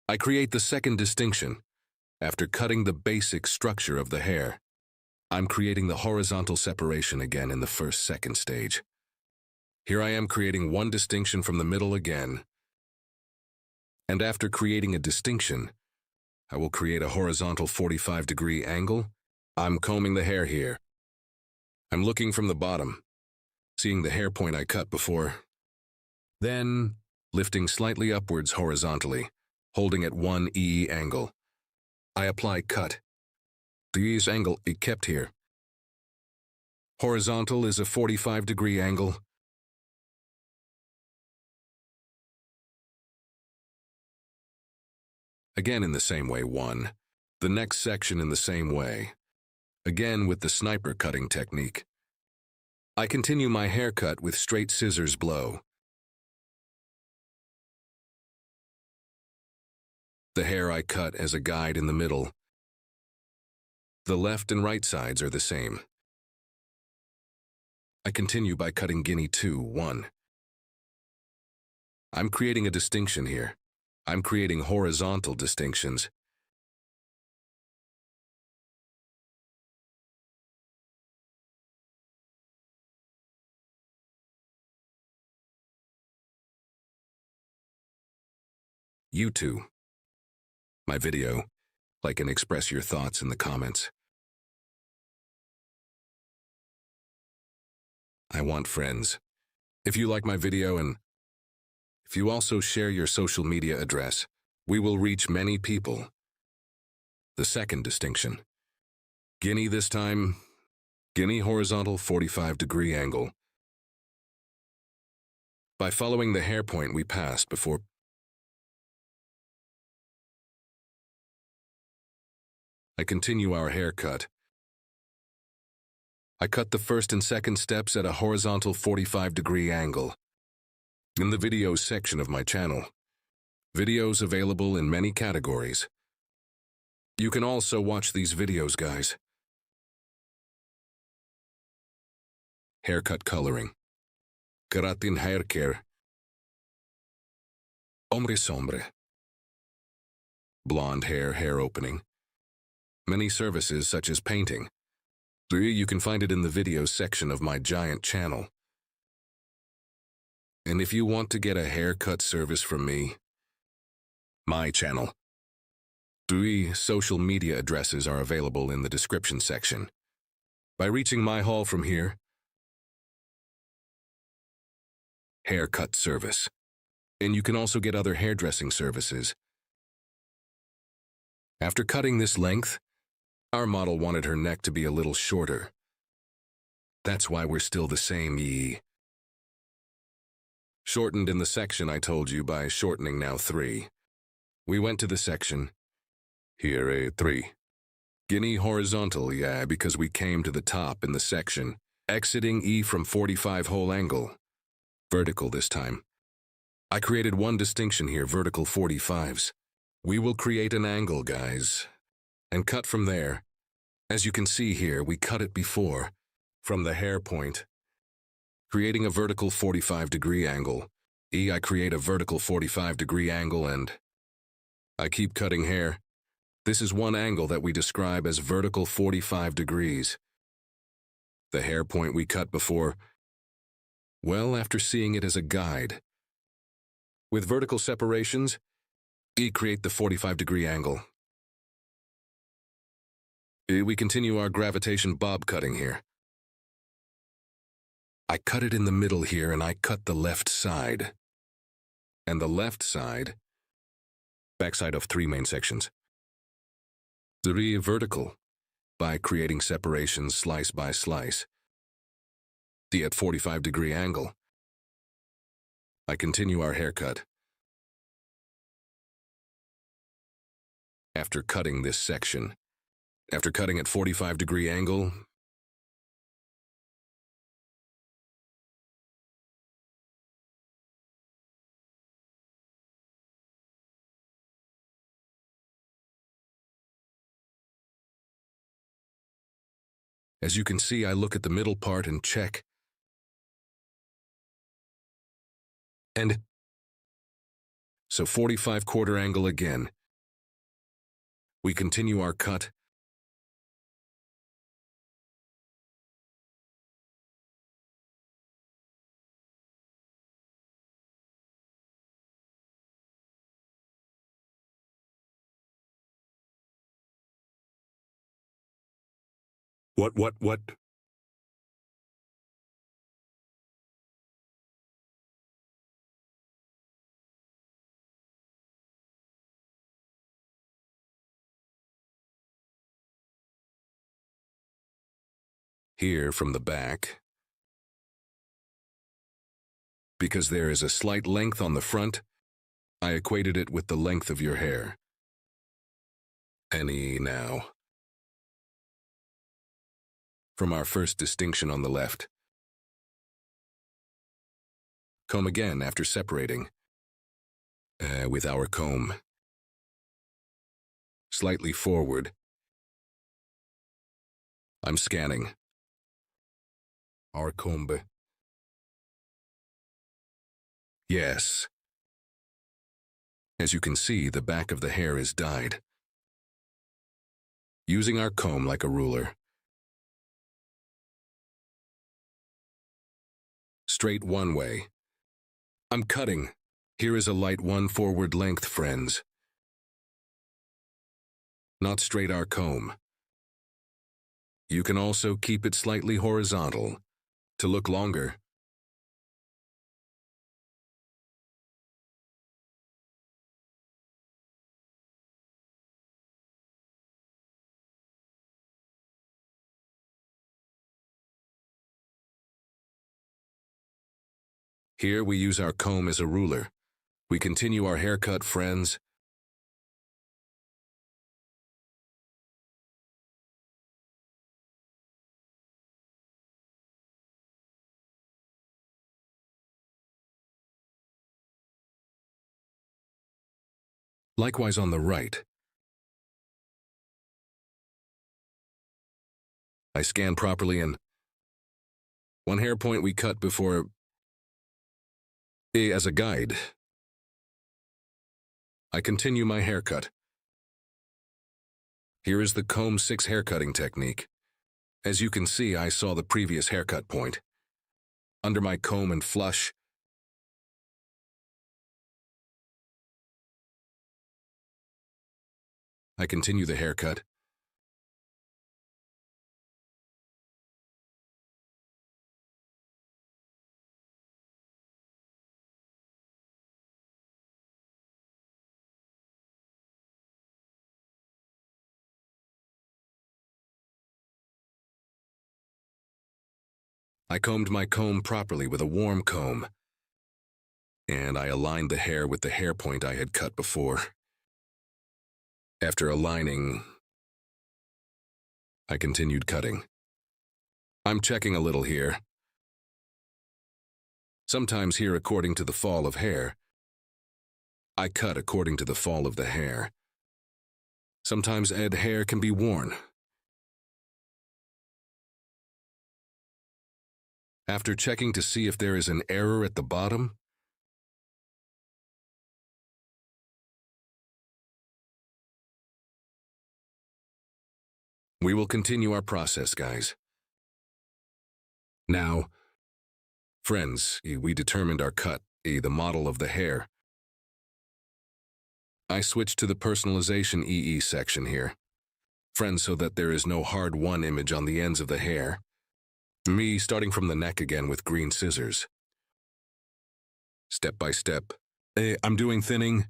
I create the second distinction after cutting the basic structure of the hair. I'm creating the horizontal separation again in the second stage. Here I am creating one distinction from the middle again. And after creating a distinction, I will create a horizontal 45-degree angle. I'm combing the hair here. I'm looking from the bottom, seeing the hair point I cut before. Then, lifting slightly upwards horizontally, holding at 1 angle. I apply cut. This angle is kept here. Horizontal is a 45-degree angle. Again in the same way, 1. The next section in the same way. Again with the sniper cutting technique. I continue my haircut with straight scissors blow. The hair I cut as a guide in the middle. The left and right sides are the same. I continue by cutting guinea 2, 1. I'm creating a distinction here. I'm creating horizontal distinctions. You too. My video, like and express your thoughts in the comments. I want friends. If you like my video and if you also share your social media address, we will reach many people. The second distinction. Guinea this time, guinea horizontal 45-degree angle. By following the hair point we passed before, I continue our haircut. I cut the first and second steps at a horizontal 45-degree angle. In the videos section of my channel, videos available in many categories. You can also watch these videos, guys. Haircut coloring. Keratin hair care. Ombre sombre. Blonde hair opening. Many services such as painting. You can find it in the videos section of my giant channel. And if you want to get a haircut service from me, my channel, 3 social media addresses are available in the description section. By reaching my hall from here, haircut service. And you can also get other hairdressing services. After cutting this length, our model wanted her neck to be a little shorter. That's why we're still the same Shortened in the section I told you by shortening now 3. We went to the section. Here a 3. Guinea horizontal, because we came to the top in the section. Exiting E from 45 whole angle. Vertical this time. I created one distinction here, vertical 45s. We will create an angle, guys. And cut from there. As you can see here, we cut it before, from the hair point. Creating a vertical 45-degree angle. I create a vertical 45-degree angle and I keep cutting hair. This is one angle that we describe as vertical 45 degrees. The hair point we cut before, well, after seeing it as a guide. With vertical separations, create the 45-degree angle. We continue our gravitation bob cutting here. I cut it in the middle here and I cut the left side. And the left side, backside of 3 main sections. 3 vertical, by creating separations slice by slice. At 45-degree angle. I continue our haircut. After cutting this section, after cutting at 45-degree angle, as you can see, I look at the middle part and check. And so 45 quarter angle again. We continue our cut. What? Here from the back. Because there is a slight length on the front, I equated it with the length of your hair. Any now. From our first distinction on the left. Comb again after separating. With our comb. Slightly forward. I'm scanning. Our comb. Yes. As you can see, the back of the hair is dyed. Using our comb like a ruler. Straight one way. I'm cutting. Here is a light one forward length, friends. Not straight our comb. You can also keep it slightly horizontal, to look longer. Here we use our comb as a ruler. We continue our haircut, friends. Likewise on the right. I scan properly and one hair point we cut before as a guide. I continue my haircut. Here is the comb 6 haircutting technique. As you can see, I saw the previous haircut point. Under my comb and flush, I continue the haircut. I combed my comb properly with a warm comb, and I aligned the hair with the hair point I had cut before. After aligning, I continued cutting. I'm checking a little here. Sometimes here according to the fall of hair. I cut according to the fall of the hair. Sometimes hair can be worn. After checking to see if there is an error at the bottom, we will continue our process, guys. Now, friends, we determined our cut, the model of the hair. I switched to the personalization EE section here. Friends, so that there is no hard one image on the ends of the hair. Me starting from the neck again with green scissors. Step by step. I'm doing thinning.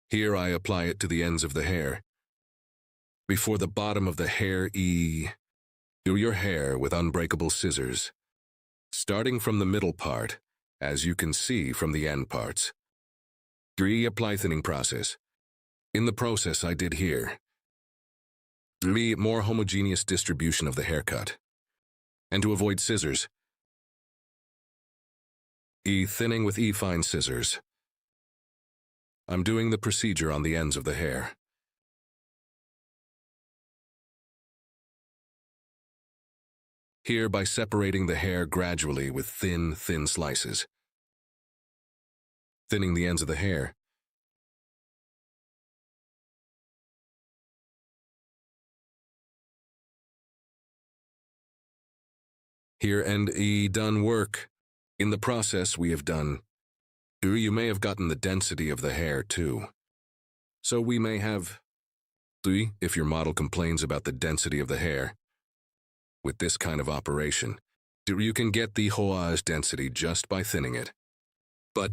Here I apply it to the ends of the hair. Before the bottom of the hair, do your hair with unbreakable scissors. Starting from the middle part, as you can see from the end parts. 3. Apply thinning process. In the process I did here. 3. More homogeneous distribution of the haircut. And to avoid scissors, thinning with fine scissors. I'm doing the procedure on the ends of the hair. Here by separating the hair gradually with thin slices. Thinning the ends of the hair. Here and done work. In the process we have done. You may have gotten the density of the hair too. So we may have, if your model complains about the density of the hair, with this kind of operation. You can get the hoage density just by thinning it. But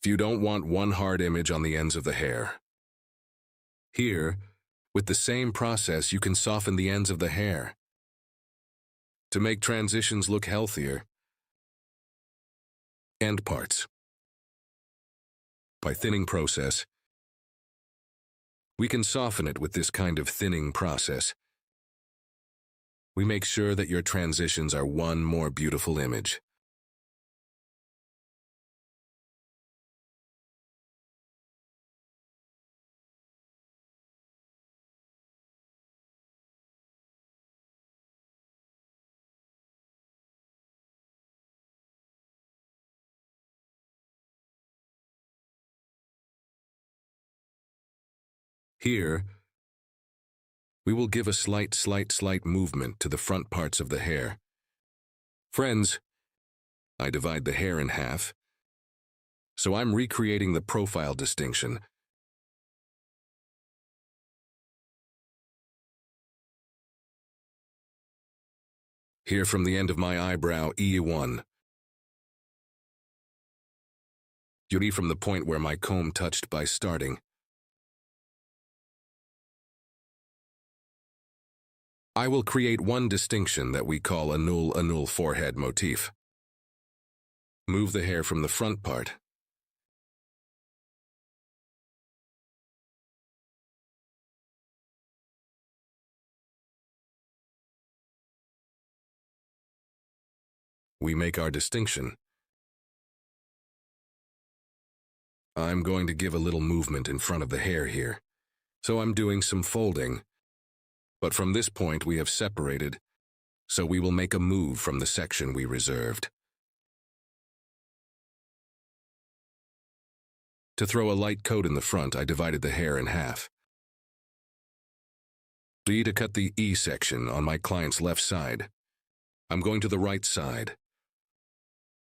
if you don't want one hard image on the ends of the hair, here, with the same process, you can soften the ends of the hair to make transitions look healthier. End parts. By thinning process, we can soften it with this kind of thinning process. We make sure that your transitions are one more beautiful image. Here, we will give a slight movement to the front parts of the hair. Friends, I divide the hair in half, so I'm recreating the profile distinction. Here from the end of my eyebrow, E1. Yuri from the point where my comb touched by starting. I will create one distinction that we call a null forehead motif. Move the hair from the front part. We make our distinction. I'm going to give a little movement in front of the hair here, so I'm doing some folding. But from this point we have separated, so we will make a move from the section we reserved. To throw a light coat in the front, I divided the hair in half. To cut the E section on my client's left side, I'm going to the right side.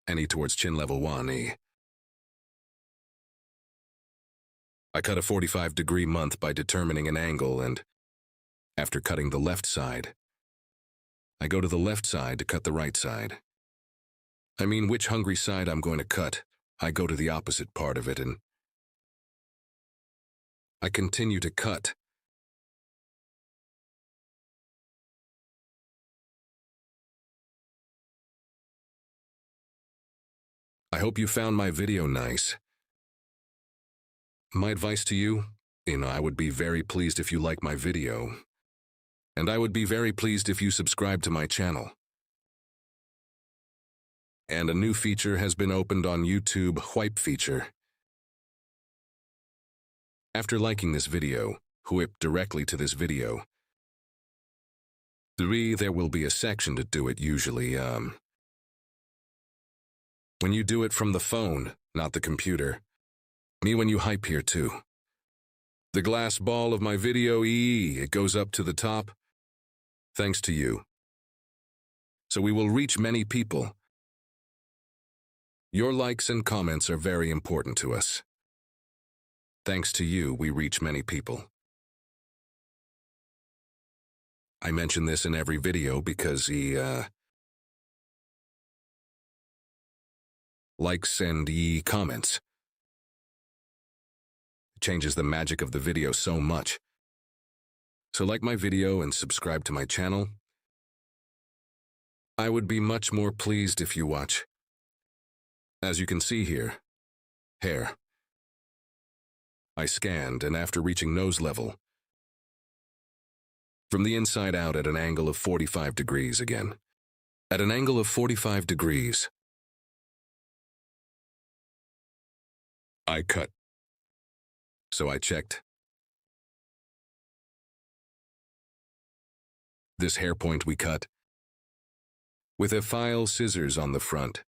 And towards chin level 1E. I cut a 45-degree month by determining an angle, and after cutting the left side, I go to the left side to cut the right side. I mean, which hungry side I'm going to cut, I go to the opposite part of it, and I continue to cut. I hope you found my video nice. My advice to you, I would be very pleased if you like my video. And I would be very pleased if you subscribe to my channel. And a new feature has been opened on YouTube, Whip feature. After liking this video, whip directly to this video. There will be a section to do it usually, when you do it from the phone, not the computer. Me when you hype here too. The glass ball of my video, it goes up to the top. Thanks to you. So we will reach many people. Your likes and comments are very important to us. Thanks to you, we reach many people. I mention this in every video because likes and comments. It changes the magic of the video so much. So like my video and subscribe to my channel. I would be much more pleased if you watch. As you can see here, hair. I scanned, and after reaching nose level, from the inside out at an angle of 45 degrees again. At an angle of 45 degrees, I cut. So I checked. This hair point we cut with a file scissors on the front.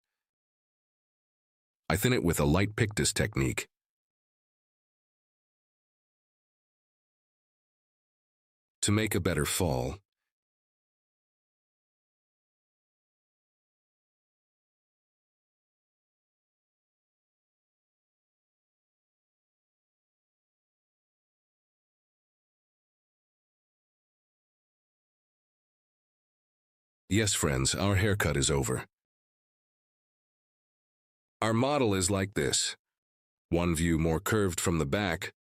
I thin it with a light pictus technique. To make a better fall, Yes, friends, our haircut is over. Our model is like this. One view more curved from the back,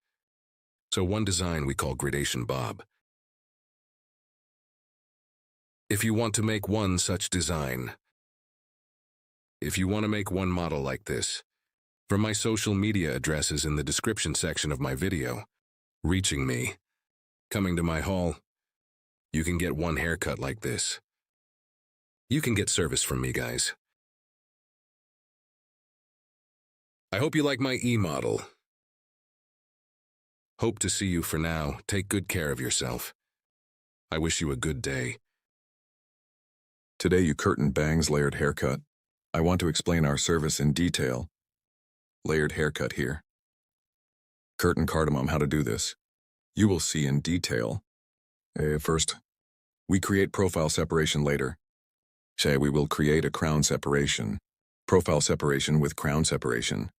so one design we call Gradation Bob. If you want to make one such design, if you want to make one model like this, from my social media addresses in the description section of my video, reaching me, coming to my hall, you can get one haircut like this. You can get service from me, guys. I hope you like my e-model. Hope to see you for now. Take good care of yourself. I wish you a good day. Today you curtain bangs layered haircut. I want to explain our service in detail. Layered haircut here. Curtain cardamom, how to do this. You will see in detail. First, we create profile separation later. We will create a crown separation. Profile separation with crown separation.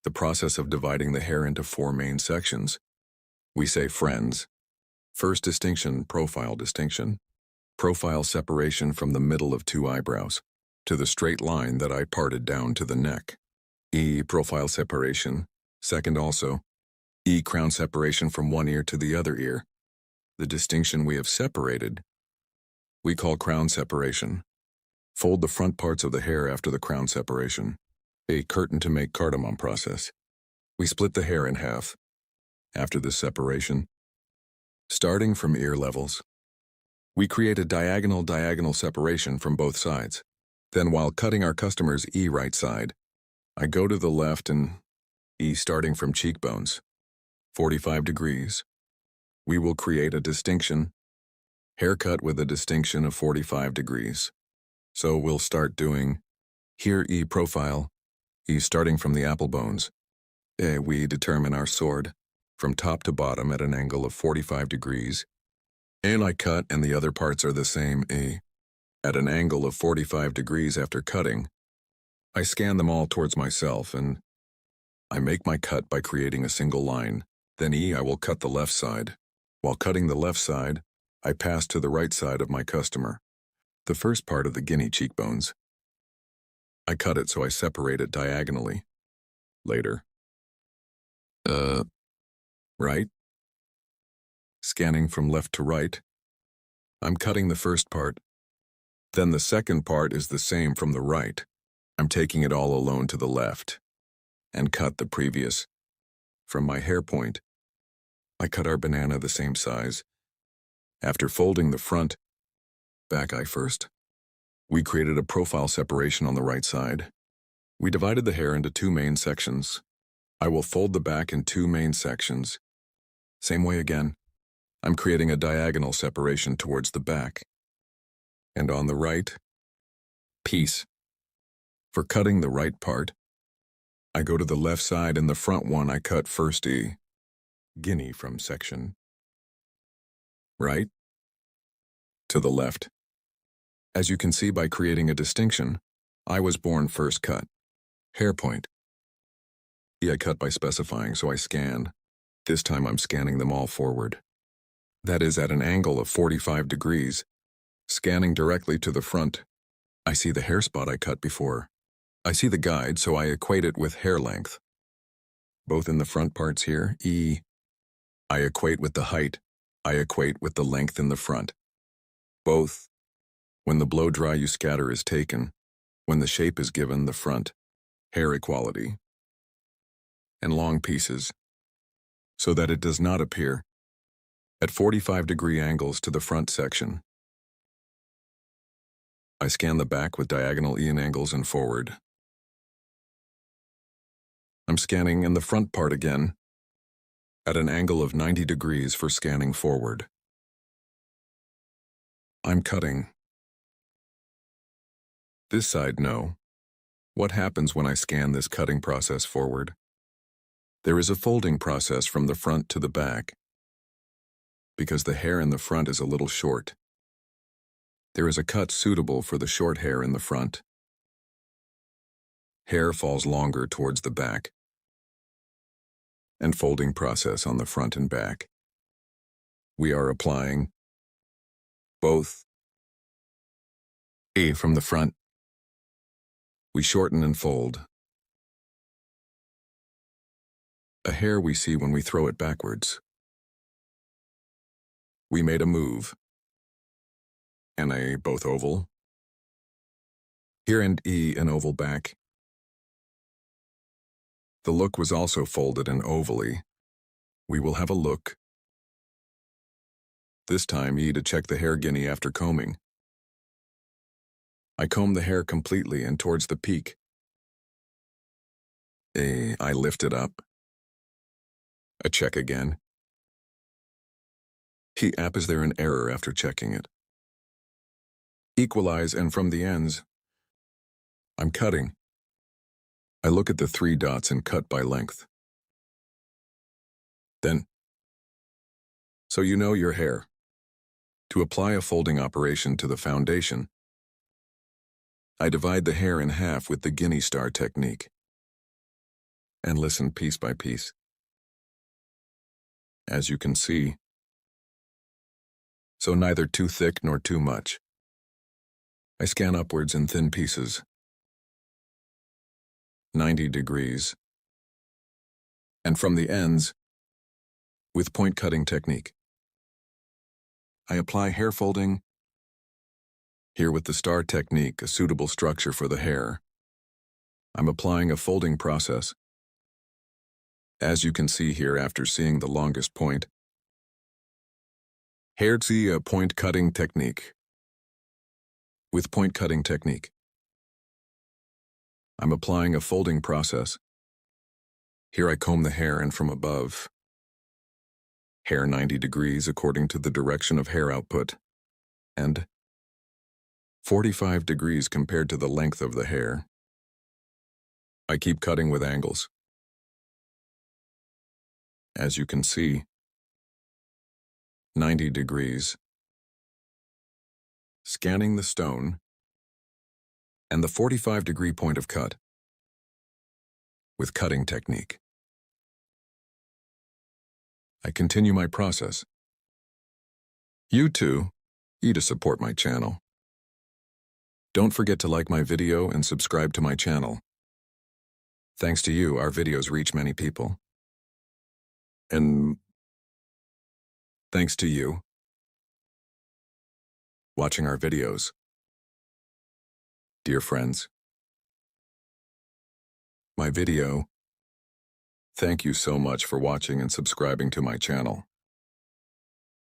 The process of dividing the hair into 4 main sections. We say friends. First distinction, profile distinction. Profile separation from the middle of 2 eyebrows to the straight line that I parted down to the neck. E, profile separation. Second also, E, crown separation from one ear to the other ear. The distinction we have separated, we call crown separation. Fold the front parts of the hair after the crown separation. A curtain to make cardamom process. We split the hair in half. After this separation, starting from ear levels, we create a diagonal separation from both sides. Then while cutting our customer's E right side, I go to the left and E starting from cheekbones, 45 degrees. We will create a distinction, haircut with a distinction of 45 degrees. So we'll start doing here E profile, E starting from the apple bones. We determine our sword from top to bottom at an angle of 45 degrees. And I cut and the other parts are the same E. At an angle of 45 degrees after cutting, I scan them all towards myself and I make my cut by creating a single line. Then E, I will cut the left side. While cutting the left side, I pass to the right side of my customer, the first part of the guinea cheekbones. I cut it so I separate it diagonally. Later. Right? Scanning from left to right. I'm cutting the first part. Then the second part is the same from the right. I'm taking it all alone to the left and cut the previous. From my hair point, I cut our banana the same size. After folding the front, back eye first, we created a profile separation on the right side. We divided the hair into 2 main sections. I will fold the back in 2 main sections. Same way again. I'm creating a diagonal separation towards the back. And on the right, piece. For cutting the right part, I go to the left side and the front one I cut first E, guinea from section. Right to the left. As you can see by creating a distinction, I was born first cut. Hair point. E I cut by specifying, so I scan. This time I'm scanning them all forward. That is at an angle of 45 degrees. Scanning directly to the front. I see the hair spot I cut before. I see the guide, so I equate it with hair length. Both in the front parts here, E, I equate with the height. I equate with the length in the front. Both. When the blow dry you scatter is taken. When the shape is given, the front. Hair equality. And long pieces. So that it does not appear. At 45-degree angles to the front section. I scan the back with diagonal E angles and forward. I'm scanning in the front part again, at an angle of 90 degrees for scanning forward. I'm cutting. This side, no. What happens when I scan this cutting process forward? There is a folding process from the front to the back, because the hair in the front is a little short. There is a cut suitable for the short hair in the front. Hair falls longer towards the back. And folding process on the front and back. We are applying both A from the front. We shorten and fold. A hair we see when we throw it backwards. We made a move. And a both oval. Here and E an oval back. The look was also folded and ovally. We will have a look. This time E to check the hair guinea after combing. I comb the hair completely and towards the peak. I lift it up. A check again. He app is there an error after checking it. Equalize and from the ends. I'm cutting. I look at the 3 dots and cut by length. Then, so you know your hair. To apply a folding operation to the foundation, I divide the hair in half with the guinea star technique and listen piece by piece. As you can see, so neither too thick nor too much. I scan upwards in thin pieces, 90 degrees, and from the ends, with point cutting technique. I apply hair folding, here with the star technique, a suitable structure for the hair. I'm applying a folding process. As you can see here after seeing the longest point, hairstyle point cutting technique. With point cutting technique, I'm applying a folding process. Here I comb the hair and from above, hair 90 degrees according to the direction of hair output, and 45 degrees compared to the length of the hair. I keep cutting with angles. As you can see, 90 degrees, scanning the stone, and the 45-degree point of cut with cutting technique. I continue my process. You too, to support my channel. Don't forget to like my video and subscribe to my channel. Thanks to you, our videos reach many people. And thanks to you watching our videos. Dear friends, my video, thank you so much for watching and subscribing to my channel.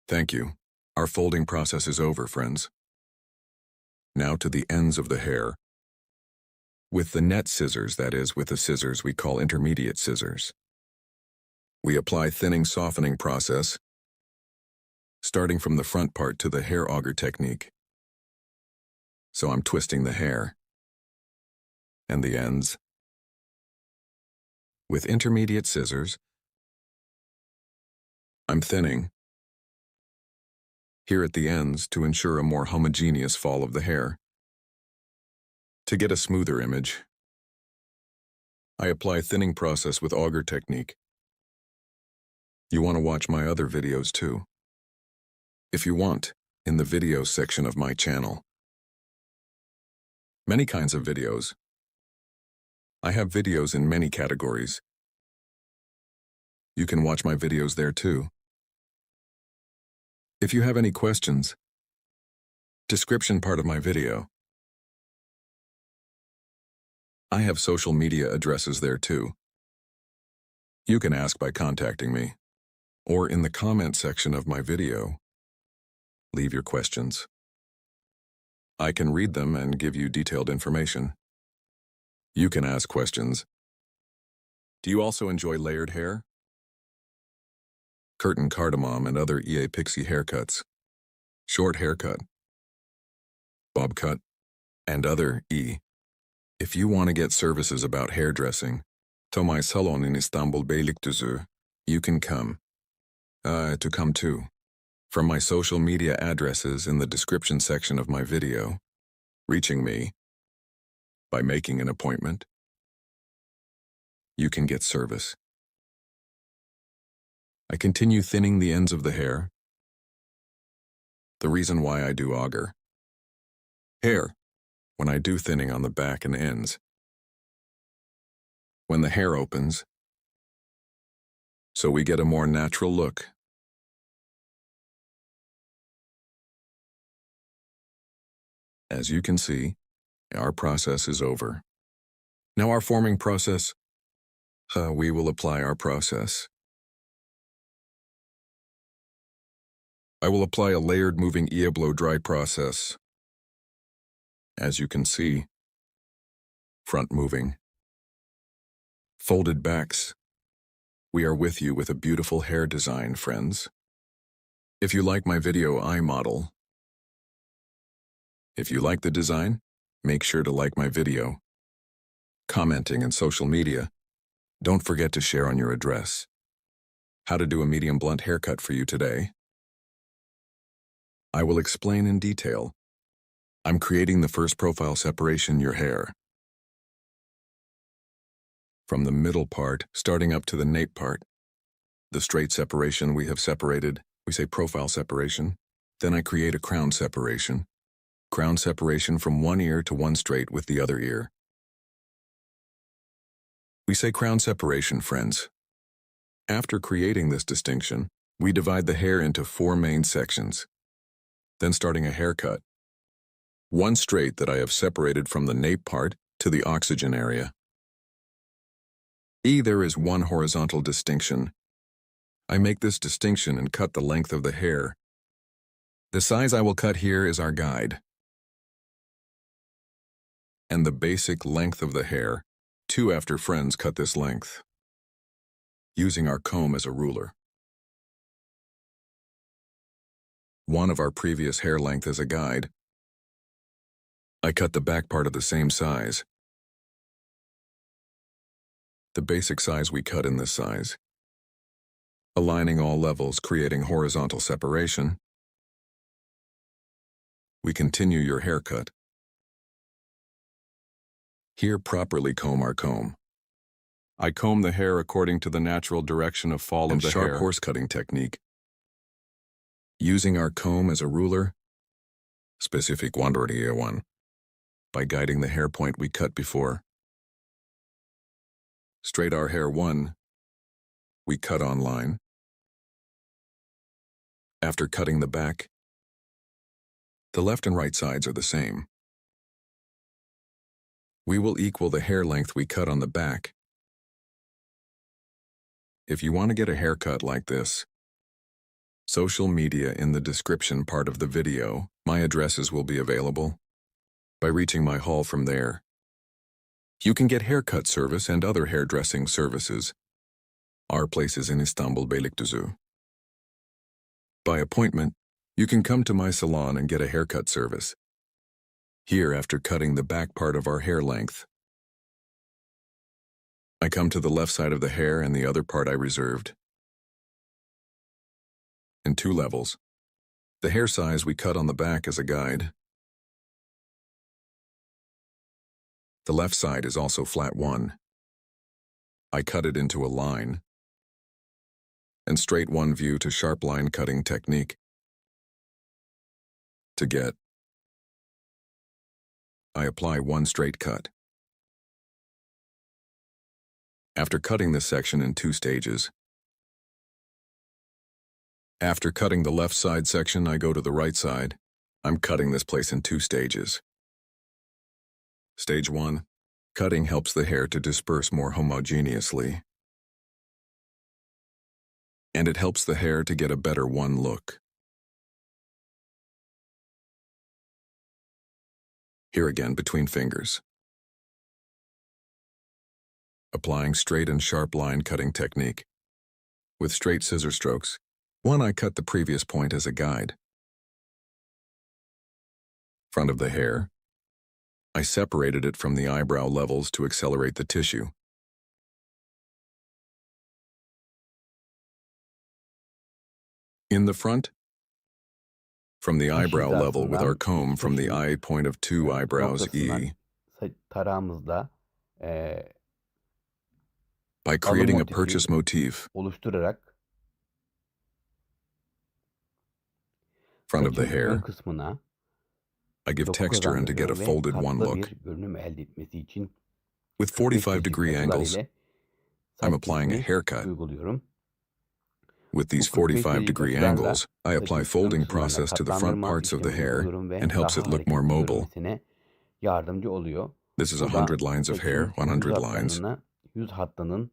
Thank you. Our folding process is over, friends. Now to the ends of the hair. With the net scissors, that is, with the scissors we call intermediate scissors. We apply thinning softening process, starting from the front part to the hair auger technique. So I'm twisting the hair and the ends. With intermediate scissors, I'm thinning here at the ends to ensure a more homogeneous fall of the hair. To get a smoother image, I apply thinning process with auger technique. You want to watch my other videos too. If you want, in the videos section of my channel. Many kinds of videos. I have videos in many categories. You can watch my videos there too. If you have any questions, description part of my video. I have social media addresses there too. You can ask by contacting me, or in the comment section of my video. Leave your questions. I can read them and give you detailed information. You can ask questions. Do you also enjoy layered hair? Curtain cardamom and other EA pixie haircuts, short haircut, bob cut, and other E. If you want to get services about hairdressing, to my salon in Istanbul Beylikdüzü, you can come. To come too. From my social media addresses in the description section of my video, reaching me by making an appointment, you can get service. I continue thinning the ends of the hair. The reason why I do auger. Hair, when I do thinning on the back and ends, when the hair opens, so we get a more natural look. As you can see, our process is over. Now our forming process, we will apply our process. I will apply a layered moving blow dry process. As you can see, front moving, folded backs. We are with you with a beautiful hair design, friends. If you like my video, I model. If you like the design, make sure to like my video. Commenting in social media. Don't forget to share on your address. How to do a medium blunt haircut for you today. I will explain in detail. I'm creating the first profile separation your hair. From the middle part, starting up to the nape part. The straight separation we have separated, we say profile separation. Then I create a crown separation. Crown separation from one ear to one straight with the other ear. We say crown separation, friends. After creating this distinction, we divide the hair into 4 main sections. Then starting a haircut. One straight that I have separated from the nape part to the oxygen area. There is one horizontal distinction. I make this distinction and cut the length of the hair. The size I will cut here is our guide. And the basic length of the hair, 2 after friends cut this length. Using our comb as a ruler. 1 of our previous hair length as a guide. I cut the back part of the same size. The basic size we cut in this size. Aligning all levels, creating horizontal separation. We continue your haircut. Here properly comb our comb. I comb the hair according to the natural direction of fall of the hair. Sharp horse cutting technique. Using our comb as a ruler. Specific one. By guiding the hair point we cut before. Straight our hair 1. We cut on line. After cutting the back, the left and right sides are the same. We will equal the hair length we cut on the back. If you want to get a haircut like this, social media in the description part of the video, my addresses will be available. By reaching my hall from there, you can get haircut service and other hairdressing services. Our place is in Istanbul, Beylikdüzü. By appointment, you can come to my salon and get a haircut service. Here, after cutting the back part of our hair length, I come to the left side of the hair and the other part I reserved. In 2 levels. The hair size we cut on the back as a guide. The left side is also flat 1. I cut it into a line. And straight 1 view to sharp line cutting technique. To get, I apply 1 straight cut. After cutting this section in 2 stages. After cutting the left side section, I go to the right side. I'm cutting this place in 2 stages. Stage 1. Cutting helps the hair to disperse more homogeneously. And it helps the hair to get a better 1 look. Here again between fingers. Applying straight and sharp line cutting technique. With straight scissor strokes. 1 I cut the previous point as a guide. Front of the hair. I separated it from the eyebrow levels to accelerate the tissue. In the front, from the eyebrow level with our comb from the eye point of 2 eyebrows E. Tarağımızla By creating a purchase motif. oluşturarak Front of the saçın ön hair. kısmına I give doku texture and to get a kazandırıyor ve folded one katlı look. bir görünüm elde etmesi için With 45 45 çeşit degree açılar angles, ile I'm saç applying a kesimi haircut. uyguluyorum. With Bu these 45 45 derecelik degree açılarla angles, I apply saçın ön folding kısımlarına process to the front katlandırma parts of the işlemi hair uyguluyorum ve and helps daha it look more hareketli mobile. görünmesine yardımcı oluyor. This is Bu da 100 lines of hair, saçın yüz 100 lines. yüz hattının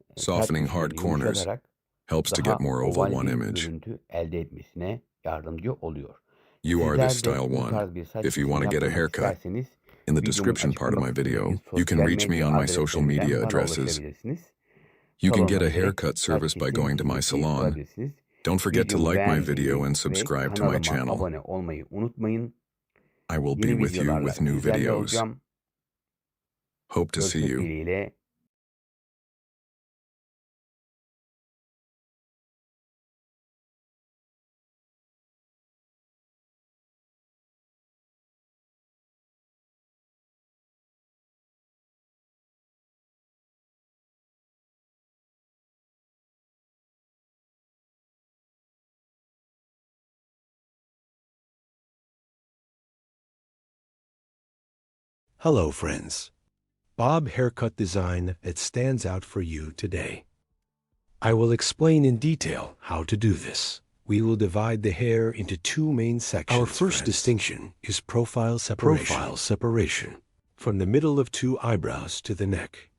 sert Softening hard köşeleri corners yumuşatarak helps to get daha more oval oval one bir image. görüntü elde etmesine yardımcı oluyor. You are this Sizler de style bu one. tarz bir saç If you kesimi want to get a yaptırmak haircut, isterseniz in the videomun description part of açıklama my kısmındaki video, you can sosyal reach me medya on my social adreslerinden media bana addresses. ulaşabilirsiniz. You can get Salonuma a direkt haircut saç service by going to my kesiminizi salon. sorabilirsiniz. Don't forget to Videomu like my beğenmeyi video and ve subscribe to my kanalıma channel. abone olmayı unutmayın. I will be Yeni with you videolarla with new sizlerle videos. olacağım. Hope to see Görüşmek you. dileğiyle. Hello, friends. Bob haircut design that stands out for you today. I will explain in detail how to do this. We will divide the hair into two main sections. Our first distinction is profile separation. Profile separation, from the middle of two eyebrows to the neck.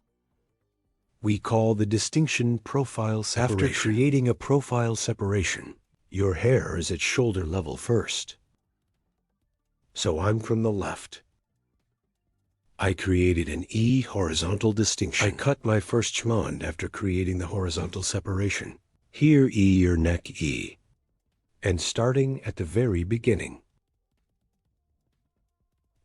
We call the distinction profile separation. After creating a profile separation, your hair is at shoulder level first. So I'm from the left. I created an E horizontal distinction. I cut my first chmond after creating the horizontal separation. Here E your neck E. And starting at the very beginning.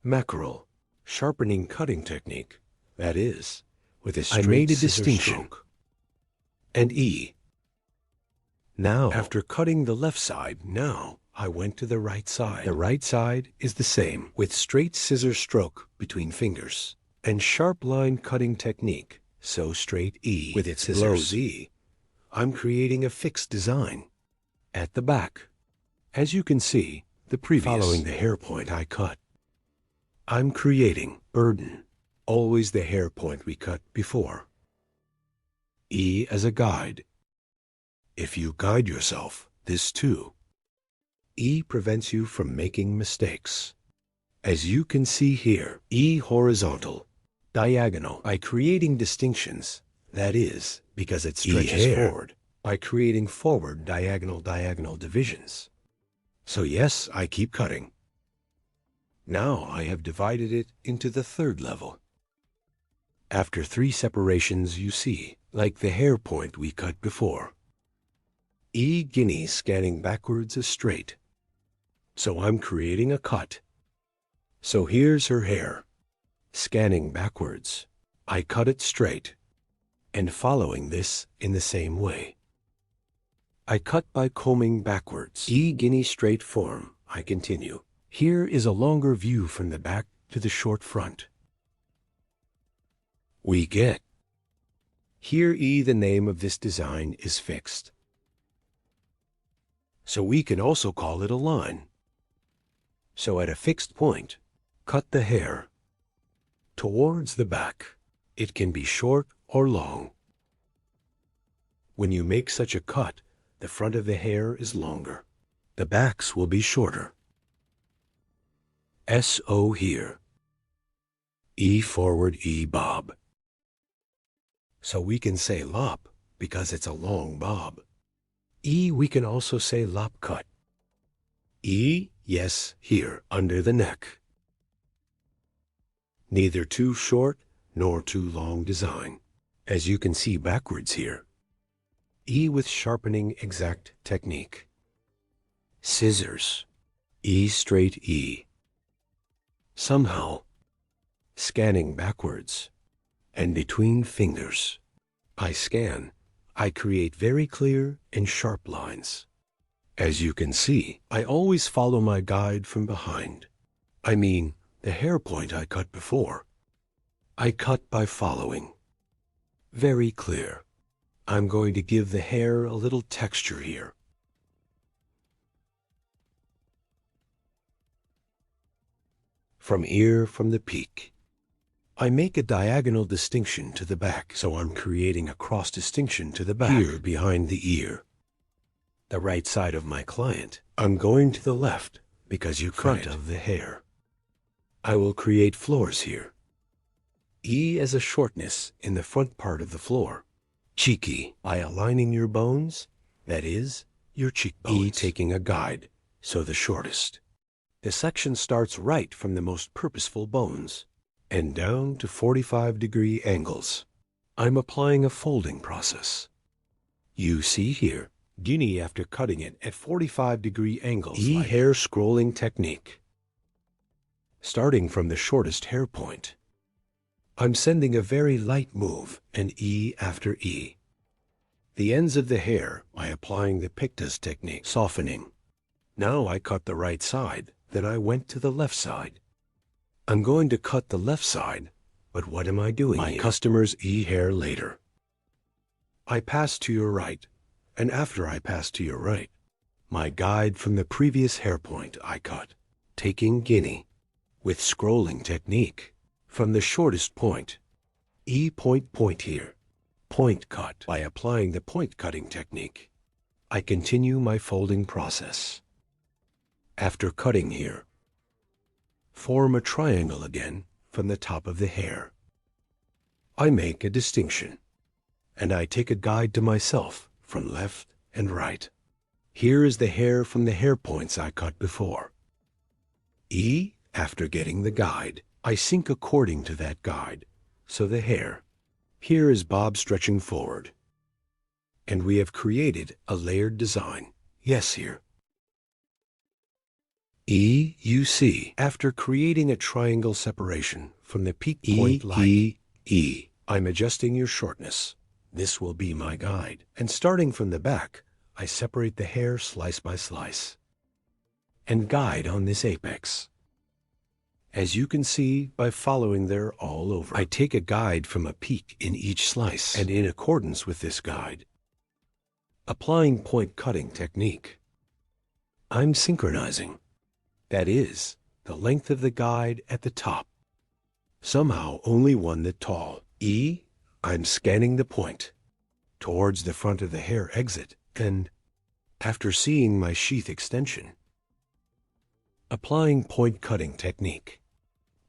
Mackerel, sharpening cutting technique, that is, with a straight I made a distinction. Stroke. And E. Now, after cutting the left side, I went to the right side. The right side is the same, with straight scissor stroke between fingers, and sharp line cutting technique, so straight E with its blows E. I'm creating a fixed design. At the back, as you can see, the previous, following the hair point I cut. I'm creating burden, always the hair point we cut before. E as a guide. If you guide yourself, this too. E prevents you from making mistakes. As you can see here, E horizontal, diagonal, by creating distinctions, that is, because it stretches forward, by creating forward diagonal divisions. So yes, I keep cutting. Now I have divided it into the third level. After 3 separations you see, like the hair point we cut before. E guinea scanning backwards is straight. So I'm creating a cut. So here's her hair. Scanning backwards, I cut it straight. And following this in the same way. I cut by combing backwards. E guinea straight form, I continue. Here is a longer view from the back to the short front. We get. Here E the name of this design is fixed. So we can also call it a line. So at a fixed point, cut the hair. Towards the back, it can be short or long. When you make such a cut, the front of the hair is longer. The backs will be shorter. S-O here. E forward E bob. So we can say lop because it's a long bob. E we can also say lop cut. E, yes, here, under the neck. Neither too short nor too long design, as you can see backwards here. E with sharpening exact technique. Scissors. E straight E. Somehow, scanning backwards, and between fingers. I scan. I create very clear and sharp lines. As you can see, I always follow my guide from behind. I mean, the hair point I cut before. I cut by following. Very clear. I'm going to give the hair a little texture here. from ear from the peak. I make a diagonal distinction to the back, so I'm creating a cross distinction to the back, here behind the ear. The right side of my client, I'm going to the left because you front of the hair. I will create floors here. E as a shortness in the front part of the floor. Cheeky, by aligning your bones, that is, your cheekbones. E taking a guide, so the shortest. The section starts right from the most purposeful bones and down to 45-degree angles. I'm applying a folding process. You see here, guinea after cutting it at 45-degree angles. E hair scrolling technique. Starting from the shortest hair point, I'm sending a very light move and E after E. The ends of the hair by applying the pictus technique, softening. Now I cut the right side, then I went to the left side. I'm going to cut the left side, but what am I doing here? My customer's E hair later. I pass to your right, and after I pass to your right, my guide from the previous hair point I cut, taking guinea, with scrolling technique, from the shortest point, E point here, point cut. By applying the point cutting technique, I continue my folding process. After cutting here, form a triangle again from the top of the hair. I make a distinction, and I take a guide to myself from left and right. Here is the hair from the hair points I cut before. E, after getting the guide, I sync according to that guide, so the hair. Here is bob stretching forward. And we have created a layered design. Yes, here. E, you see, after creating a triangle separation from the peak point line, I'm adjusting your shortness. This will be my guide. And starting from the back, I separate the hair slice by slice and guide on this apex. As you can see by following there all over, I take a guide from a peak in each slice, and in accordance with this guide, applying point cutting technique, I'm synchronizing. That is, the length of the guide at the top. Somehow only one that tall. E, I'm scanning the point towards the front of the hair exit, and after seeing my sheath extension, applying point cutting technique,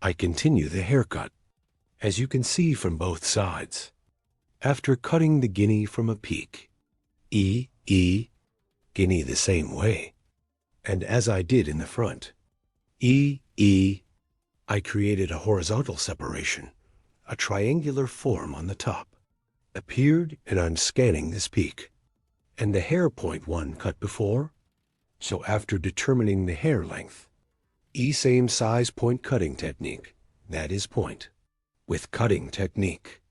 I continue the haircut, as you can see from both sides. After cutting the guinea from a peak, E, guinea the same way, and as I did in the front, E, I created a horizontal separation, a triangular form on the top, appeared, and I'm scanning this peak, and the hair point one cut before, so after determining the hair length, E same size point cutting technique, that is point, with cutting technique,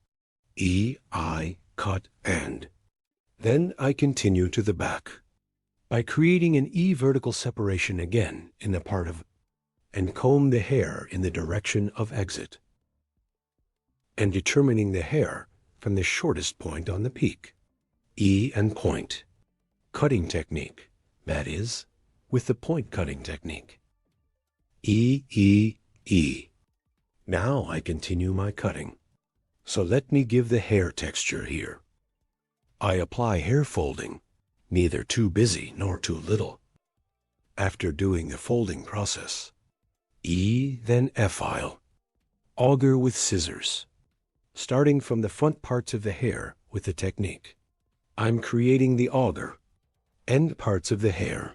E, I, cut, and. Then I continue to the back, by creating an E vertical separation again in the part of, and comb the hair in the direction of exit, and determining the hair from the shortest point on the peak, E and point, cutting technique, that is, with the point cutting technique. E. Now I continue my cutting. So let me give the hair texture here. I apply hair folding, neither too busy nor too little. After doing the folding process, E, then F-file, auger with scissors, starting from the front parts of the hair with the technique. I'm creating the auger, end parts of the hair.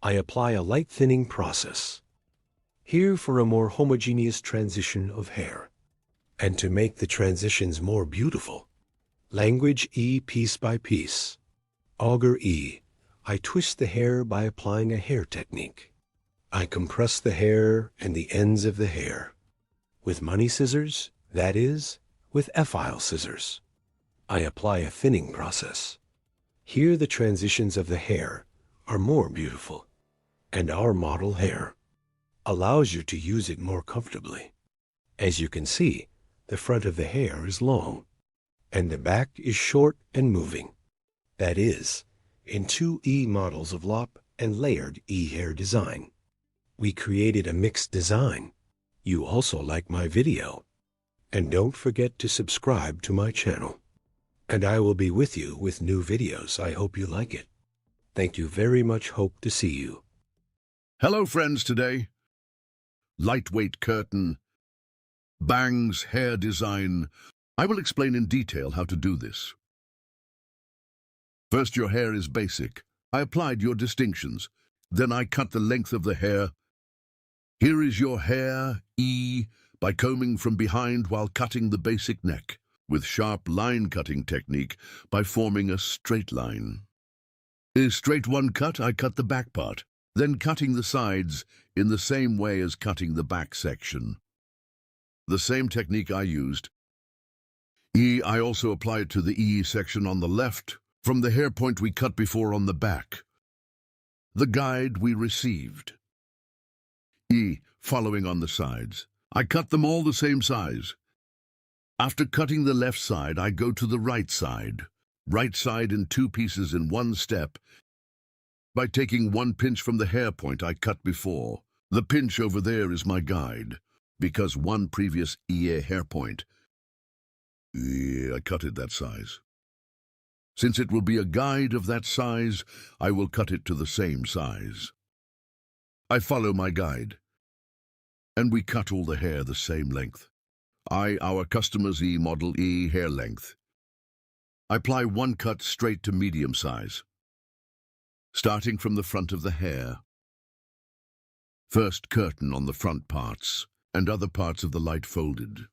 I apply a light thinning process, here for a more homogeneous transition of hair. And to make the transitions more beautiful, language E piece by piece. Auger E, I twist the hair by applying a hair technique. I compress the hair and the ends of the hair. With money scissors, that is, with F-file scissors, I apply a thinning process. Here the transitions of the hair are more beautiful, and our model hair allows you to use it more comfortably. As you can see, the front of the hair is long, and the back is short and moving. That is, in two E models of lop and layered E hair design, we created a mixed design, you also like my video. And don't forget to subscribe to my channel. And I will be with you with new videos. I hope you like it. Thank you very much. Hope to see you. Hello, friends, today. Lightweight curtain, bangs, hair design. I will explain in detail how to do this. First, your hair is basic. I applied your distinctions. Then I cut the length of the hair. Here is your hair, E, by combing from behind while cutting the basic neck, with sharp line cutting technique by forming a straight line. A straight one cut, I cut the back part, then cutting the sides in the same way as cutting the back section. The same technique I used. E, I also apply it to the E section on the left, from the hair point we cut before on the back. The guide we received. E, following on the sides. I cut them all the same size. After cutting the left side, I go to the right side in 2 pieces in 1 step, by taking 1 pinch from the hair point I cut before. The pinch over there is my guide, because 1 previous EA hair point, I cut it that size. Since it will be a guide of that size, I will cut it to the same size. I follow my guide, and we cut all the hair the same length. Our customer's E model E hair length. I apply 1 cut straight to medium size, starting from the front of the hair. First curtain on the front parts, and other parts of the light folded.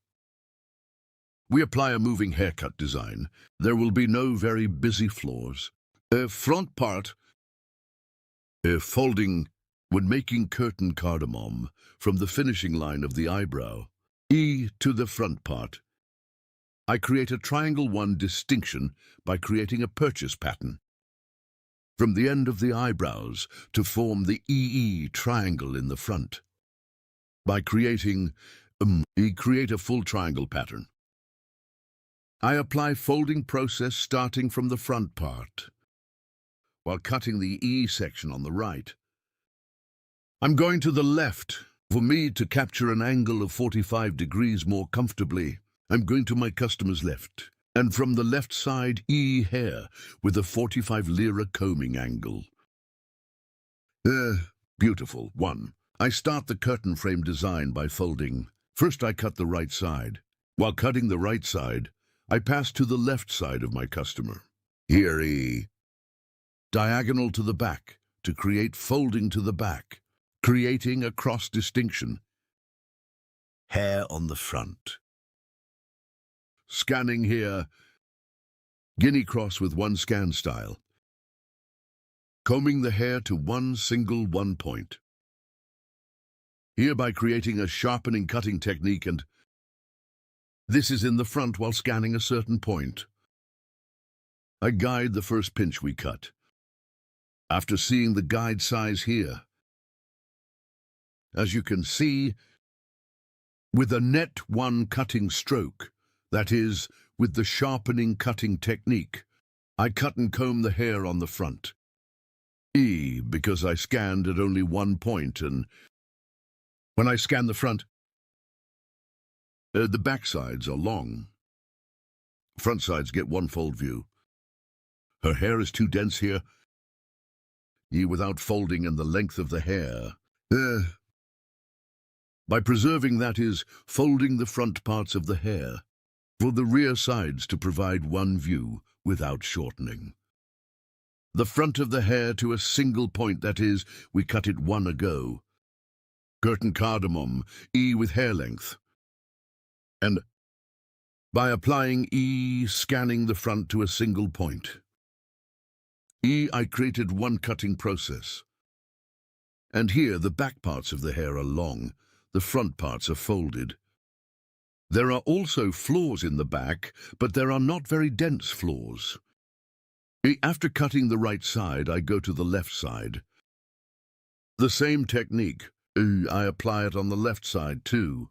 We apply a moving haircut design. There will be no very busy floors. Front part, folding when making curtain cardamom from the finishing line of the eyebrow. E to the front part. I create a triangle 1 distinction by creating a purchase pattern from the end of the eyebrows to form the EE triangle in the front. By creating create a full triangle pattern. I apply folding process starting from the front part, while cutting the E section on the right. I'm going to the left. For me to capture an angle of 45 degrees more comfortably, I'm going to my customer's left, and from the left side E hair with a 45 lira combing angle. Beautiful. 1. I start the curtain frame design by folding. First I cut the right side. While cutting the right side, I pass to the left side of my customer. Here E. Diagonal to the back to create folding to the back, creating a cross distinction. Hair on the front. Scanning here, guinea cross with 1 scan style. Combing the hair to 1 single 1 point. Hereby creating a sharpening cutting technique, and this is in the front while scanning a certain point. I guide the first pinch we cut. After seeing the guide size here, as you can see, with a net 1 cutting stroke, that is, with the sharpening cutting technique, I cut and comb the hair on the front. E, because I scanned at only 1 point, and when I scan the front, the back sides are long. Front sides get 1 fold view. Her hair is too dense here. E without folding in the length of the hair. By preserving, that is, folding the front parts of the hair, for the rear sides to provide 1 view without shortening. The front of the hair to a single point, that is, we cut it 1 ago. Curtain cardamom, E with hair length. And by applying E, scanning the front to a single point. E, I created 1 cutting process. And here the back parts of the hair are long, the front parts are folded. There are also flaws in the back, but there are not very dense flaws. After cutting the right side, I go to the left side. The same technique, I apply it on the left side too.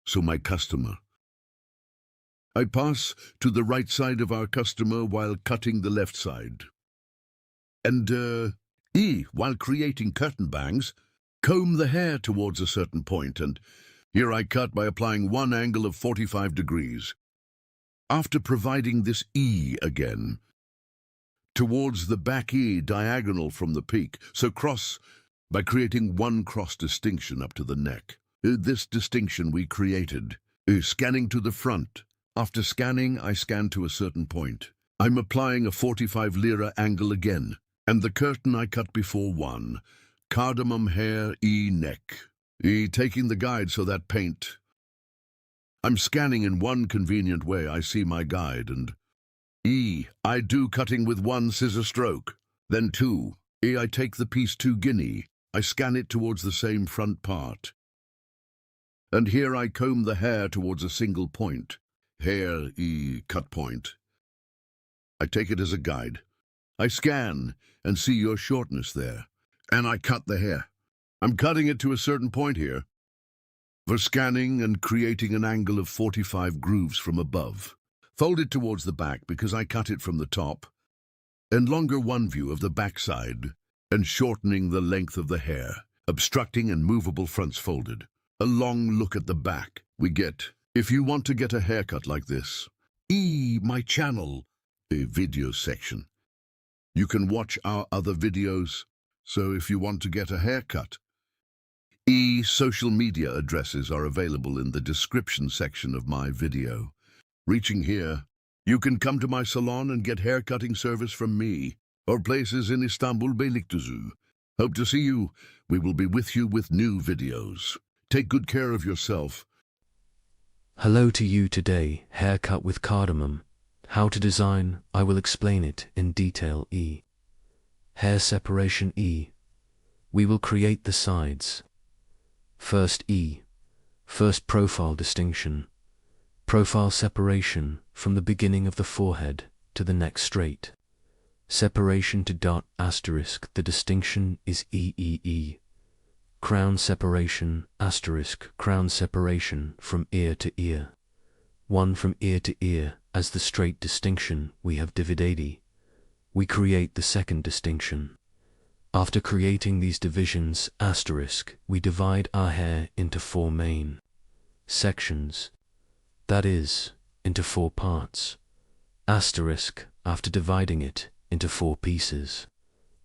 So my customer. I pass to the right side of our customer while cutting the left side. And, while creating curtain bangs, comb the hair towards a certain point, and Here I cut by applying one angle of 45 degrees. After providing this E again, towards the back E diagonal from the peak, so cross by creating one cross distinction up to the neck. This distinction we created, scanning to the front. After scanning, I scan to a certain point. I'm applying a 45 lira angle again, and the curtain I cut before one, cardamom hair E neck. Taking the guide so that paint. I'm scanning in one convenient way. I see my guide and I do cutting with one scissor stroke. Then two, I take the piece 2 guinea. I scan it towards the same front part. And here I comb the hair towards a single point. Hair cut point. I take it as a guide. I scan and see your shortness there. And I cut the hair. I'm cutting it to a certain point here. For scanning and creating an angle of 45 grooves from above. Fold it towards the back because I cut it from the top. And longer one view of the backside. And shortening the length of the hair. Obstructing and movable fronts folded. A long look at the back we get. If you want to get a haircut like this, my channel, a video section. You can watch our other videos. So if you want to get a haircut, social media addresses are available in the description section of my video. Reaching here, you can come to my salon and get haircutting service from me, or places in Istanbul, Beylikdüzü. Hope to see you. We will be with you with new videos. Take good care of yourself. Hello to you today, haircut with cardamom. How to design, I will explain it in detail. Hair separation We will create the sides. First First profile distinction. Profile separation from the beginning of the forehead to the neck straight. Separation to dot asterisk. The distinction is E. Crown separation asterisk. Crown separation from ear to ear. One from ear to ear as the straight distinction we have divided. We create the second distinction. After creating these divisions asterisk, we divide our hair into 4 main sections. That is, into 4 parts. Asterisk, after dividing it into 4 pieces.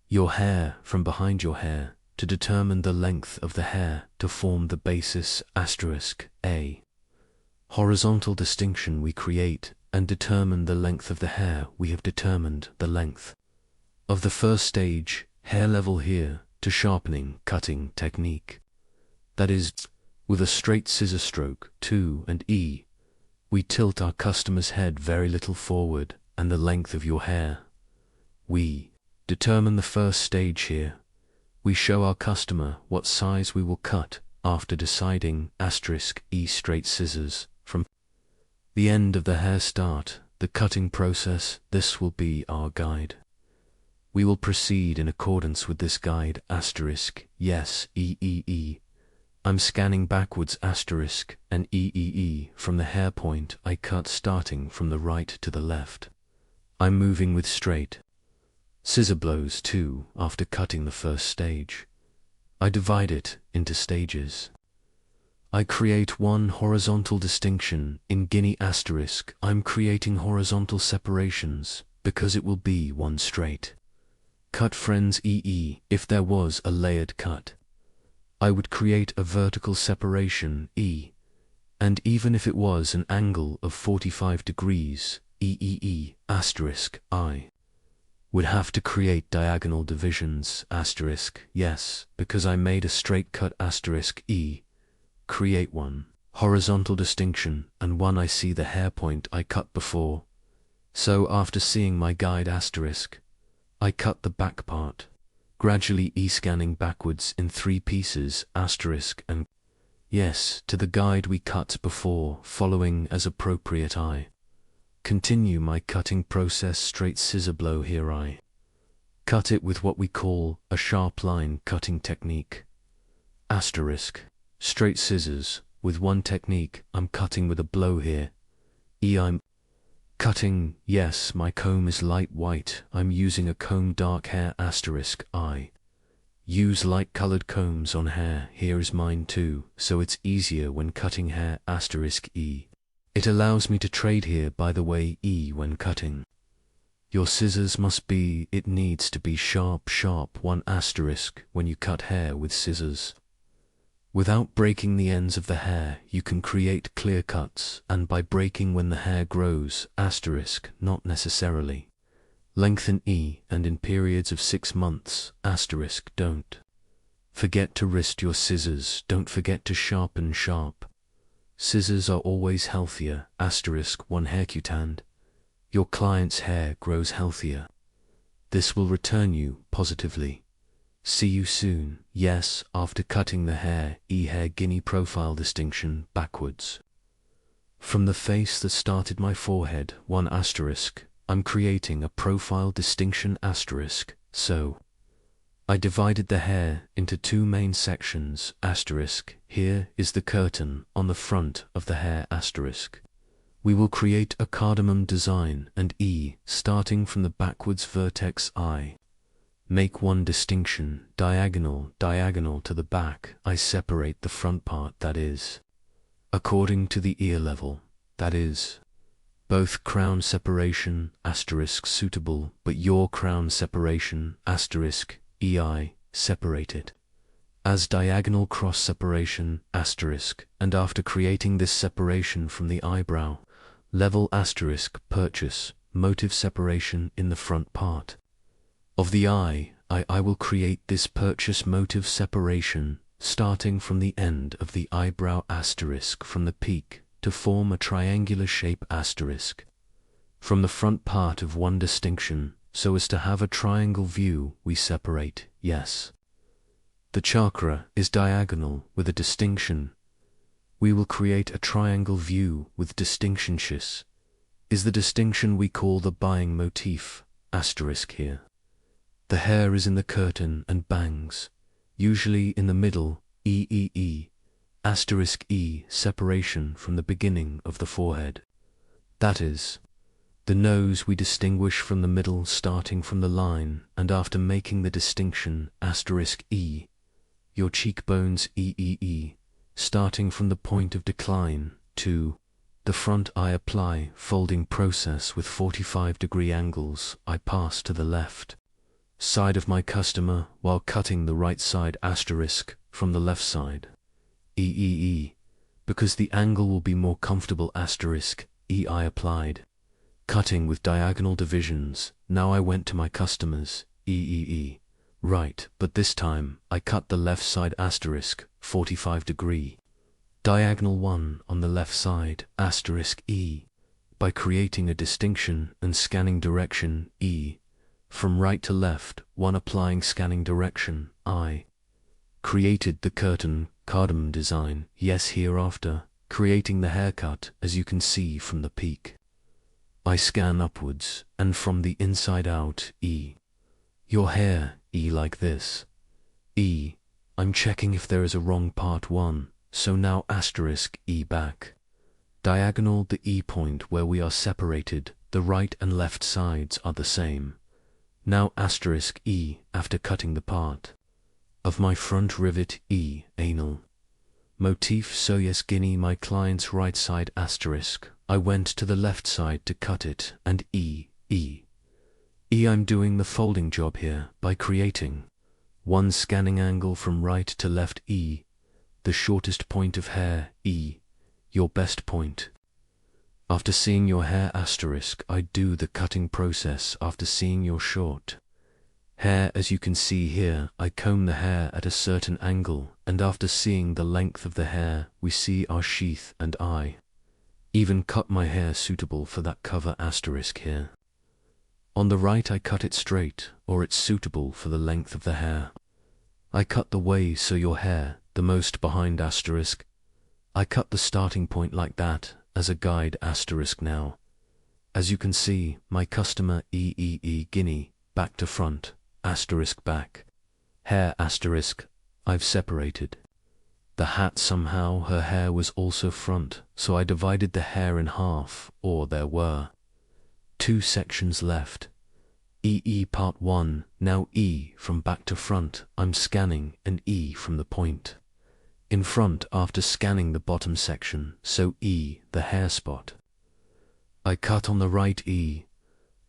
Your hair from behind your hair to determine the length of the hair to form the basis asterisk A. Horizontal distinction we create and determine the length of the hair. We have determined the length of the first stage, hair level here, to sharpening cutting technique. That is, with a straight scissor stroke, 2 and E, we tilt our customer's head very little forward and the length of your hair. We determine the first stage here. We show our customer what size we will cut after deciding asterisk E straight scissors from the end of the hair start, the cutting process. This will be our guide. We will proceed in accordance with this guide asterisk. Yes, I'm scanning backwards asterisk and from the hair point I cut starting from the right to the left. I'm moving with straight scissor blows too after cutting the first stage. I divide it into stages. I create one horizontal distinction in guinea asterisk. I'm creating horizontal separations because it will be one straight cut. Friends, if there was a layered cut, I would create a vertical separation and even if it was an angle of 45 degrees asterisk, I would have to create diagonal divisions asterisk. Yes, because I made a straight cut asterisk create one horizontal distinction and one I see the hair point I cut before. So after seeing my guide asterisk, I cut the back part, gradually scanning backwards in 3 pieces asterisk and yes, to the guide we cut before, following as appropriate. I continue my cutting process. Straight scissor blow here. I cut it with what we call a sharp line cutting technique asterisk. Straight scissors with one technique. I'm cutting with a blow here. I'm cutting. Yes, my comb is light white. I'm using a comb dark hair asterisk. Use light-colored combs on hair. Here is mine too, so it's easier when cutting hair *E. It allows me to trade here, by the way, E when cutting. Your scissors it needs to be sharp 1 * when you cut hair with scissors. Without breaking the ends of the hair, you can create clear cuts, and by breaking when the hair grows *, not necessarily. Lengthen E, and in periods of 6 months *, don't forget to wrist your scissors, don't forget to sharpen sharp. Scissors are always healthier *1 haircut. Your client's hair grows healthier. This will return you positively. See you soon. Yes, after cutting the hair, hair guinea profile distinction backwards. From the face that started my forehead, 1 *, I'm creating a profile distinction *, so I divided the hair into 2 main sections *. Here is the curtain on the front of the hair *. We will create a cardamom design and starting from the backwards vertex I. Make 1 distinction, diagonal to the back. I separate the front part, that is, according to the ear level, that is, both crown separation * suitable, but your crown separation *EI separated. As diagonal cross separation *, and after creating this separation from the eyebrow, level * purchase, motive separation in the front part of the eye, I will create this purchase motive separation starting from the end of the eyebrow * from the peak to form a triangular shape * from the front part of 1 distinction, so as to have a triangle view. We separate, yes. The chakra is diagonal with a distinction. We will create a triangle view with distinction. Is the distinction we call the buying motif * here. The hair is in the curtain and bangs, usually in the middle, E separation from the beginning of the forehead. That is, the nose we distinguish from the middle starting from the line, and after making the distinction *E, your cheekbones starting from the point of decline to the front. I apply folding process with 45-degree angles. I pass to the left side of my customer while cutting the right side * from the left side. Because the angle will be more comfortable I applied. Cutting with diagonal divisions. Now I went to my customers right, but this time I cut the left side * 45-degree. Diagonal 1 on the left side *E by creating a distinction and scanning direction from right to left, 1 applying scanning direction. I created the curtain cardamom design. Yes, hereafter creating the haircut, as you can see from the peak. I scan upwards and from the inside out. Your hair like this. I'm checking if there is a wrong part 1, so now *E back. Diagonal the E point where we are separated, the right and left sides are the same. Now *E after cutting the part of my front rivet anal motif. So yes, guinea my client's right side *. I went to the left side to cut it, and I'm doing the folding job here by creating 1 scanning angle from right to left. The shortest point of hair your best point. After seeing your hair *, I do the cutting process. After seeing your short hair, as you can see here, I comb the hair at a certain angle, and after seeing the length of the hair, we see our sheath, and I even cut my hair suitable for that cover * here. On the right I cut it straight, or it's suitable for the length of the hair. I cut the way so your hair, the most behind *. I cut the starting point like that, as a guide * now. As you can see, my customer guinea, back to front, * back. Hair * I've separated. The hat somehow her hair was also front, so I divided the hair in half, or there were 2 sections left. EE part 1, now E from back to front, I'm scanning an E from the point in front after scanning the bottom section, so E, the hair spot. I cut on the right E,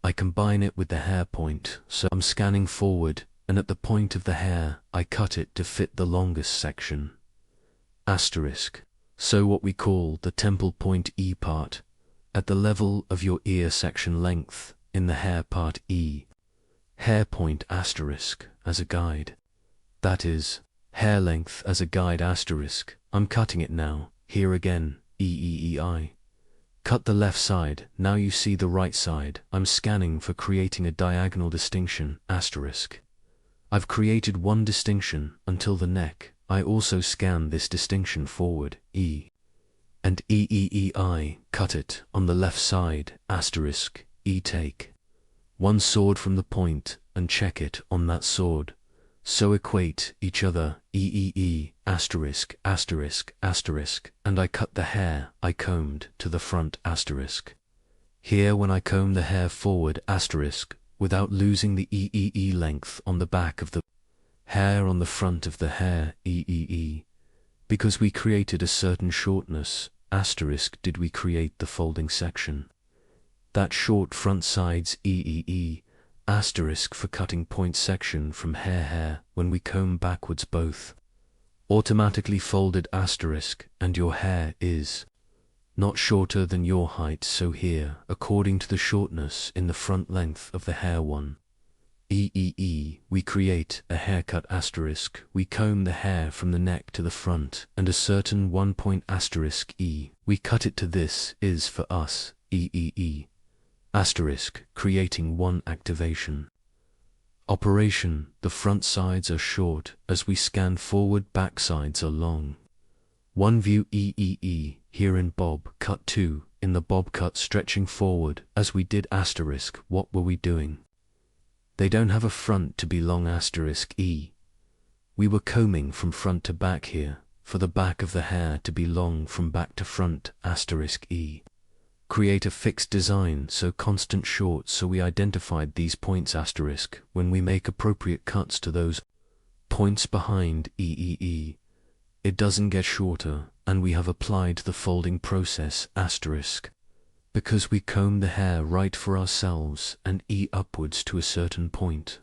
I combine it with the hair point, so I'm scanning forward, and at the point of the hair, I cut it to fit the longest section. Asterisk. So what we call the temple point E part, at the level of your ear section length, in the hair part E. Hair point asterisk as a guide. That is, hair length as a guide asterisk. I'm cutting it now, here again, EEEI. Cut the left side, now you see the right side. I'm scanning for creating a diagonal distinction, asterisk. I've created one distinction until the neck. I also scan this distinction forward, E. And EEEI, cut it on the left side, asterisk, E take. One sword from the point, and check it on that sword. So equate each other, EEE, asterisk, asterisk, asterisk, and I cut the hair I combed to the front, asterisk. Here when I comb the hair forward, asterisk, without losing the EEE length on the back of the hair on the front of the hair, EEE. Because we created a certain shortness, asterisk, did we create the folding section. That short front sides, EEE, asterisk, for cutting point section from hair when we comb backwards both. Automatically folded, asterisk, and your hair is not shorter than your height, so here, according to the shortness in the front length of the hair one. EEE, we create a haircut asterisk, we comb the hair from the neck to the front, and a certain 1 point asterisk E, we cut it to this is for us, EEE. Asterisk, creating one activation. Operation, the front sides are short, as we scan forward back sides are long. One view EEE, here in bob cut 2, in the bob cut stretching forward, as we did asterisk, what were we doing? They don't have a front to be long asterisk E. We were combing from front to back here, for the back of the hair to be long from back to front asterisk E. Create a fixed design, so constant short, so we identified these points asterisk when we make appropriate cuts to those points behind EEE. It doesn't get shorter, and we have applied the folding process asterisk. Because we comb the hair right for ourselves and E upwards to a certain point.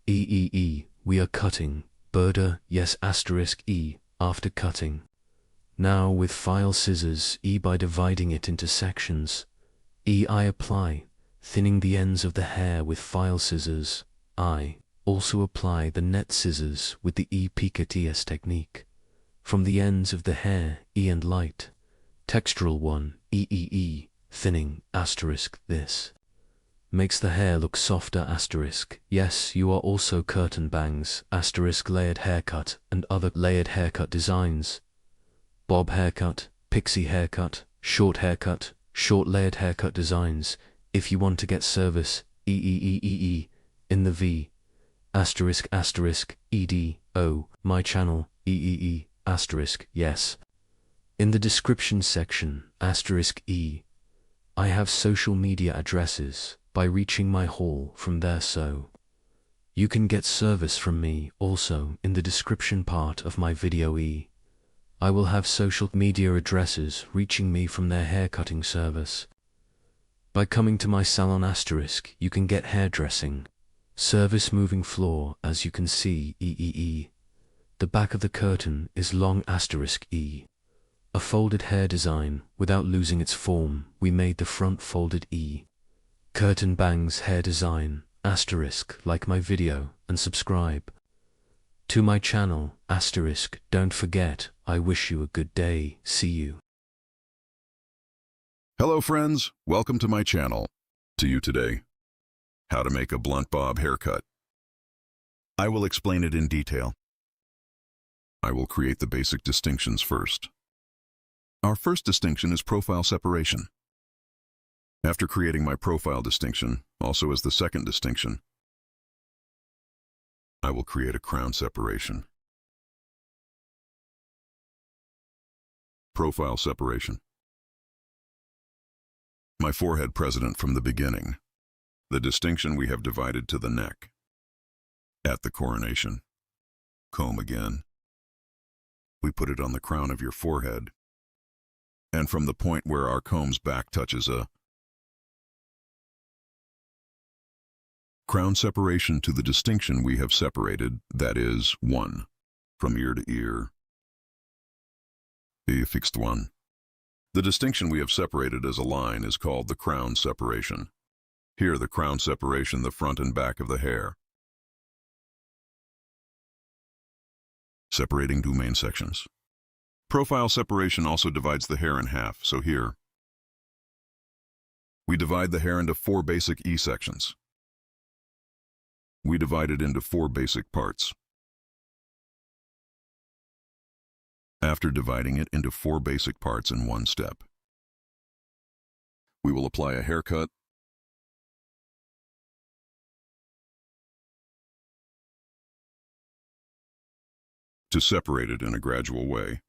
EEE, we are cutting, border, yes asterisk E, after cutting. Now with file scissors E by dividing it into sections. E I apply, thinning the ends of the hair with file scissors. I also apply the net scissors with the E picotees technique. From the ends of the hair, E and light. Textural one, EEE. Thinning, asterisk, this makes the hair look softer asterisk. Yes, you are also curtain bangs, asterisk, layered haircut, and other layered haircut designs. Bob haircut, pixie haircut, short layered haircut designs. If you want to get service, EEEEE, in the V, asterisk, asterisk, EDO, my channel, EEE, asterisk, yes. In the description section, asterisk E, I have social media addresses by reaching my hall from there, so you can get service from me also in the description part of my video E. I will have social media addresses reaching me from their haircutting service. By coming to my salon asterisk, you can get hairdressing, service moving floor, as you can see EEE. The back of the curtain is long asterisk E. A folded hair design, without losing its form, we made the front folded E. Curtain bangs hair design, asterisk, like my video, and subscribe to my channel, asterisk, don't forget, I wish you a good day, see you. Hello friends, welcome to my channel. To you today, how to make a blunt bob haircut. I will explain it in detail. I will create the basic distinctions first. Our first distinction is profile separation. After creating my profile distinction, also as the second distinction, I will create a crown separation. Profile separation. My forehead precedent from the beginning. the distinction we have divided to the neck. At the coronation, comb again. We put it on the crown of your forehead, and from the point where our comb's back touches a crown separation to the distinction we have separated, that is, 1, from ear to ear. A fixed 1. The distinction we have separated as a line is called the crown separation. Here the crown separation, the front and back of the hair. Separating two main sections. Profile separation also divides the hair in half, so here we divide the hair into 4 basic E sections. We divide it into 4 basic parts. After dividing it into 4 basic parts in one step, we will apply a haircut to separate it in a gradual way.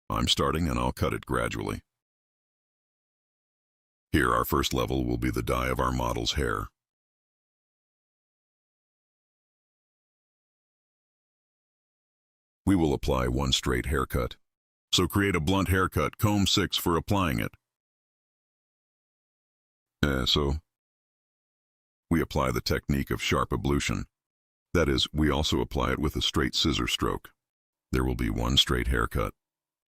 I'm starting and I'll cut it gradually. Here, our first level will be the dye of our model's hair. We will apply 1 straight haircut. So create a blunt haircut, comb 6 for applying it. So we apply the technique of sharp ablution. That is, we also apply it with a straight scissor stroke. There will be 1 straight haircut.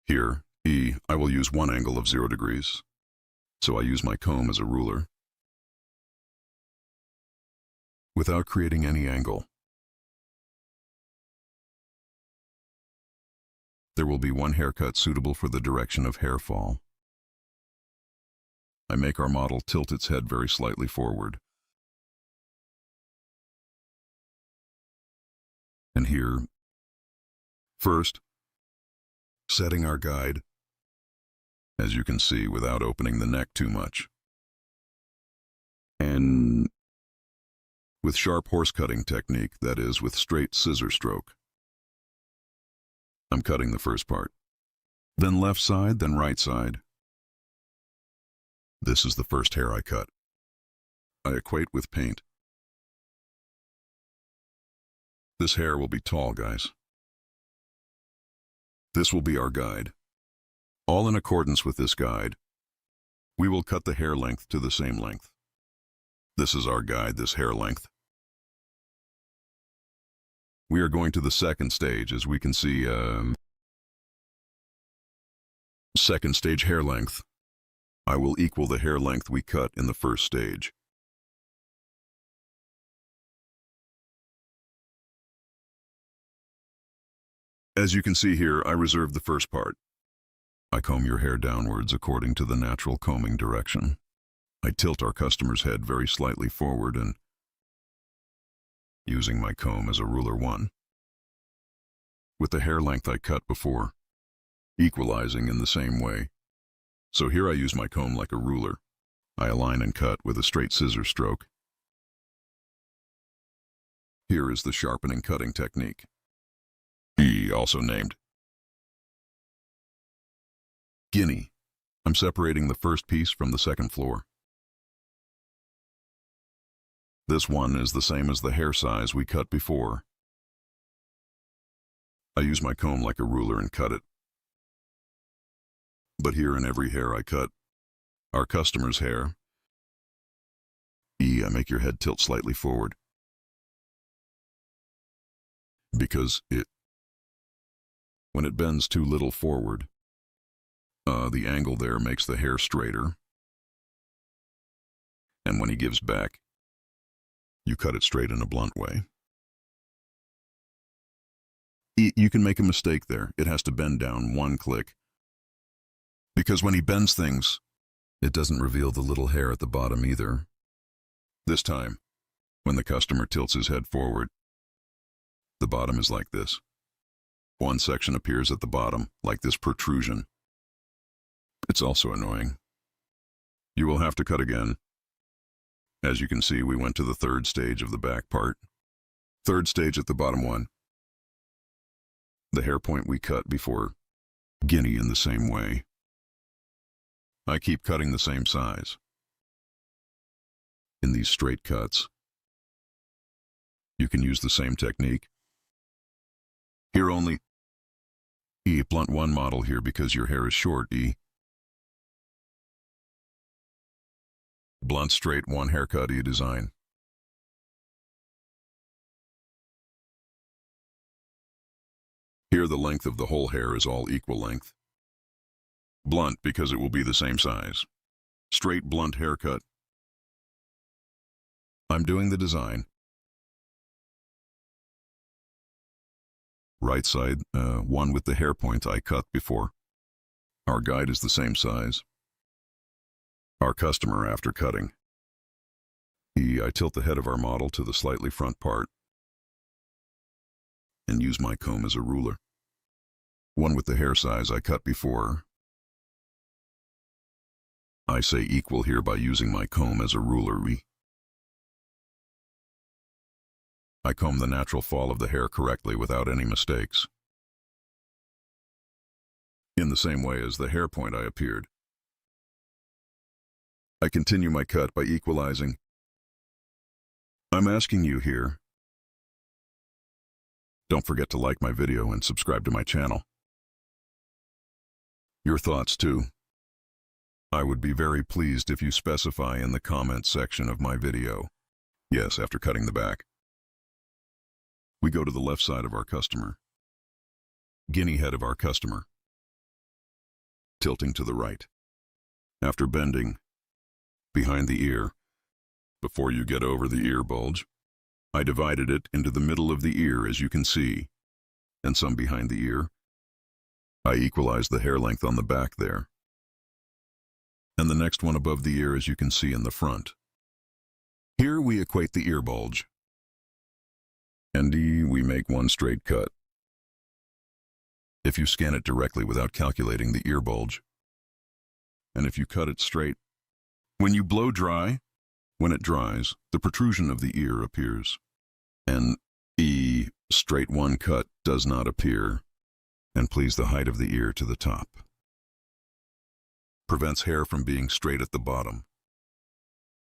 Here, E, I will use 1 angle of 0 degrees. So I use my comb as a ruler, without creating any angle. There will be 1 haircut suitable for the direction of hair fall. I make our model tilt its head very slightly forward. And here, first, setting our guide, as you can see, without opening the neck too much. And with sharp horse cutting technique, that is, with straight scissor stroke. I'm cutting the first part. Then left side, then right side. This is the first hair I cut. I equate with paint. This hair will be tall, guys. This will be our guide. All in accordance with this guide, we will cut the hair length to the same length. This is our guide, this hair length. We are going to the second stage, as we can see, second stage hair length. I will equal the hair length we cut in the first stage. As you can see here, I reserve the first part. I comb your hair downwards according to the natural combing direction. I tilt our customer's head very slightly forward and, using my comb as a ruler 1, with the hair length I cut before, equalizing in the same way. So here I use my comb like a ruler. I align and cut with a straight scissor stroke. Here is the sharpening cutting technique, E, also named Guinea. I'm separating the first piece from the second floor. This one is the same as the hair size we cut before. I use my comb like a ruler and cut it. But here in every hair I cut, our customer's hair, E, I make your head tilt slightly forward. Because when it bends too little forward, the angle there makes the hair straighter. And when he gives back, you cut it straight in a blunt way. You can make a mistake there. It has to bend down 1 click. Because when he bends things, it doesn't reveal the little hair at the bottom either. This time, when the customer tilts his head forward, the bottom is like this. 1 section appears at the bottom, like this protrusion. It's also annoying. You will have to cut again. As you can see, we went to the 3rd stage of the back part. 3rd stage at the bottom 1. The hair point we cut before Guinea in the same way. I keep cutting the same size. in these straight cuts. You can use the same technique. Here only blunt 1 model here because your hair is short. Blunt straight 1 haircut design. Here the length of the whole hair is all equal length. Blunt because it will be the same size. Straight blunt haircut. I'm doing the design. Right side, one with the hair point I cut before. Our guide is the same size. Our customer after cutting. I tilt the head of our model to the slightly front part and use my comb as a ruler. One with the hair size I cut before. I say equal here by using my comb as a ruler. I comb the natural fall of the hair correctly without any mistakes. In the same way as the hair point I appeared. I continue my cut by equalizing. I'm asking you here. Don't forget to like my video and subscribe to my channel. Your thoughts too. I would be very pleased if you specify in the comment section of my video. Yes, after cutting the back. We go to the left side of our customer. Guinea head of our customer. Tilting to the right. After bending, behind the ear, before you get over the ear bulge, I divided it into the middle of the ear as you can see, and some behind the ear. I equalized the hair length on the back there. And the next one above the ear as you can see in the front. Here we equate the ear bulge. And we make one straight cut. If you scan it directly without calculating the ear bulge, and if you cut it straight, when you blow dry, when it dries, the protrusion of the ear appears. And straight 1 cut does not appear. And please the height of the ear to the top. Prevents hair from being straight at the bottom.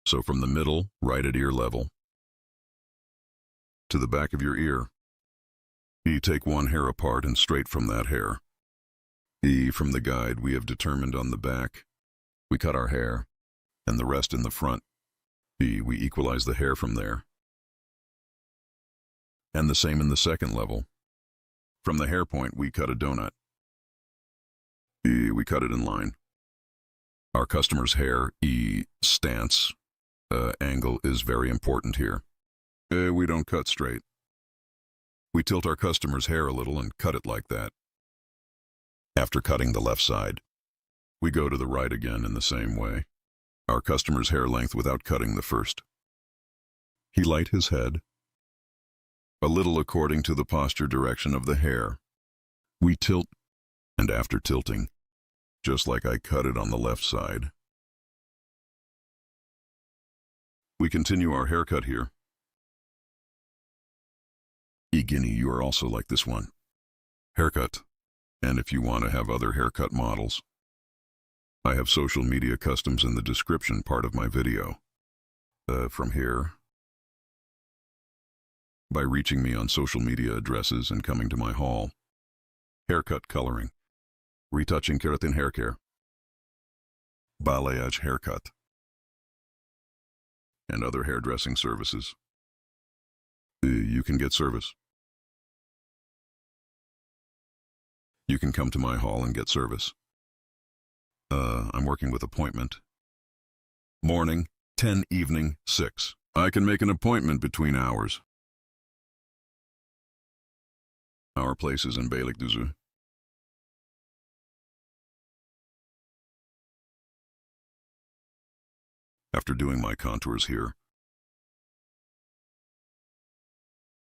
So from the middle, right at ear level, to the back of your ear. You take 1 hair apart and straight from that hair. From the guide we have determined on the back. We cut our hair, and the rest in the front. We equalize the hair from there. And the same in the second level. From the hair point we cut a donut. We cut it in line. Our customer's hair, stance, angle is very important here. We don't cut straight. We tilt our customer's hair a little and cut it like that. After cutting the left side, we go to the right again in the same way. Our customer's hair length without cutting the first. He light his head, a little according to the posture direction of the hair. We tilt, and after tilting, just like I cut it on the left side. We continue our haircut here. Guinea, you are also like this one. Haircut. And if you want to have other haircut models, I have social media customs in the description part of my video. From here, by reaching me on social media addresses and coming to my hall. Haircut coloring, retouching keratin hair care, balayage haircut, and other hairdressing services. You can get service. You can come to my hall and get service. I'm working with appointment. Morning, 10, evening, 6. I can make an appointment between hours. Our place is in Beylikdüzü. After doing my contours here,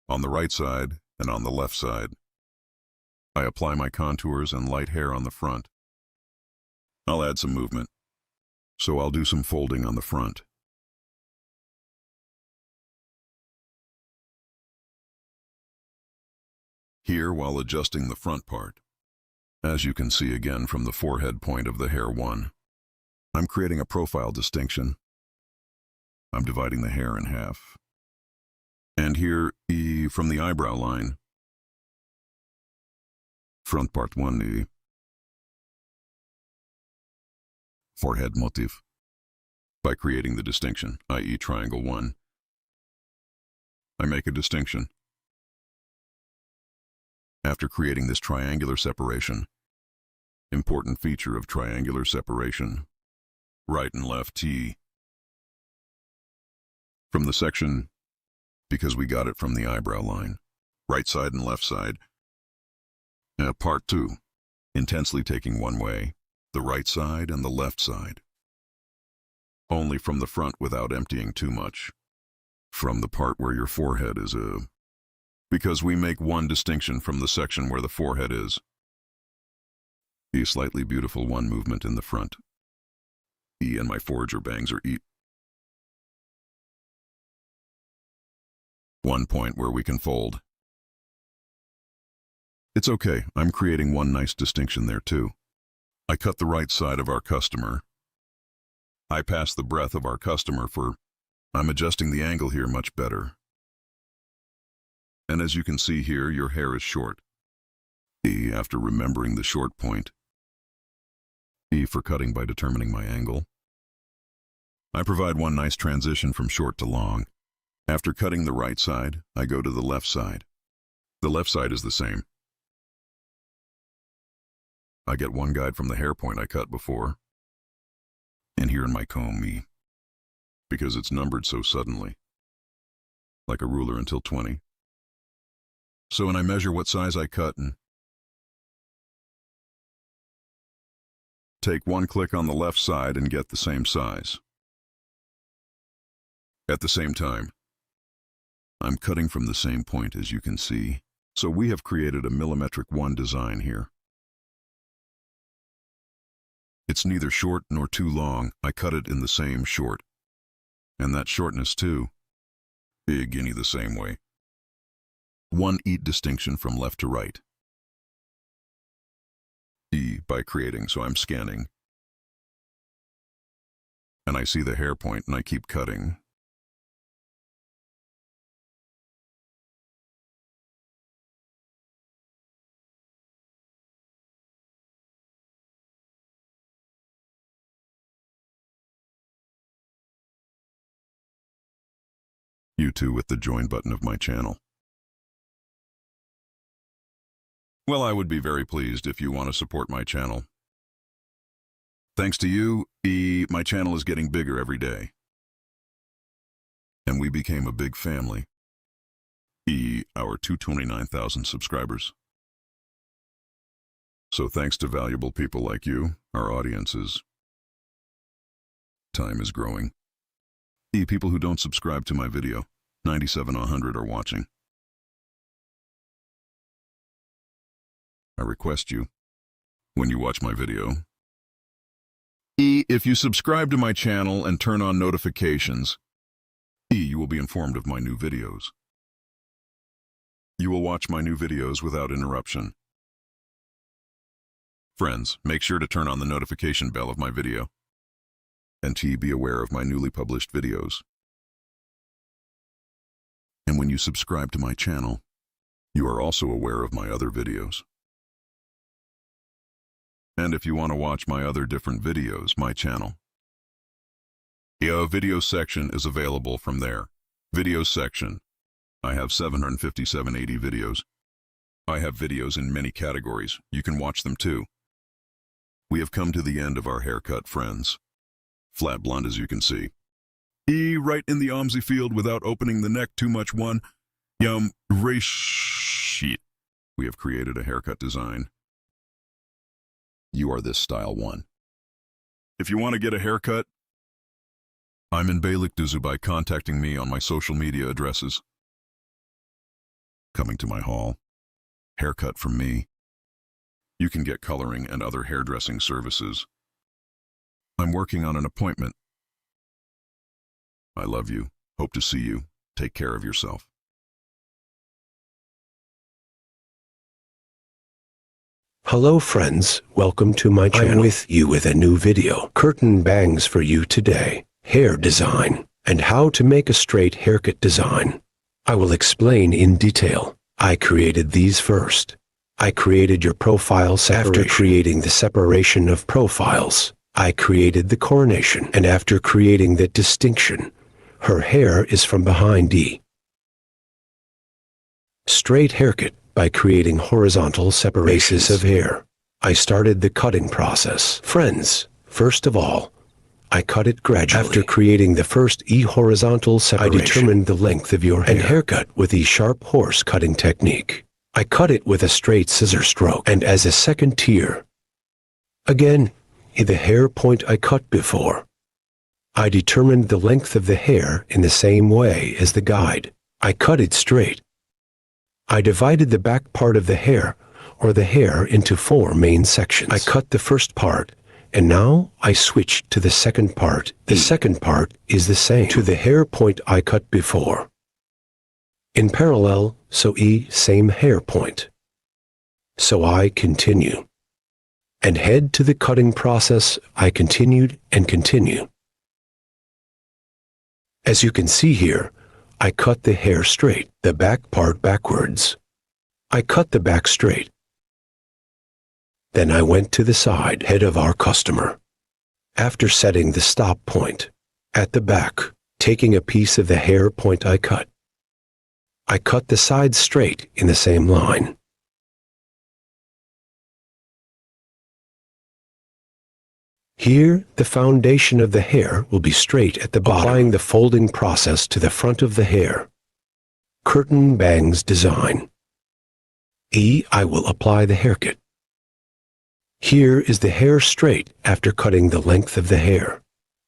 on the right side and on the left side, I apply my contours and light hair on the front. I'll add some movement, so I'll do some folding on the front. Here while adjusting the front part. As you can see again from the forehead point of the hair 1, I'm creating a profile distinction. I'm dividing the hair in half. And here, from the eyebrow line, front part 1, forehead motif, by creating the distinction, i.e. triangle 1. I make a distinction. After creating this triangular separation, important feature of triangular separation, right and left T, from the section, because we got it from the eyebrow line, right side and left side. Part 2, intensely taking one way, the right side and the left side. Only from the front without emptying too much. From the part where your forehead is because we make one distinction from the section where the forehead is. The slightly beautiful one movement in the front. And my forager bangs are one point where we can fold. It's okay, I'm creating one nice distinction there too. I cut the right side of our customer. I pass the breadth of our customer for, I'm adjusting the angle here much better. And as you can see here, your hair is short. After remembering the short point. For cutting by determining my angle. I provide one nice transition from short to long. After cutting the right side, I go to the left side. The left side is the same. I get one guide from the hair point I cut before. And here in my comb, because it's numbered so suddenly. Like a ruler until 20. So when I measure what size I cut and take one click on the left side and get the same size. At the same time, I'm cutting from the same point as you can see, so we have created a millimetric 1 design here. It's neither short nor too long, I cut it in the same short. And that shortness too, guinea the same way. One distinction from left to right. By creating, so I'm scanning. And I see the hair point and I keep cutting. You too with the join button of my channel. Well, I would be very pleased if you want to support my channel. Thanks to you, my channel is getting bigger every day. And we became a big family. Our 229,000 subscribers. So thanks to valuable people like you, our audiences, time is growing. People who don't subscribe to my video, 97-100 are watching. I request you, when you watch my video, if you subscribe to my channel and turn on notifications, you will be informed of my new videos. You will watch my new videos without interruption. Friends, make sure to turn on the notification bell of my video. And be aware of my newly published videos. And when you subscribe to my channel, you are also aware of my other videos. And if you want to watch my other different videos, my channel, a video section is available from there. Video section. I have 757 videos. I have videos in many categories. You can watch them too. We have come to the end of our haircut, friends. Flat blonde as you can see. Right in the OMSI field without opening the neck too much one. Shit. We have created a haircut design. You are this style one. If you want to get a haircut, I'm in Beylikdüzü by contacting me on my social media addresses. Coming to my hall. Haircut from me. You can get coloring and other hairdressing services. I'm working on an appointment. I love you. Hope to see you. Take care of yourself. Hello friends, welcome to my channel. I'm with you with a new video. Curtain bangs for you today. Hair design. and how to make a straight haircut design. I will explain in detail. I created these first. I created your profile separation. After creating the separation of profiles, I created the coronation. And after creating that distinction, her hair is from behind E. Straight haircut by creating horizontal separations of hair. I started the cutting process. Friends, first of all, I cut it gradually. After creating the first E horizontal separation, I determined the length of your hair and haircut with the sharp horse cutting technique. I cut it with a straight scissor stroke. And as a second tier, again, in the hair point I cut before, I determined the length of the hair in the same way as the guide. I cut it straight. I divided the back part of the hair, or the hair, into 4 main sections. I cut the first part, and now I switched to the second part. The second part is the same to the hair point I cut before. In parallel, so E, same hair point. So I continue. And head to the cutting process, I continued and continue. As you can see here, I cut the hair straight, the back part backwards. I cut the back straight. Then I went to the side head of our customer. After setting the stop point, at the back, taking a piece of the hair point I cut the side straight in the same line. Here, the foundation of the hair will be straight at the bottom, applying the folding process to the front of the hair. Curtain bangs design. E, I will apply the haircut. Here is the hair straight after cutting the length of the hair.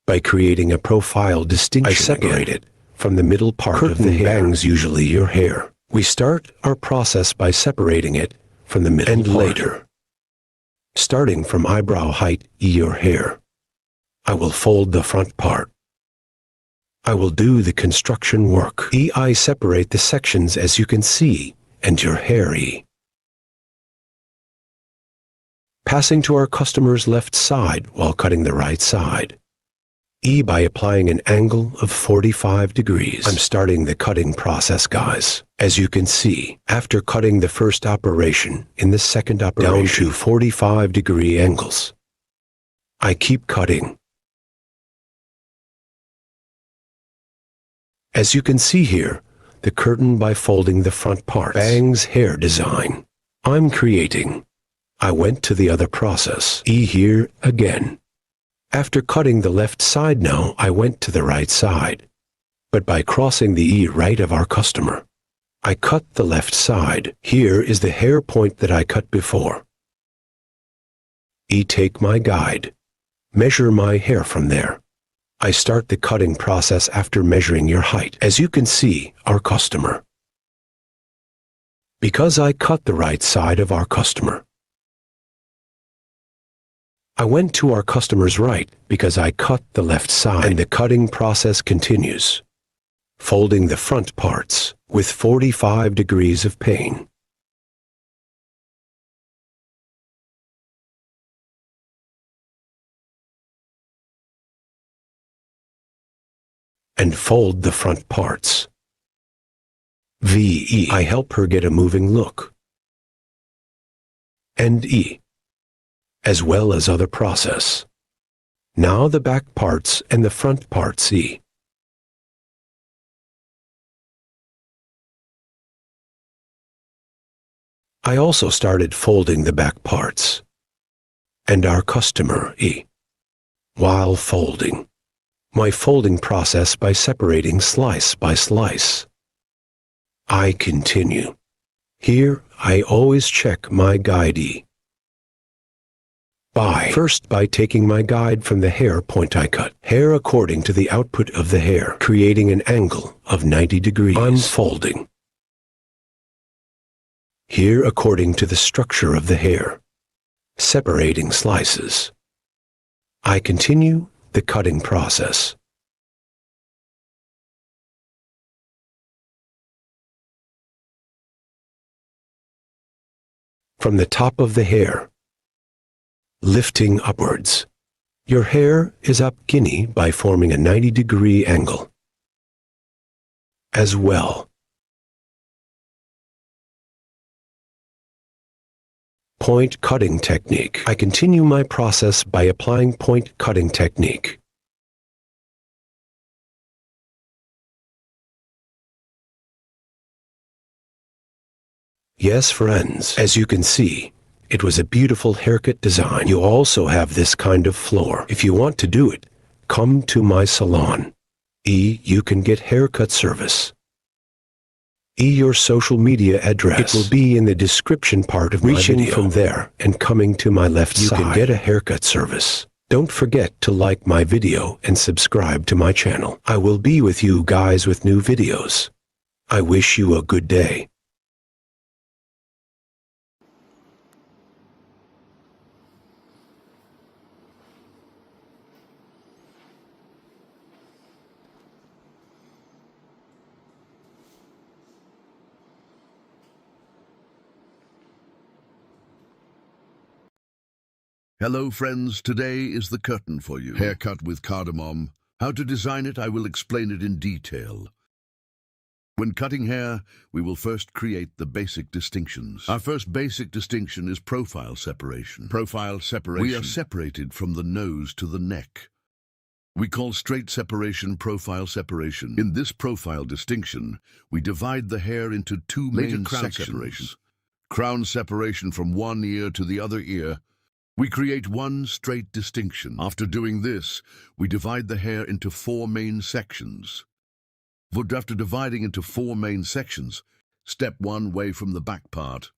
By creating a profile distinction, I separate it from the middle part of the hair. Bangs usually your hair. We start our process by separating it from the middle part. And later, starting from eyebrow height, your hair, I will fold the front part. I will do the construction work. I separate the sections as you can see, and your hair E. Passing to our customer's left side while cutting the right side. E by applying an angle of 45 degrees. I'm starting the cutting process, guys. As you can see, after cutting the first operation, in the second operation, down to 45-degree angles, I keep cutting. As you can see here, the curtain by folding the front parts. Bangs hair design. I'm creating. I went to the other process. E here again. After cutting the left side now, I went to the right side. But by crossing the E right of our customer, I cut the left side. Here is the hair point that I cut before. E take my guide. Measure my hair from there. I start the cutting process after measuring your height. As you can see, our customer. Because I cut the right side of our customer, I went to our customer's right because I cut the left side, and the cutting process continues, folding the front parts with 45 degrees of pane. And fold the front parts. V-E, I help her get a moving look. And E, as well as other process. Now the back parts and the front parts E. I also started folding the back parts and our customer E while folding. My folding process by separating slice by slice. I continue. Here I always check my guide E. First by taking my guide from the hair point I cut. Hair according to the output of the hair, creating an angle of 90 degrees. Unfolding. Here according to the structure of the hair. Separating slices. I continue the cutting process. From the top of the hair, lifting upwards. Your hair is up guinea by forming a 90-degree angle. as well. Point cutting technique. I continue my process by applying point cutting technique. Yes, friends, as you can see, it was a beautiful haircut design. You also have this kind of floor. If you want to do it, come to my salon. You can get haircut service. Your social media address. It will be in the description part of my video. Reaching from there and coming to my left side, you can get a haircut service. Don't forget to like my video and subscribe to my channel. I will be with you guys with new videos. I wish you a good day. Hello friends, today is the curtain for you. Haircut with cardamom. How to design it, I will explain it in detail. When cutting hair, we will first create the basic distinctions. Our first basic distinction is profile separation. Profile separation. We are separated from the nose to the neck. We call straight separation profile separation. In this profile distinction, we divide the hair into two main sections. Crown separation from one ear to the other ear. We create one straight distinction. After doing this, we divide the hair into four main sections. After dividing into four main sections, step one away from the back part.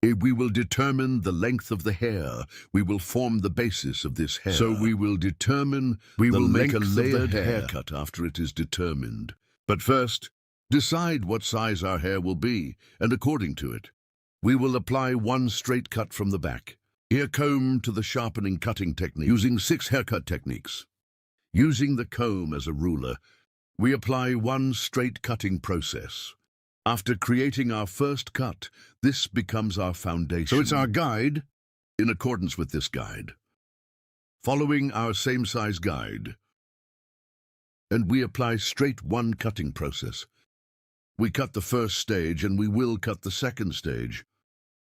We will determine the length of the hair. We will form the basis of this hair. So we will make a layered haircut after it is determined. But first, decide what size our hair will be, and according to it, we will apply one straight cut from the back. Ear comb to the sharpening cutting technique, using 6 haircut techniques. Using the comb as a ruler, we apply one straight cutting process. After creating our first cut, this becomes our foundation. So it's our guide, in accordance with this guide. Following our same size guide, and we apply straight one cutting process. We cut the first stage and we will cut the second stage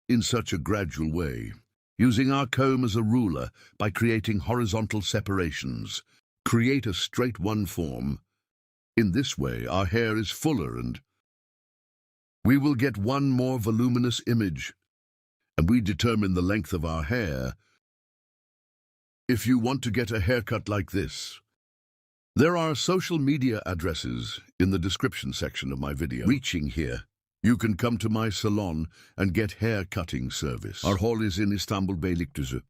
in such a gradual way. Using our comb as a ruler by creating horizontal separations, create a straight one form. In this way, our hair is fuller and we will get one more voluminous image, and we determine the length of our hair. If you want to get a haircut like this, there are social media addresses in the description section of my video. Reaching here, you can come to my salon and get hair cutting service. Our hall is in Istanbul Beylikdüzü.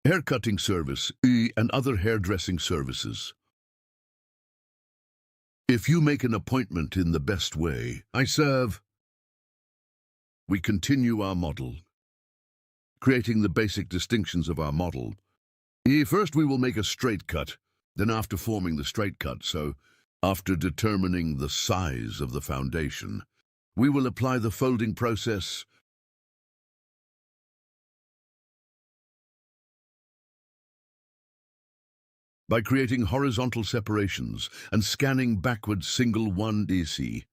Hair cutting service and other hairdressing services. If you make an appointment in the best way, I serve. We continue our model, creating the basic distinctions of our model. First we will make a straight cut, then after forming the straight cut, after determining the size of the foundation, we will apply the folding process. By creating horizontal separations and scanning backwards single 1DC.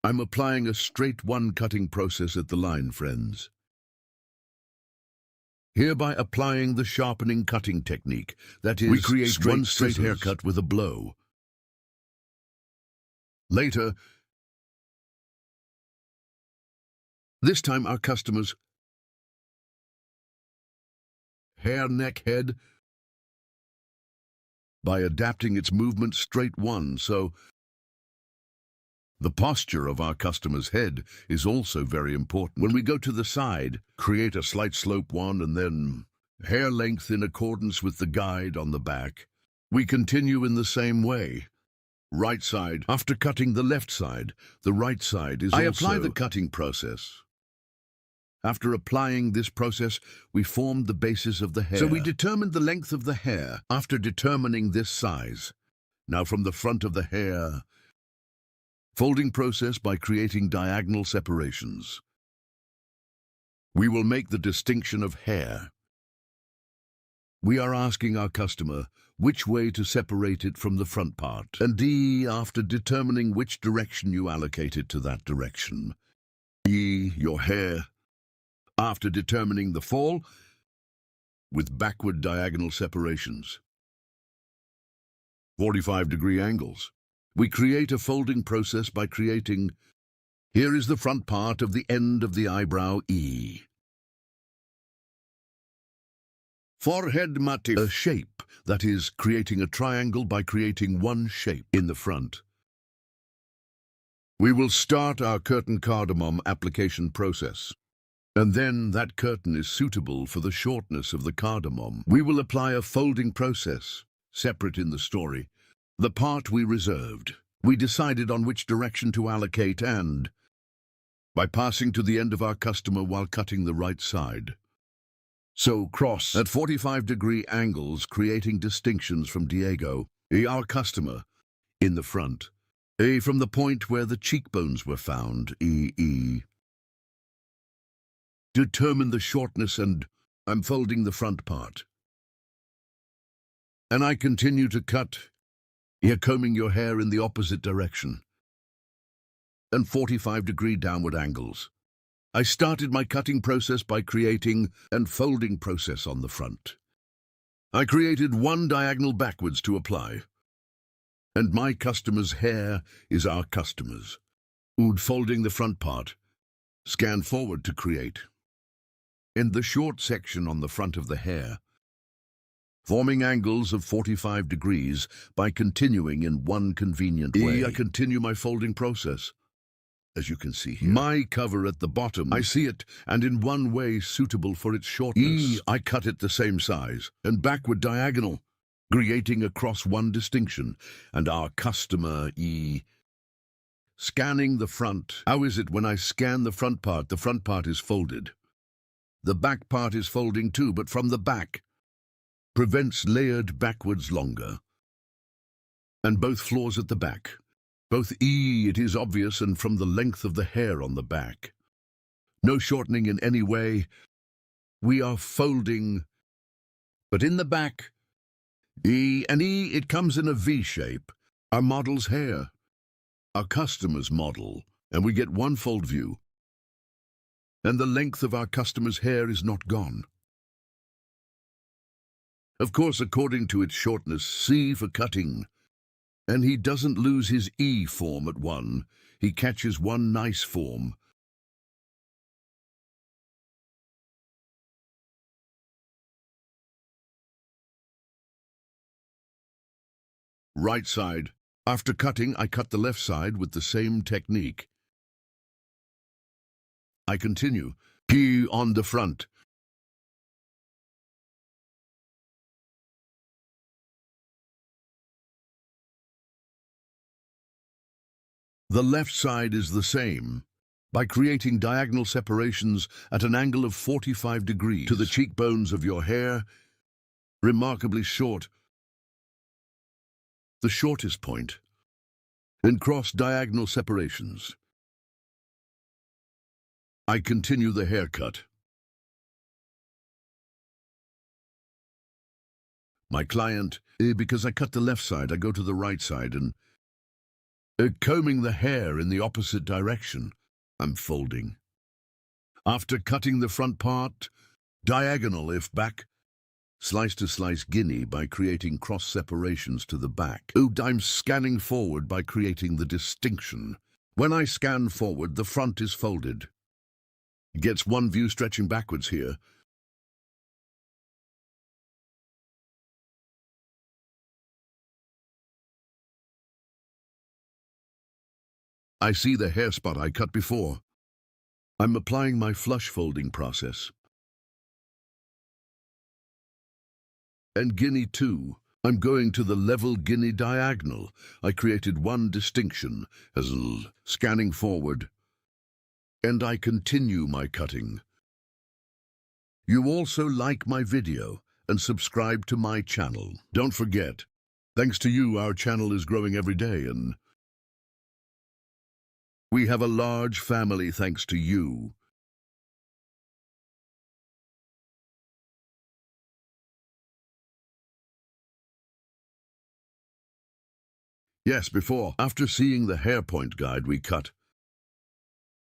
I'm applying a straight one cutting process at the line, friends. Hereby applying the sharpening cutting technique, that is, we create one straight haircut with a blow. Later, this time our customers' hair, neck, head, by adapting its movement straight one, so the posture of our customer's head is also very important. When we go to the side, create a slight slope one and then hair length in accordance with the guide on the back. We continue in the same way. Right side. After cutting the left side, the right side is also... I apply the cutting process. After applying this process, we formed the basis of the hair. So we determined the length of the hair after determining this size. Now from the front of the hair, folding process by creating diagonal separations. We will make the distinction of hair. we are asking our customer which way to separate it from the front part. And D, after determining which direction you allocate it to that direction. E, your hair, after determining the fall with backward diagonal separations. 45-degree angles. We create a folding process by creating, here is the front part of the end of the eyebrow E. Forehead motif, a shape, that is, creating a triangle by creating one shape in the front. We will start our curtain cardamom application process. And then that curtain is suitable for the shortness of the cardamom. We will apply a folding process, separate in the story. The part we reserved. We decided on which direction to allocate and, by passing to the end of our customer while cutting the right side. So cross at 45-degree angles, creating distinctions from Diego, our customer, in the front. From the point where the cheekbones were found, E. Determine the shortness and I'm folding the front part. And I continue to cut, here combing your hair in the opposite direction. And 45-degree downward angles. I started my cutting process by creating and folding process on the front. I created one diagonal backwards to apply. And my customer's hair is our customer's. Folding the front part. Scan forward to create. In the short section on the front of the hair, forming angles of 45 degrees by continuing in one convenient way. I continue my folding process. As you can see here, my cover at the bottom, I see it, and in one way suitable for its shortness. I cut it the same size, and backward diagonal, creating across one distinction, and our customer, scanning the front. How is it when I scan the front part is folded. The back part is folding too, but from the back. Prevents layered backwards longer. And both floors at the back. Both it is obvious, and from the length of the hair on the back. No shortening in any way. We are folding, but in the back, it comes in a V shape. Our model's hair, our customer's model, and we get one fold view. And the length of our customer's hair is not gone. Of course, according to its shortness, C for cutting. And he doesn't lose his E form at one. He catches one nice form. Right side. After cutting, I cut the left side with the same technique. I continue. He on the front. The left side is the same, by creating diagonal separations at an angle of 45 degrees to the cheekbones of your hair, remarkably short, the shortest point, in cross-diagonal separations. I continue the haircut. My client, because I cut the left side, I go to the right side and combing the hair in the opposite direction, I'm folding. After cutting the front part, diagonal if back, slice to slice guinea by creating cross separations to the back. I'm scanning forward by creating the distinction. When I scan forward, the front is folded. It gets one view stretching backwards here. I see the hair spot I cut before. I'm applying my flush folding process. And guinea too. I'm going to the level guinea diagonal. I created one distinction as scanning forward. And I continue my cutting. You also like my video and subscribe to my channel. Don't forget, thanks to you, our channel is growing every day, and we have a large family thanks to you. Yes, before. After seeing the hair point guide we cut,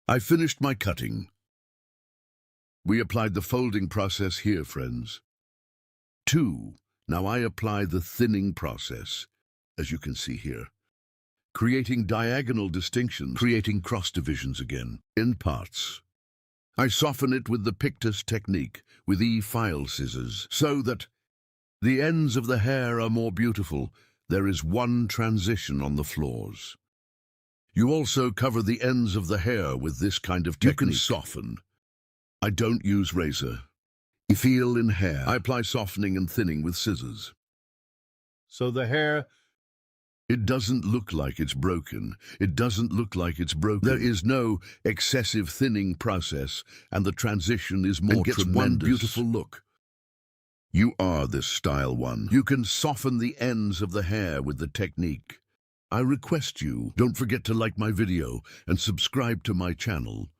I finished my cutting. We applied the folding process here, friends. 2. Now I apply the thinning process, as you can see here. Creating diagonal distinctions, creating cross divisions again, in parts. I soften it with the Pictus technique, with E-file scissors, so that the ends of the hair are more beautiful. There is one transition on the flaws. You also cover the ends of the hair with this kind of technique. You can soften. I don't use razor. Feel in hair. I apply softening and thinning with scissors. So the hair, it doesn't look like it's broken. It doesn't look like it's broken. There is no excessive thinning process, and the transition is more tremendous. One beautiful look. You are this style one. You can soften the ends of the hair with the technique. I request you, don't forget to like my video and subscribe to my channel.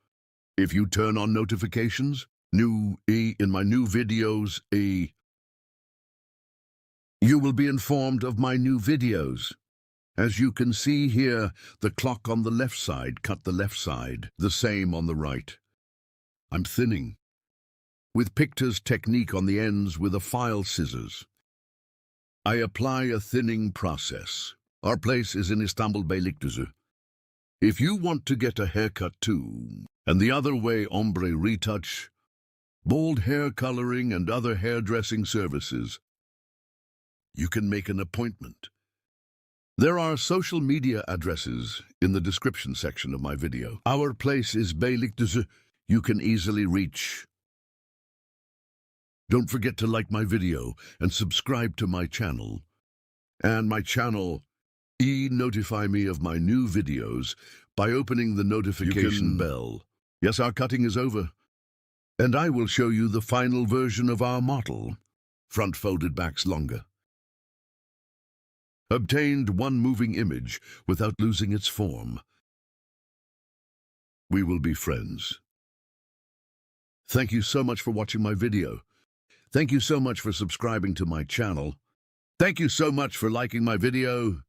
If you turn on notifications, in my new videos, you will be informed of my new videos. As you can see here, the clock on the left side cut the left side, the same on the right. I'm thinning. With Pictus technique on the ends with a file scissors. I apply a thinning process. Our place is in Istanbul Beylikdüzü. If you want to get a haircut too, and the other way ombre retouch, bold hair coloring and other hairdressing services, you can make an appointment. There are social media addresses in the description section of my video. Our place is Beylikdüzü. You can easily reach. Don't forget to like my video and subscribe to my channel. And my channel, notify me of my new videos by opening the notification bell. Yes, our cutting is over. And I will show you the final version of our model. Front folded backs longer. Obtained one moving image without losing its form. We will be friends. Thank you so much for watching my video. Thank you so much for subscribing to my channel. Thank you so much for liking my video.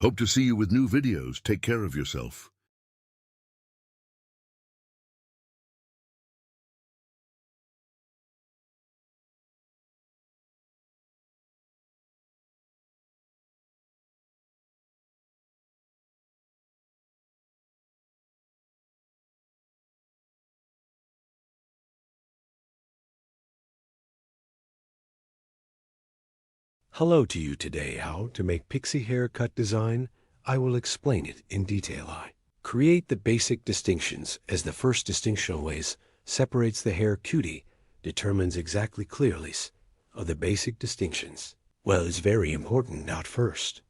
Hope to see you with new videos. Take care of yourself. Hello to you today. How to make pixie haircut design? I will explain it in detail. I create the basic distinctions, as the first distinction always separates the hair cutie, determines exactly clearly of the basic distinctions. Well, it's very important at first.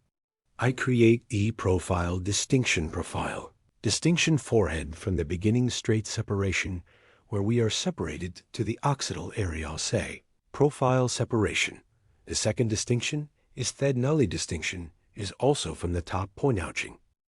I create profile distinction profile. Distinction forehead from the beginning straight separation, where we are separated to the occipital area, say. Profile separation. The second distinction is Thednully distinction, is also from the top point ouching.